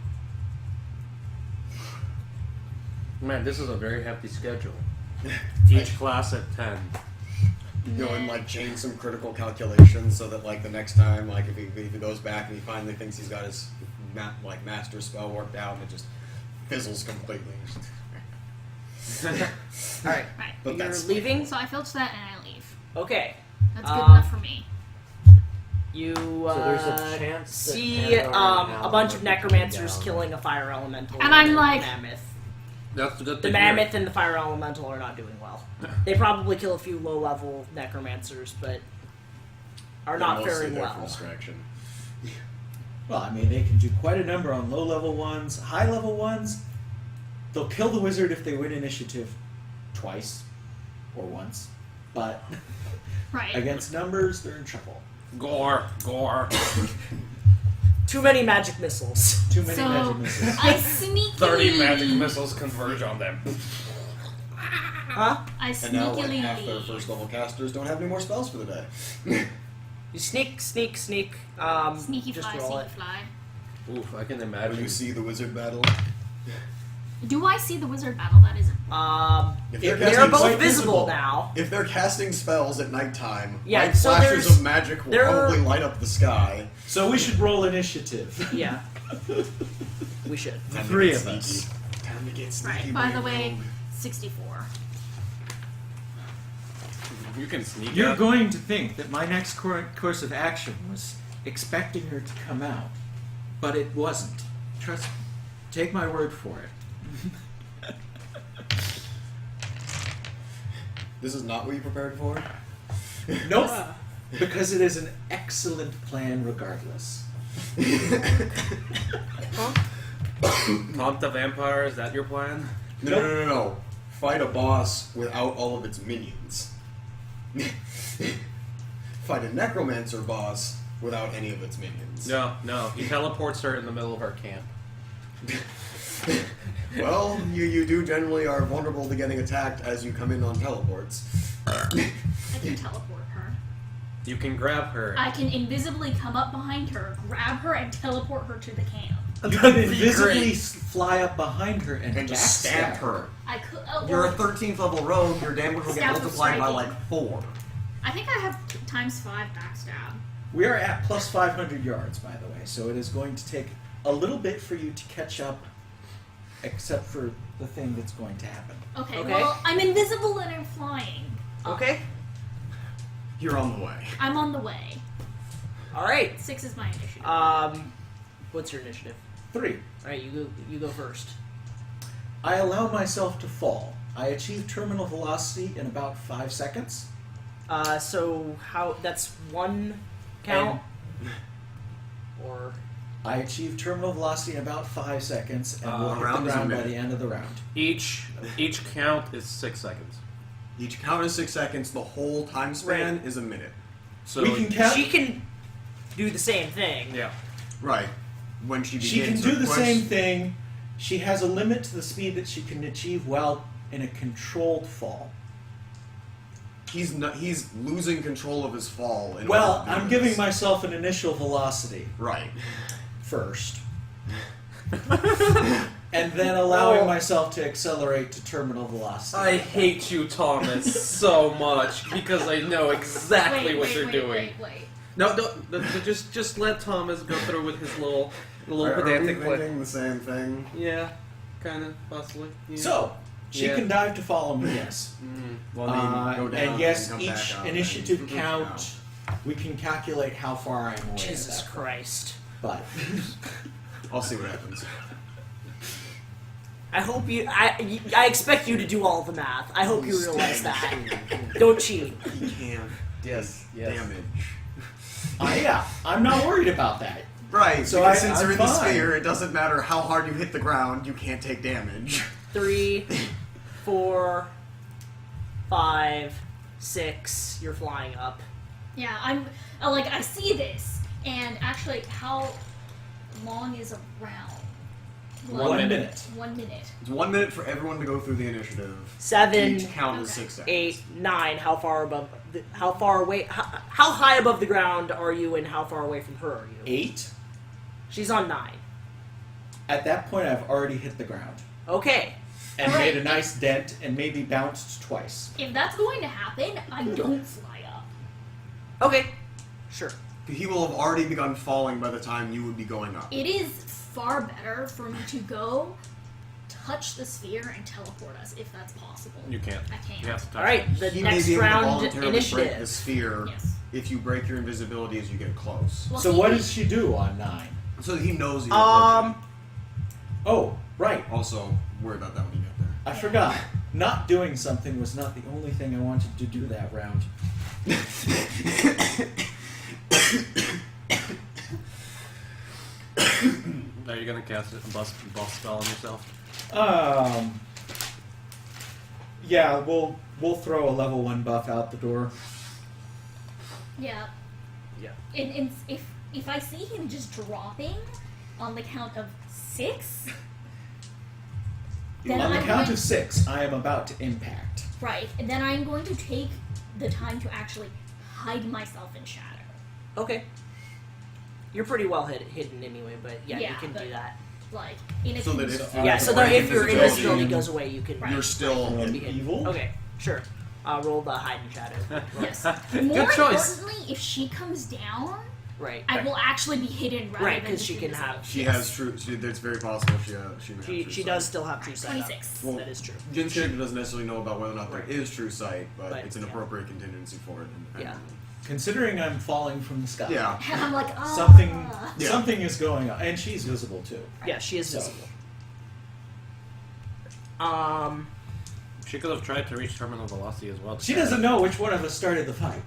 Man, this is a very hefty schedule. Each class at 10. Go and like change some critical calculations so that like the next time, like if he goes back and he finally thinks he's got his master spell worked out and it just fizzles completely. Alright. Right. But You're that's leaving? So I filch that and I leave. Okay. That's good enough for me. You So there's a chance that see Hannah or a Hal bunch of might be necromancers down. killing a fire elemental. And I'm like- mammoth. That's the good The thing. mammoth and the fire elemental are not doing well. They probably kill a few low-level necromancers, but are not faring well. Distraction. Well, I mean, they can do quite a number on low-level ones. High-level ones, they'll kill the wizard if they win initiative twice or once. But Right. against numbers, they're in trouble. Gore. Too many magic missiles. Too many So magic missiles. I sneakily 30 magic missiles converge on them. Huh? I And now like sneakily half their leave. first level casters don't have any more spells for the day. You sneak. Sneaky Just fly, roll sneaky it. fly. Oof, I can When imagine. you see the wizard battle, Do I see the wizard battle? That isn't. if They're casting both quite visible now. If they're casting spells at nighttime, Yeah, light so flashes there's- of magic will there are- probably light up the sky. So we should roll initiative. Yeah. We should. Time to Three get of sneaky. us. Time to get sneaky. Right. By the brave way, rogue. 64. You can sneak You're out. going to think that my next course of action was expecting her to come out, but it wasn't. Trust me. Take my word for it. This is not what you prepared for. Nope. Because it is an excellent plan regardless. Taunt the vampire, is that your plan? No. Fight a boss without all of its minions. Fight a necromancer boss without any of its minions. No. He teleports her in the middle of our camp. Well, you do generally are vulnerable to getting attacked as you come in on teleports. I can teleport her. You can grab her. I can invisibly come up behind her, grab her, and teleport her to the camp. You can invisibly fly up behind her and, And just stab her. I could. Oh, You're a well, 13th level rogue, your damage will get Stab with multiplied by striking. like 4. I think I have ×5 backstab. We are at plus 500 yards, by the way, so it is going to take a little bit for you to catch up, except for the thing that's going to happen. Okay, Okay. well, I'm invisible and I'm flying. Okay. You're on the way. I'm on the way. All right. 6 is my initiative. What's your initiative? 3. All right, you go first. I allow myself to fall. I achieve terminal velocity in about 5 seconds. So how? That's one count. Or I achieve terminal velocity in about 5 seconds, and will hit the round is a ground by minute. the end of the round. Each count is 6 seconds. Each count is 6 seconds, the whole time span Right. is a minute. So We can count. she can do the same thing. yeah. Right. When she begins She can do the her same quest- thing. She has a limit to the speed that she can achieve while in a controlled fall. He's losing control of his fall. in Well, order to do I'm this. giving myself an initial velocity Right. first. And then allowing Oh. myself to accelerate to terminal velocity. I hate you, Thomas, so much because I know exactly what you're doing. Wait. No, just let Thomas go through with his little Are we pedantic play. thinking the same thing? Yeah, kind of, possibly. Yeah. So, she Yeah. can dive to follow me, yes. Well, then go down And yes, come each back up initiative and- count, we can calculate how far I'm away. Jesus at that point. Christ. But I'll see what happens. I hope you. I expect you to do all the math. I hope you realize that. Don't cheat. He can. Yes. Damage. yeah, I'm not worried about that. Right, So because I- since I'm you're in the fine. sphere, it doesn't matter how hard you hit the ground, you can't take damage. 3, 4, 5, 6. You're flying up. Yeah, I'm like I see this, and actually, how long is a round? 1 minute. 1 minute. It's 1 minute for everyone to go through the initiative. 7, Each count as 6 seconds. 8, 9. How far away? How high above the ground are you, and how far away from her are you? 8. She's on 9. At that point, I've already hit the ground Okay. and Alright. made a nice dent and maybe bounced twice. If that's going to happen, I don't fly up. Okay. Sure. He will have already begun falling by the time you would be going up. It is far better for me to go, touch the sphere, and teleport us if that's possible. You can't. I can't. You have to touch All right. it. The He may next be able to round voluntarily break the initiative. sphere Yes. if you break your invisibility as you get close. Well, So he- what does she do on 9? So that he knows you're approaching. Oh, right. Also, worry about that when you get there. I forgot. Not doing something was not the only thing I wanted to do that round. Are you gonna cast a buff spell on yourself? Yeah, we'll throw a level 1 buff out the door. Yeah. Yeah. And if I see him just dropping on the count of 6, then On the I'm count going, of 6, I am about to impact. right, and then I'm going to take the time to actually hide myself in shadow. Okay. You're pretty well hidden anyway, but yeah, you Yeah, can but- do that. Like in a So that con- if Yeah, so that if your invisibility goes away, you can you're still be hidden. Evil? Okay, sure. Roll the hide and shadow. yes. Good More choice. importantly, if she comes down, Right. I will actually be hidden rather Right, than because just she can invisible. have. She has true. It's very possible she may have true She sight. does still have true sight. 26. Well, That is true. Jin's character doesn't necessarily know about whether or not Right. there is true sight, but But, it's an yeah. appropriate contingency for it. Yeah. Considering I'm falling from the sky. Yeah. And I'm like, ah. Something is going on. And she's visible too. Yeah, she is So- visible. She could have tried to reach terminal velocity as well. She doesn't know which one of us started the fight.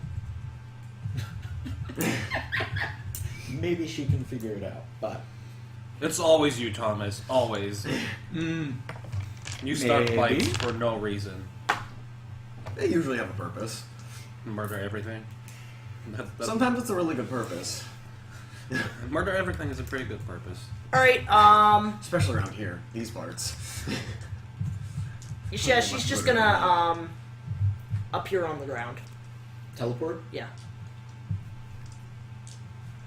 Maybe she can figure it out, but It's always you, Thomas. Always. You start Maybe. fights for no reason. They usually have a purpose. Murder everything. Sometimes it's a really good purpose, Murder everything is a pretty good purpose. All right. especially around here, these parts. Yeah, she's just gonna appear on the ground. teleport Yeah.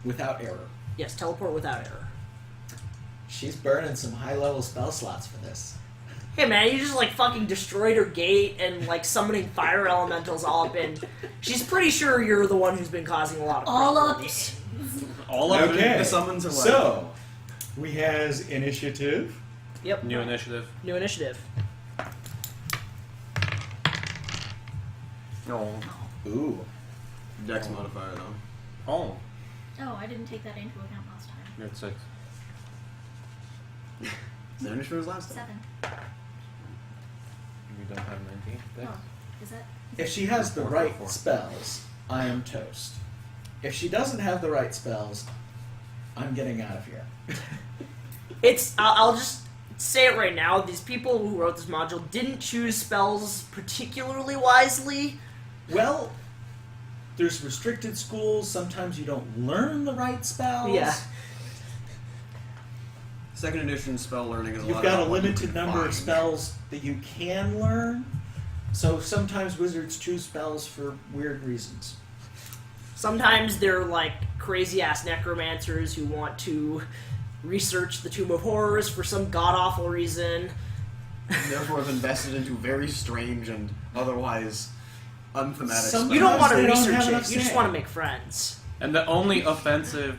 without error. Yes, teleport without error. She's burning some high-level spell slots for this. Hey man, you just like fucking destroyed her gate and like summoning fire elementals all up in. She's pretty sure you're the one who's been causing a lot of all up. problems. All of Okay. The summons are like So, we has initiative. Yep. New initiative. New initiative. No. Ooh. Dex modifier though. Oh. Oh, I didn't take that into account last time. You're at 6. The initiative was last time. 7. You don't have 19. Dex? Oh, is that? If she has the 4, right 4. spells, I am toast. If she doesn't have the right spells, I'm getting out of here. It's. I'll just say it right now. These people who wrote this module didn't choose spells particularly wisely. Well, there's restricted schools. Sometimes you don't learn the right spells. Yeah. Second edition spell learning is a You've lot got a about what you limited can number of find. spells that you can learn. So sometimes wizards choose spells for weird reasons. Sometimes they're like crazy ass necromancers who want to research the Tomb of Horrors for some god awful reason. Therefore, have invested into very strange and otherwise unthematic Some- spells. You don't want to They don't research have it. enough You just say. want to make friends. And the only offensive,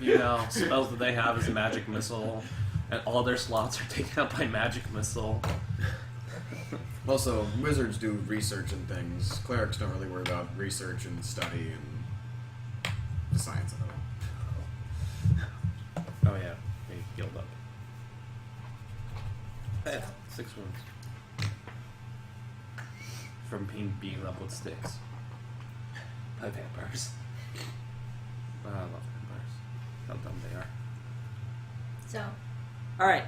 spells that they have is magic missile, and all their slots are taken up by magic missile. Also, wizards do research and things. Clerics don't really worry about research and study and the science of it all. Oh yeah, they healed up. 6 wounds. From being beaten up with sticks. By vampires. I love vampires. How dumb they are. So, All right.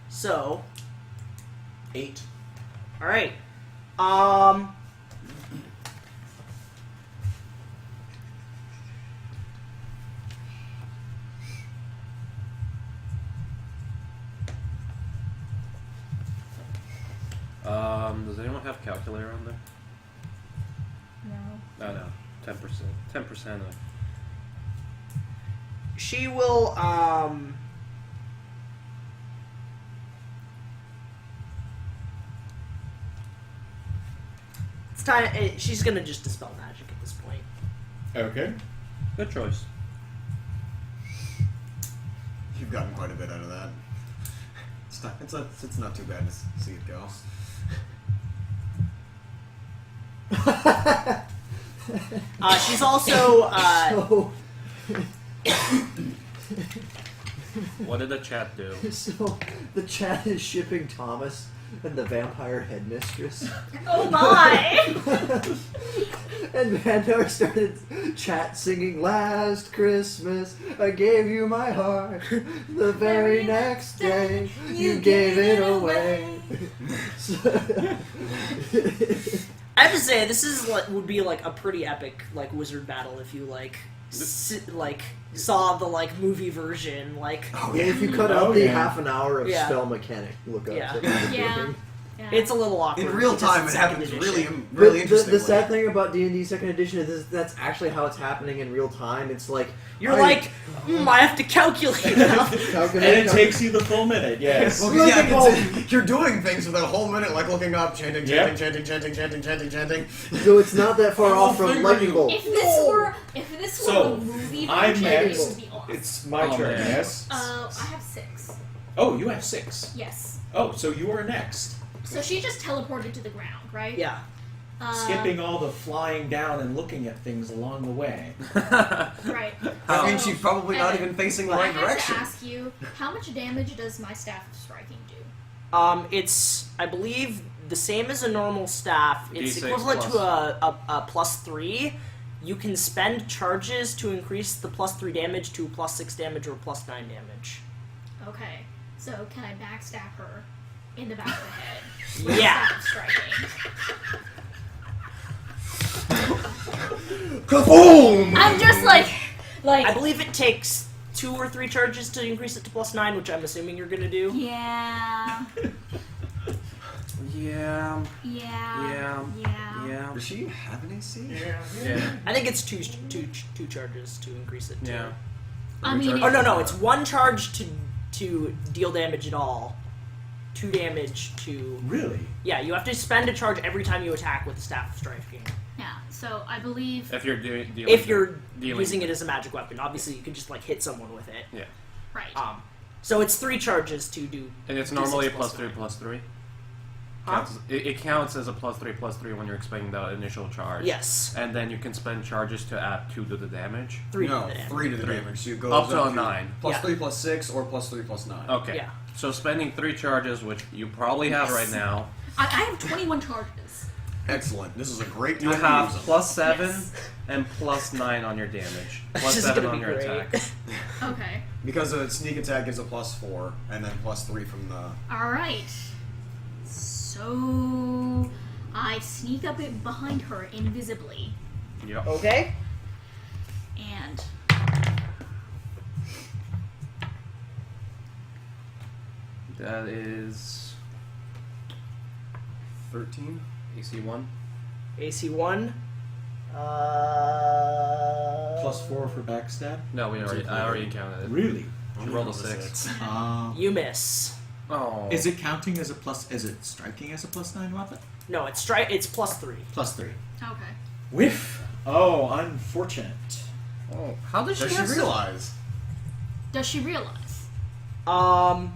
So, 8. all right. Does anyone have calculator on there? No. No. 10%. 10% of. She will, it's time. She's gonna just dispel magic at this point. Okay. Good choice. You've gotten quite a bit out of that. It's not too bad to see it go. She's also, So, What did the chat do? so the chat is shipping Thomas and the vampire headmistress. Oh my! And Vandar started chat singing "Last Christmas I gave you my heart. The very next day you gave it away." I have to say, this is would be like a pretty epic wizard battle if you saw the movie version. Yeah, if you cut out the yeah. half an hour of Yeah. spell mechanic lookups. Yeah. that you're Yeah. doing. Yeah. It's a little awkward. In real because time, it's it second happens edition. really The interestingly. sad thing about D&D Second Edition is that's actually how it's happening in real time. It's like You're I have to calculate now. And it takes you the full minute, yes. Well, Look yeah, at you're doing things for the whole minute, like looking up, chanting, Yep. chanting. So it's not that far off from lightning bolt. If this were So, a movie I'm version, it next. would be awesome. It's my turn, man. yes? I have 6. Oh, you have 6. Yes. Oh, so you are next. So she just teleported to the ground, right? Yeah. Skipping all the flying down and looking at things along the way. Right. That So, means she's probably not Evan, even facing the I right have direction. to ask you, how much damage does my staff of striking do? It's, I believe, the same as a normal staff. It's D6 equivalent plus. to a +3. You can spend charges to increase the +3 damage to +6 damage or +9 damage. Okay. So can I backstab her in the back of the head? Yeah. Staff of striking. Kaboom! I'm just I believe it takes 2 or 3 charges to increase it to +9, which I'm assuming you're gonna do. Yeah. Yeah. Does she have an AC? Yeah. I think it's two charges to increase it. To. Yeah. I mean, Oh no, it's 1 charge to deal damage at all. 2 damage to. Really? Yeah, you have to spend a charge every time you attack with the staff of striking. yeah. So I believe. If you're dealing. If you're using it as a magic weapon, obviously you can just hit someone with it. Yeah. Right. So it's 3 charges to do. And it's D6 normally a plus +3/+3. Huh? It counts as a +3/+3 when you're expending the initial charge. Yes. And then you can spend charges to add 2 to the damage. 3 No, to the damage. 3 to the 3. damage. So it goes Up to a to 9. +3 +6 or +3 +9. Okay. Yeah. So spending 3 charges, which you probably have right now, I have 21 charges. Excellent. This is a great you time have to use them. +7 Yes. and +9 on your damage. This is +7 gonna on be your great. attack. Okay. Because a sneak attack gives a +4, and then +3 from the... All right. So I sneak up behind her invisibly, Yep. Okay. and That is 13? AC 1. AC 1. +4 for backstab? No, I already counted it. Really? She rolled a 6. You miss. Oh. Is it counting as a plus? Is it striking as a +9 weapon? No, it's +3. +3. okay. Whiff. Oh, unfortunate. Oh. How does Does she have realize? Does she realize? I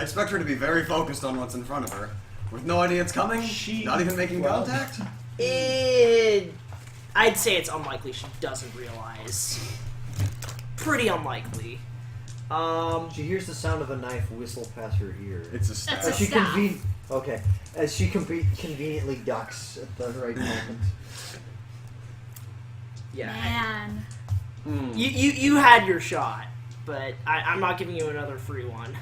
expect her to be very focused on what's in front of her. With no idea it's coming, not even making contact. I'd say it's unlikely she doesn't realize. Pretty unlikely. She hears the sound of a knife whistle past her ear. It's a stab. That's a As she staff. Okay, as she conveniently ducks at the right moment. Yeah. Man. You had your shot, but I'm not giving you another free one.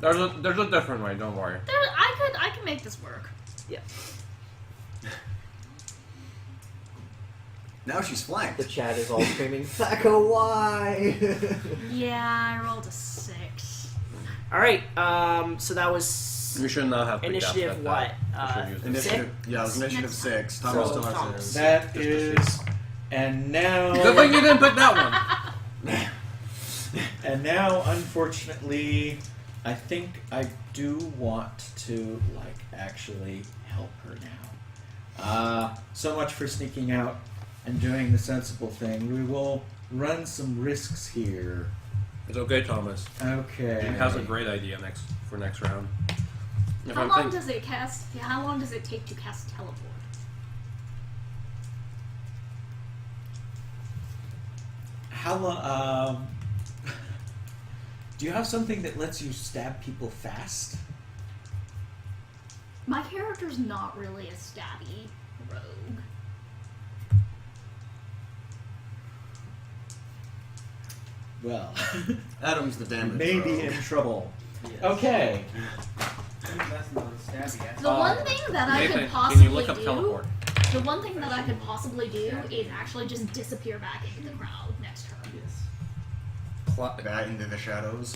There's a different way. Don't worry. I can make this work. Yeah. Now she's flanked. The chat is all screaming, Thaco, why? Yeah, I rolled a 6. All right. So that was You should not have picked initiative. up What? Initiative. Yeah, it was initiative 6. Thomas still has Thomas. his. That is, and now, Good thing you didn't pick that one. and now, unfortunately, I think I do want to actually help her now. So much for sneaking out and doing the sensible thing. We will run some risks here. It's okay, Thomas. Okay. He has a great idea for next round. If How I'm long think- does it cast? How long does it take to cast teleport? How long? Do you have something that lets you stab people fast? My character's not really a stabby rogue. Well, Adam's the damage. maybe in trouble. Okay. The one thing that I Nathan, could can you possibly look up do, teleport? the one thing that I could possibly do is actually just disappear back into the crowd next turn. That into the shadows.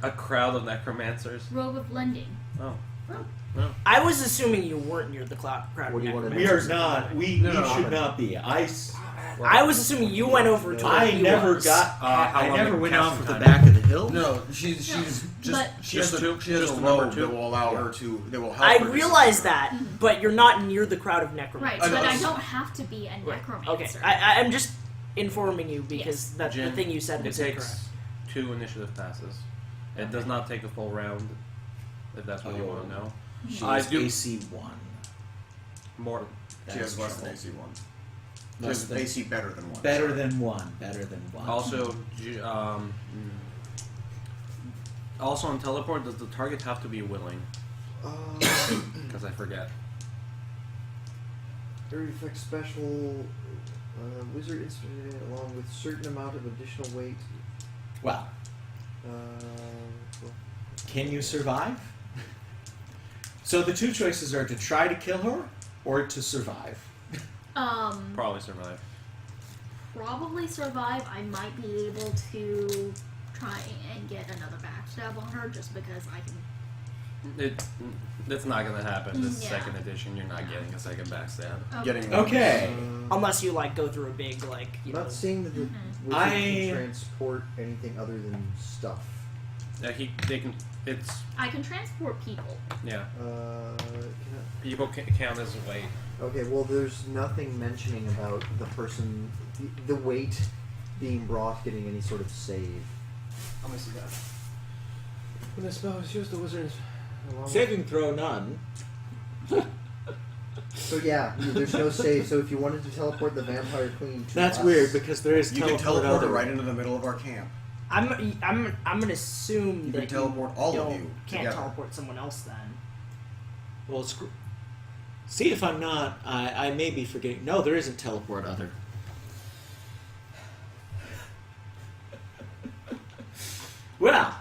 A crowd of necromancers. Rogue of Blending. Oh. I was assuming you weren't near the crowd. What do you want to We are not. We should not be. I was assuming you went over to. I where he never was. got. how I long never the went casting off of the time back of the hill. No, she's just But- she has Just a two? she has Just a number robe two? that will allow her to that will help I her. realize that, but you're not near the crowd of necromancers. Right, I know. but I don't have to be a Right. necromancer. Okay, I'm just informing you because the Jin, thing you said It was incorrect. takes 2 initiative passes. It does not take a full round. If that's what you want to know. She I is do- AC 1. More. She has less than AC 1. She Less has than- AC better than 1. Better than 1. Better than 1. Also, also on teleport, does the target have to be willing? Because I forget. Area effect special wizard instrument along with certain amount of additional weight. Well, Well, can you survive? So the two choices are to try to kill her or to survive. Probably survive. Probably survive. I might be able to try and get another backstab on her just because I can. That's not gonna happen. This Yeah. second edition, you're not getting a second backstab. Getting Okay. Unless you go through a big I'm know. not saying that the wizard I- can transport anything other than stuff. They can. It's I can transport people. yeah. Can People can count as weight. okay, well, there's nothing mentioning about the person, the weight being brought getting any sort of save. How much is that? When I suppose use the wizard's. Saving throw none. So yeah, there's no save. So if you wanted to teleport the vampire queen to That's us, weird because there is You can teleport teleport her other. right into the middle of our camp. I'm gonna assume You that can teleport all of don't- you can't together. teleport someone else then. Well, see if I'm not. I may be forgetting. No, there isn't teleport other. Well,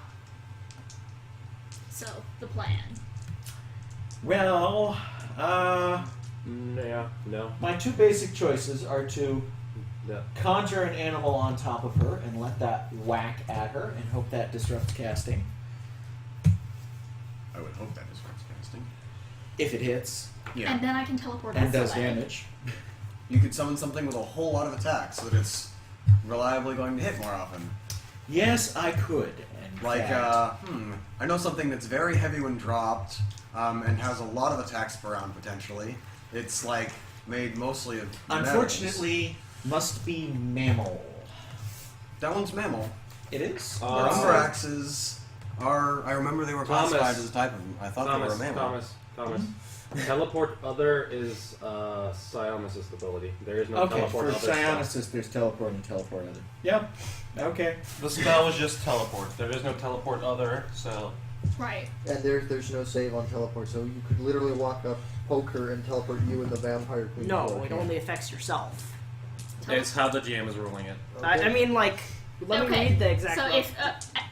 So the plan. well, Yeah. No. my two basic choices are to Yeah. conjure an animal on top of her and let that whack at her and hope that disrupts casting. I would hope that is what's casting. If it hits Yeah. And then I can teleport and us does away. damage. You could summon something with a whole lot of attacks so that it's reliably going to hit more often. Yes, I could. In Like, fact. I know something that's very heavy when dropped, and has a lot of attacks per round potentially. It's like made mostly of metals. Unfortunately, must be mammal. That one's mammal. It is. Our Umbraxes are. I remember they were Thomas. classified as a type of. I thought they were a mammal. Thomas. Teleport other is Sionis' ability. There is no Okay, teleport for other. spell. Sionis, there's teleport and teleport other. Yep. Okay. The spell is just teleport. There is no teleport other, so Right. and there's no save on teleport, so you could literally walk up, poke her, and teleport you and the vampire queen. to No, our it camp. only affects yourself. it's how the GM is ruling it. Okay. I mean, let me read the exact. So quote. if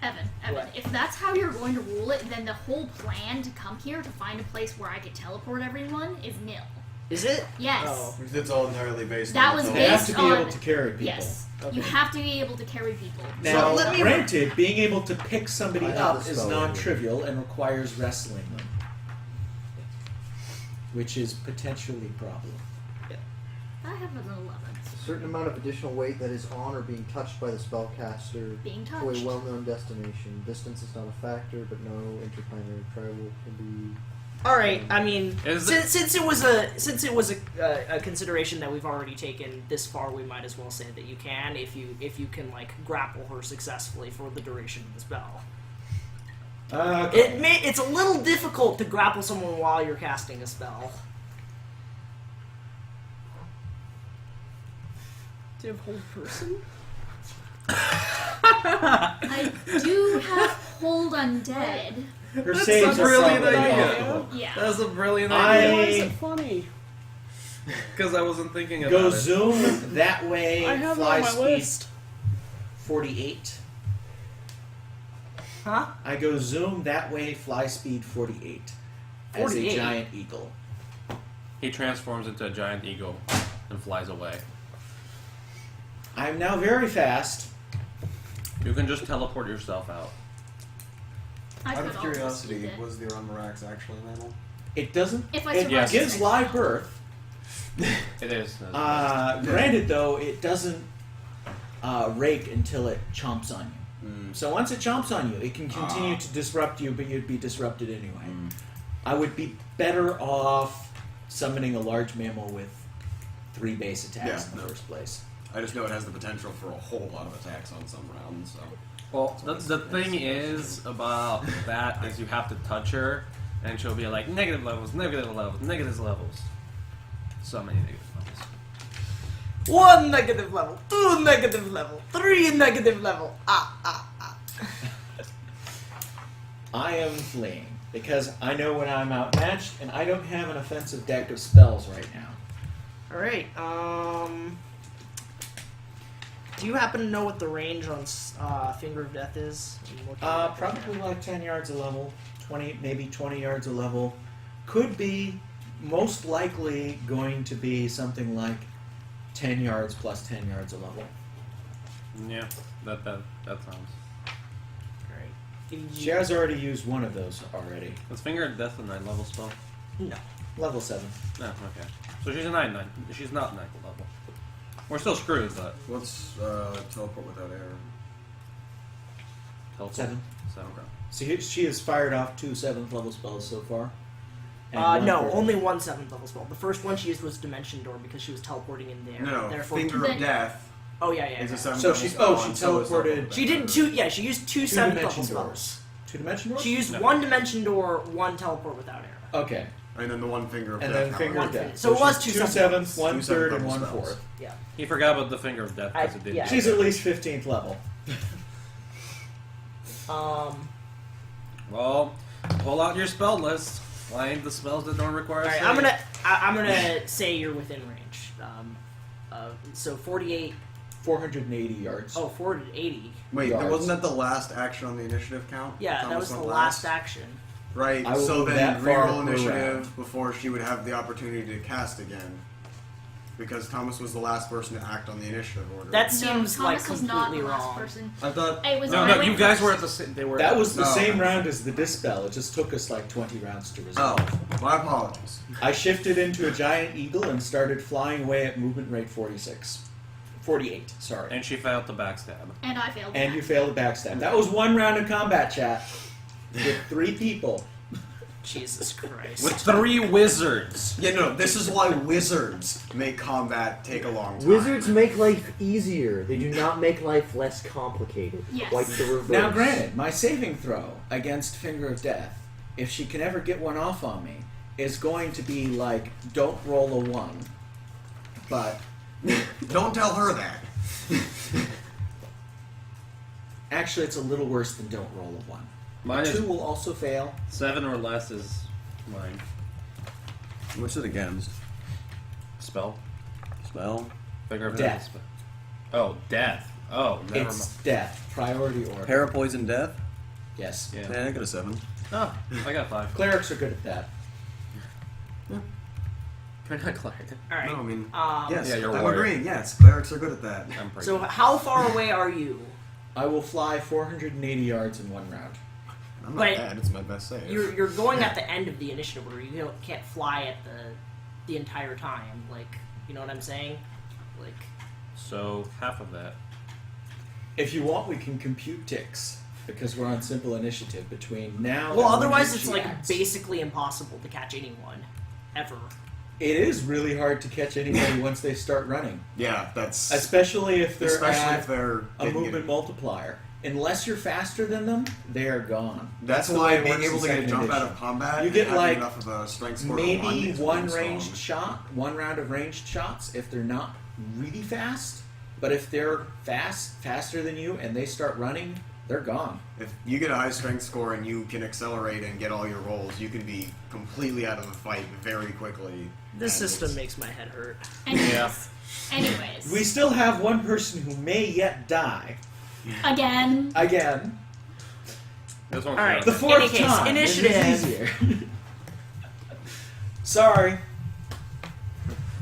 Evan, What? if that's how you're going to rule it, then the whole plan to come here to find a place where I could teleport everyone is nil. Is it? Yes. Oh. It's all entirely based That on was the They have based to be on able to carry people. Yes. Okay. You have to be able to carry people. Now, let me- granted, being able to pick somebody I have up the is spell non-trivial and requires wrestling them, which is potentially a problem. I have an 11. A certain amount of additional weight that is on or being touched by the spellcaster Being to touched. a well-known destination. Distance is not a factor, but no interplanetary travel can be. All right. I mean, Is since it was a consideration that we've already taken this far, we might as well say that you can if you can like grapple her successfully for the duration of the spell. It's a little difficult to grapple someone while you're casting a spell. Do you have hold person? I do have hold undead. Her That's saves a are brilliant probably idea. awful. Yeah. That's a brilliant I- idea. Why is it funny? Because I wasn't thinking about Go it. zoom that way. I have it fly on my speed list. 48. Huh? I go zoom that way. Fly speed 48. As a 48? giant eagle. He transforms into a giant eagle and flies away. I'm now very fast. You can just teleport yourself out. I Out could of almost curiosity, do that. was the Aramarax actually an animal? It doesn't. If I It survive gives this live next birth. It is. Granted, though, it doesn't rake until it chomps on you. So once it chomps on you, it can continue to disrupt you, but you'd be disrupted anyway. I would be better off summoning a large mammal with 3 base attacks in the first place. I just know it has the potential for a whole lot of attacks on some rounds. So. Well, the thing is about that is you have to touch her, and she'll be like negative levels, negative levels, negative levels. So many negative levels. 1 negative level, 2 negative level, 3 negative level. I am fleeing because I know when I'm outmatched, and I don't have an offensive deck of spells right now. All right. Do you happen to know what the range on Finger of Death is? Probably like 10 yards a level, 20, maybe 20 yards a level. Could be, most likely, going to be something like 10 yards plus 10 yards a level. Yeah, that sounds. Right. She has already used one of those already. Is Finger of Death a 9-level spell? No. Level 7. No, okay. So she's a 9. She's not 9th level. We're still screwed, but What's teleport without air? teleport. 7. 7. Okay. So she has fired off 2 7th level spells so far. And one No, third. only 1 7th level spell. The first one she used was Dimension Door because she was teleporting in there. No, Therefore, Finger of Death Oh yeah. is a 7th So level she- spell, she and so is teleported- Teleport She did Without 2. Yeah, she used 2 7th level dimension spells. doors. 2 dimension doors? She used No. 1 Dimension Door, 1 Teleport Without Air. Okay. Air. And then the 1 Finger of And Death. then Finger of One Death. fifth. So it was she's 2 2 7th. 7th, 1 2 third, seventh and 1 level fourth. Yeah. He forgot about the Finger of Death because it did. yeah. She's at least 15th level. Well, pull out your spell list. Find the spells that don't require. All right, save. I'm gonna say you're within range. So 48. 480 yards. Oh, 480. Wait, Yards. wasn't that the last action on the initiative count? Yeah, that Thomas was the went last action. Right, I will so move then that far reroll per initiative round. before she would have the opportunity to cast again. Because Thomas was the last person to act on the initiative order. That No, seems like Thomas was not the completely last wrong. person. I thought. It was No, I no, went you guys first. were at the same. They were. That was the No. same round as the dispel. It just took us like 20 rounds to resolve. Oh, my apologies. I shifted into a giant eagle and started flying away at movement rate 46. 48, sorry. And she failed to backstab. And I failed. And that. you failed the backstab. That was 1 round of combat, chat. With 3 people. Jesus Christ. With 3 wizards. Yeah, no, this is why wizards make combat take a long time. Wizards make life easier. They do not make life less complicated. Yes. Quite the reverse. Now, granted, my saving throw against Finger of Death, if she can ever get one off on me, is going to be like, don't roll a 1. But Don't tell her that. actually, it's a little worse than don't roll a 1. Mine is 2 will also fail. 7 or less is mine. What's it against? Spell. Spell? Finger of Death. Death. Oh, death. Oh, never It's mind. death. Priority order. Parapoison death? Yes. Yeah. Yeah, I got a 7. Oh, I got 5. Clerics are good at that. You're not cleric. All right. No, I mean, Um, yes, Yeah, you're a I'm warrior. agreeing. Yes, clerics are good at that. I'm pretty So how far away are you? I will fly 480 yards in 1 round. I'm not But bad. It's my best save. You're going at the end of the initiative where you can't fly at the entire time. Like, you know what I'm saying? Like, So half of that. If you want, we can compute ticks because we're on simple initiative between now. well, and when otherwise you it's choose. like basically impossible to catch anyone, ever. It is really hard to catch anybody once they start running, Yeah, that's especially if they're especially at if they're a getting movement it. multiplier. Unless you're faster than them, they are gone. That's the way why it being works able in to get a second jump out edition. of combat You and get, having like, enough of a strength score of Maybe 1 makes one them ranged strong. shot, 1 round of ranged shots if they're not really fast. But if they're faster than you, and they start running, they're gone. If you get a high strength score and you can accelerate and get all your rolls, you can be completely out of the fight very quickly. This And system it's- makes my head hurt. Anyways. Anyways. We still have one person who may yet die Again. again. This one's All right. The fourth Any case, time. initiative. It is easier. Sorry.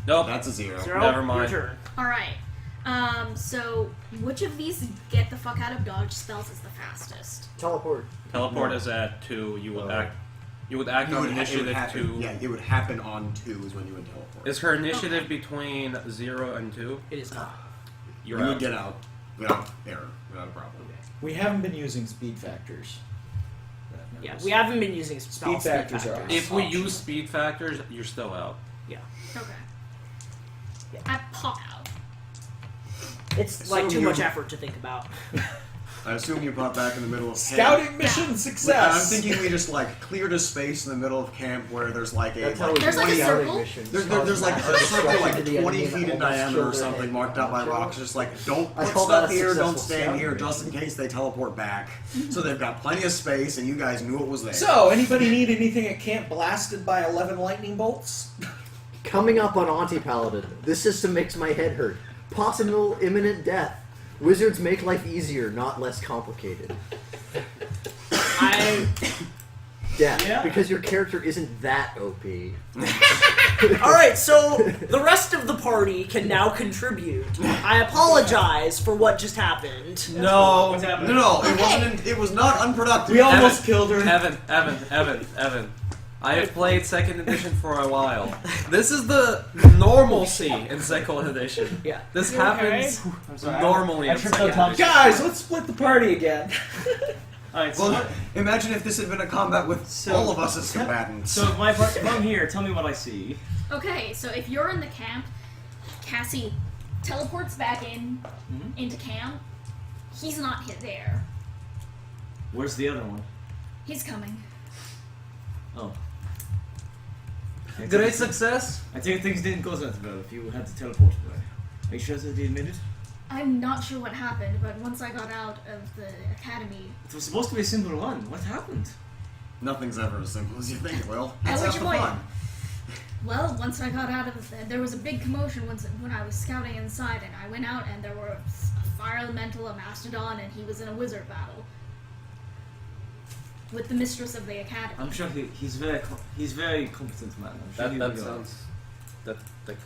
Nope. That's a 0. Zero, Never mind. Your turn. Alright. So which of these get the fuck out of dodge spells is the fastest? Teleport. Teleport is at 2. You would act. You would act on It would initiative happen, 2. yeah, it would happen on 2 is when you would teleport. Is her initiative between 0 and 2? It is not. you You're would out. get out without error, without a problem. We haven't been using speed factors. Yeah, we haven't been using spell Speed factors are If we optional. use speed factors, you're still out. Okay. Yeah. I pop out. It's like So too you- much effort to think about. I assume you pop back in the middle of Scouting camp. mission I'm success. thinking we just like cleared a space in the middle of camp where there's like a That's how we There's do like a scouting circle. missions. there's like a Cause circle destruction like to the 20 enemy feet in and almost diameter or kill the something enemy. marked out by rocks. Just like don't I put call that stuff a here, don't successful stand scouting here, mission. just in case they teleport back. So they've got plenty of space, and you guys knew it was there. So, anybody need anything at camp blasted by 11 lightning bolts? Coming up on Aunty Paladin, this system makes my head hurt. Possible imminent death. Wizards make life easier, not less complicated. Death, Yeah. because your character isn't that OP. Alright, so the rest of the party can now contribute. I apologize for what just happened. No. What's happening? No, it wasn't. It was not unproductive. We almost killed her. Evan. I have played second edition for a while. This is the normalcy in second edition. Yeah. This You happens okay? I'm sorry. normally I in tripped second on top. edition. Guys, let's split the party again. Alright, so, Well, imagine if this had been a combat with So- all of us as combatants. so if I'm here, tell me what I see. Okay, so if you're in the camp, Cassie teleports back into camp. He's not there. Where's the other one? He's coming. Oh. Great success. I think things didn't go that well if you had to teleport away. Are you sure that they admitted? I'm not sure what happened, but once I got out of the academy, It was supposed to be a simple run. What happened? Nothing's ever as simple as you think it will. That's At half which the point- fun. well, once I got out of there was a big commotion when I was scouting inside, and I went out and there were a fire elemental, a mastodon, and he was in a wizard battle with the mistress of the academy. I'm sure he's very competent man. I'm sure he will That go. sounds. That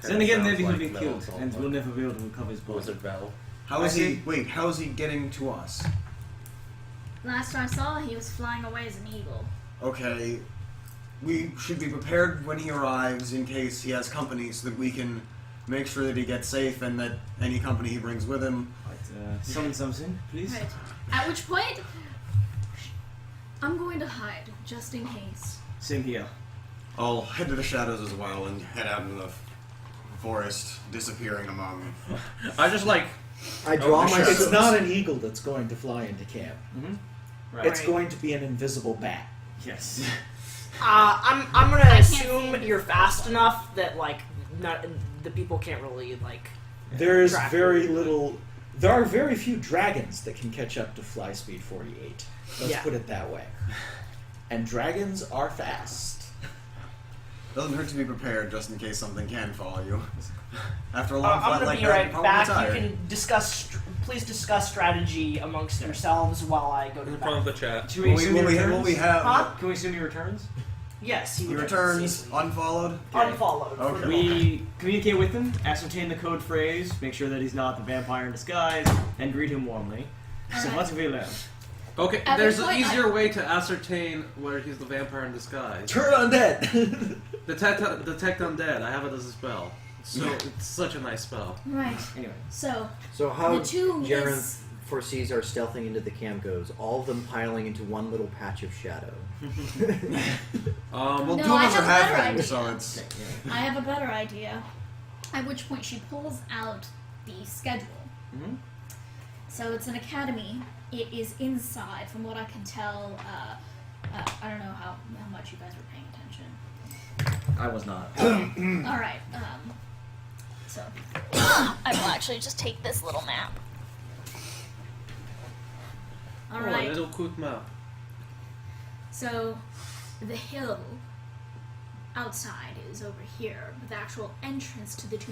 Then again, sounds maybe he'll like be Metal killed, Assault, and but we'll never be able to recover his body. Wizard Battle. How is he? Wait, how is he getting to us? Last I saw, he was flying away as an eagle. Okay, we should be prepared when he arrives in case he has company, so that we can make sure that he gets safe and that any company he brings with him. Right, summon something, please. Right. At which point, I'm going to hide, just in case. Same here. I'll head to the shadows as well and head out into the forest, disappearing among. I just like. I draw my It's not an eagle that's going to fly into camp. Right. It's going to be an invisible bat. Yes. I'm gonna I can't assume see. you're fast enough that like not the people can't really like. There is track very you. little. There are very few dragons that can catch up to fly speed 48. Let's Yeah. put it that way. And dragons are fast. Doesn't hurt to be prepared just in case something can follow you. After a long I'm fight gonna like be that, right you're probably back. tired. You can discuss. Please discuss strategy amongst yourselves while I go to the In front of back. the chat. Should we assume he Will returns? we have... Huh? Can we assume he returns? Yes, He returns, unfollowed. unfollowed. For Okay. the moment. We communicate with him, ascertain the code phrase, make sure that he's not the vampire in disguise, and greet him warmly. So Alright. what's he learn? Okay, At there's this an point, easier way to ascertain whether he's the vampire in disguise. Turn undead. Detect undead. I have it as a spell. So it's such a nice spell. Right. Anyway. So So how the tomb Jaren is foresees our stealthing into the camp goes, all of them piling into one little patch of shadow. Well, No, two of I us are have a better halflings, idea. so it's... I have a better idea. At which point she pulls out the schedule. Mhm. So it's an academy. It is inside, from what I can tell. I don't know how much you guys were paying attention. I was not. All right. So I will actually just take this little map. All Oh, right. a little quick map. So the hill outside is over here, but the actual entrance to the tomb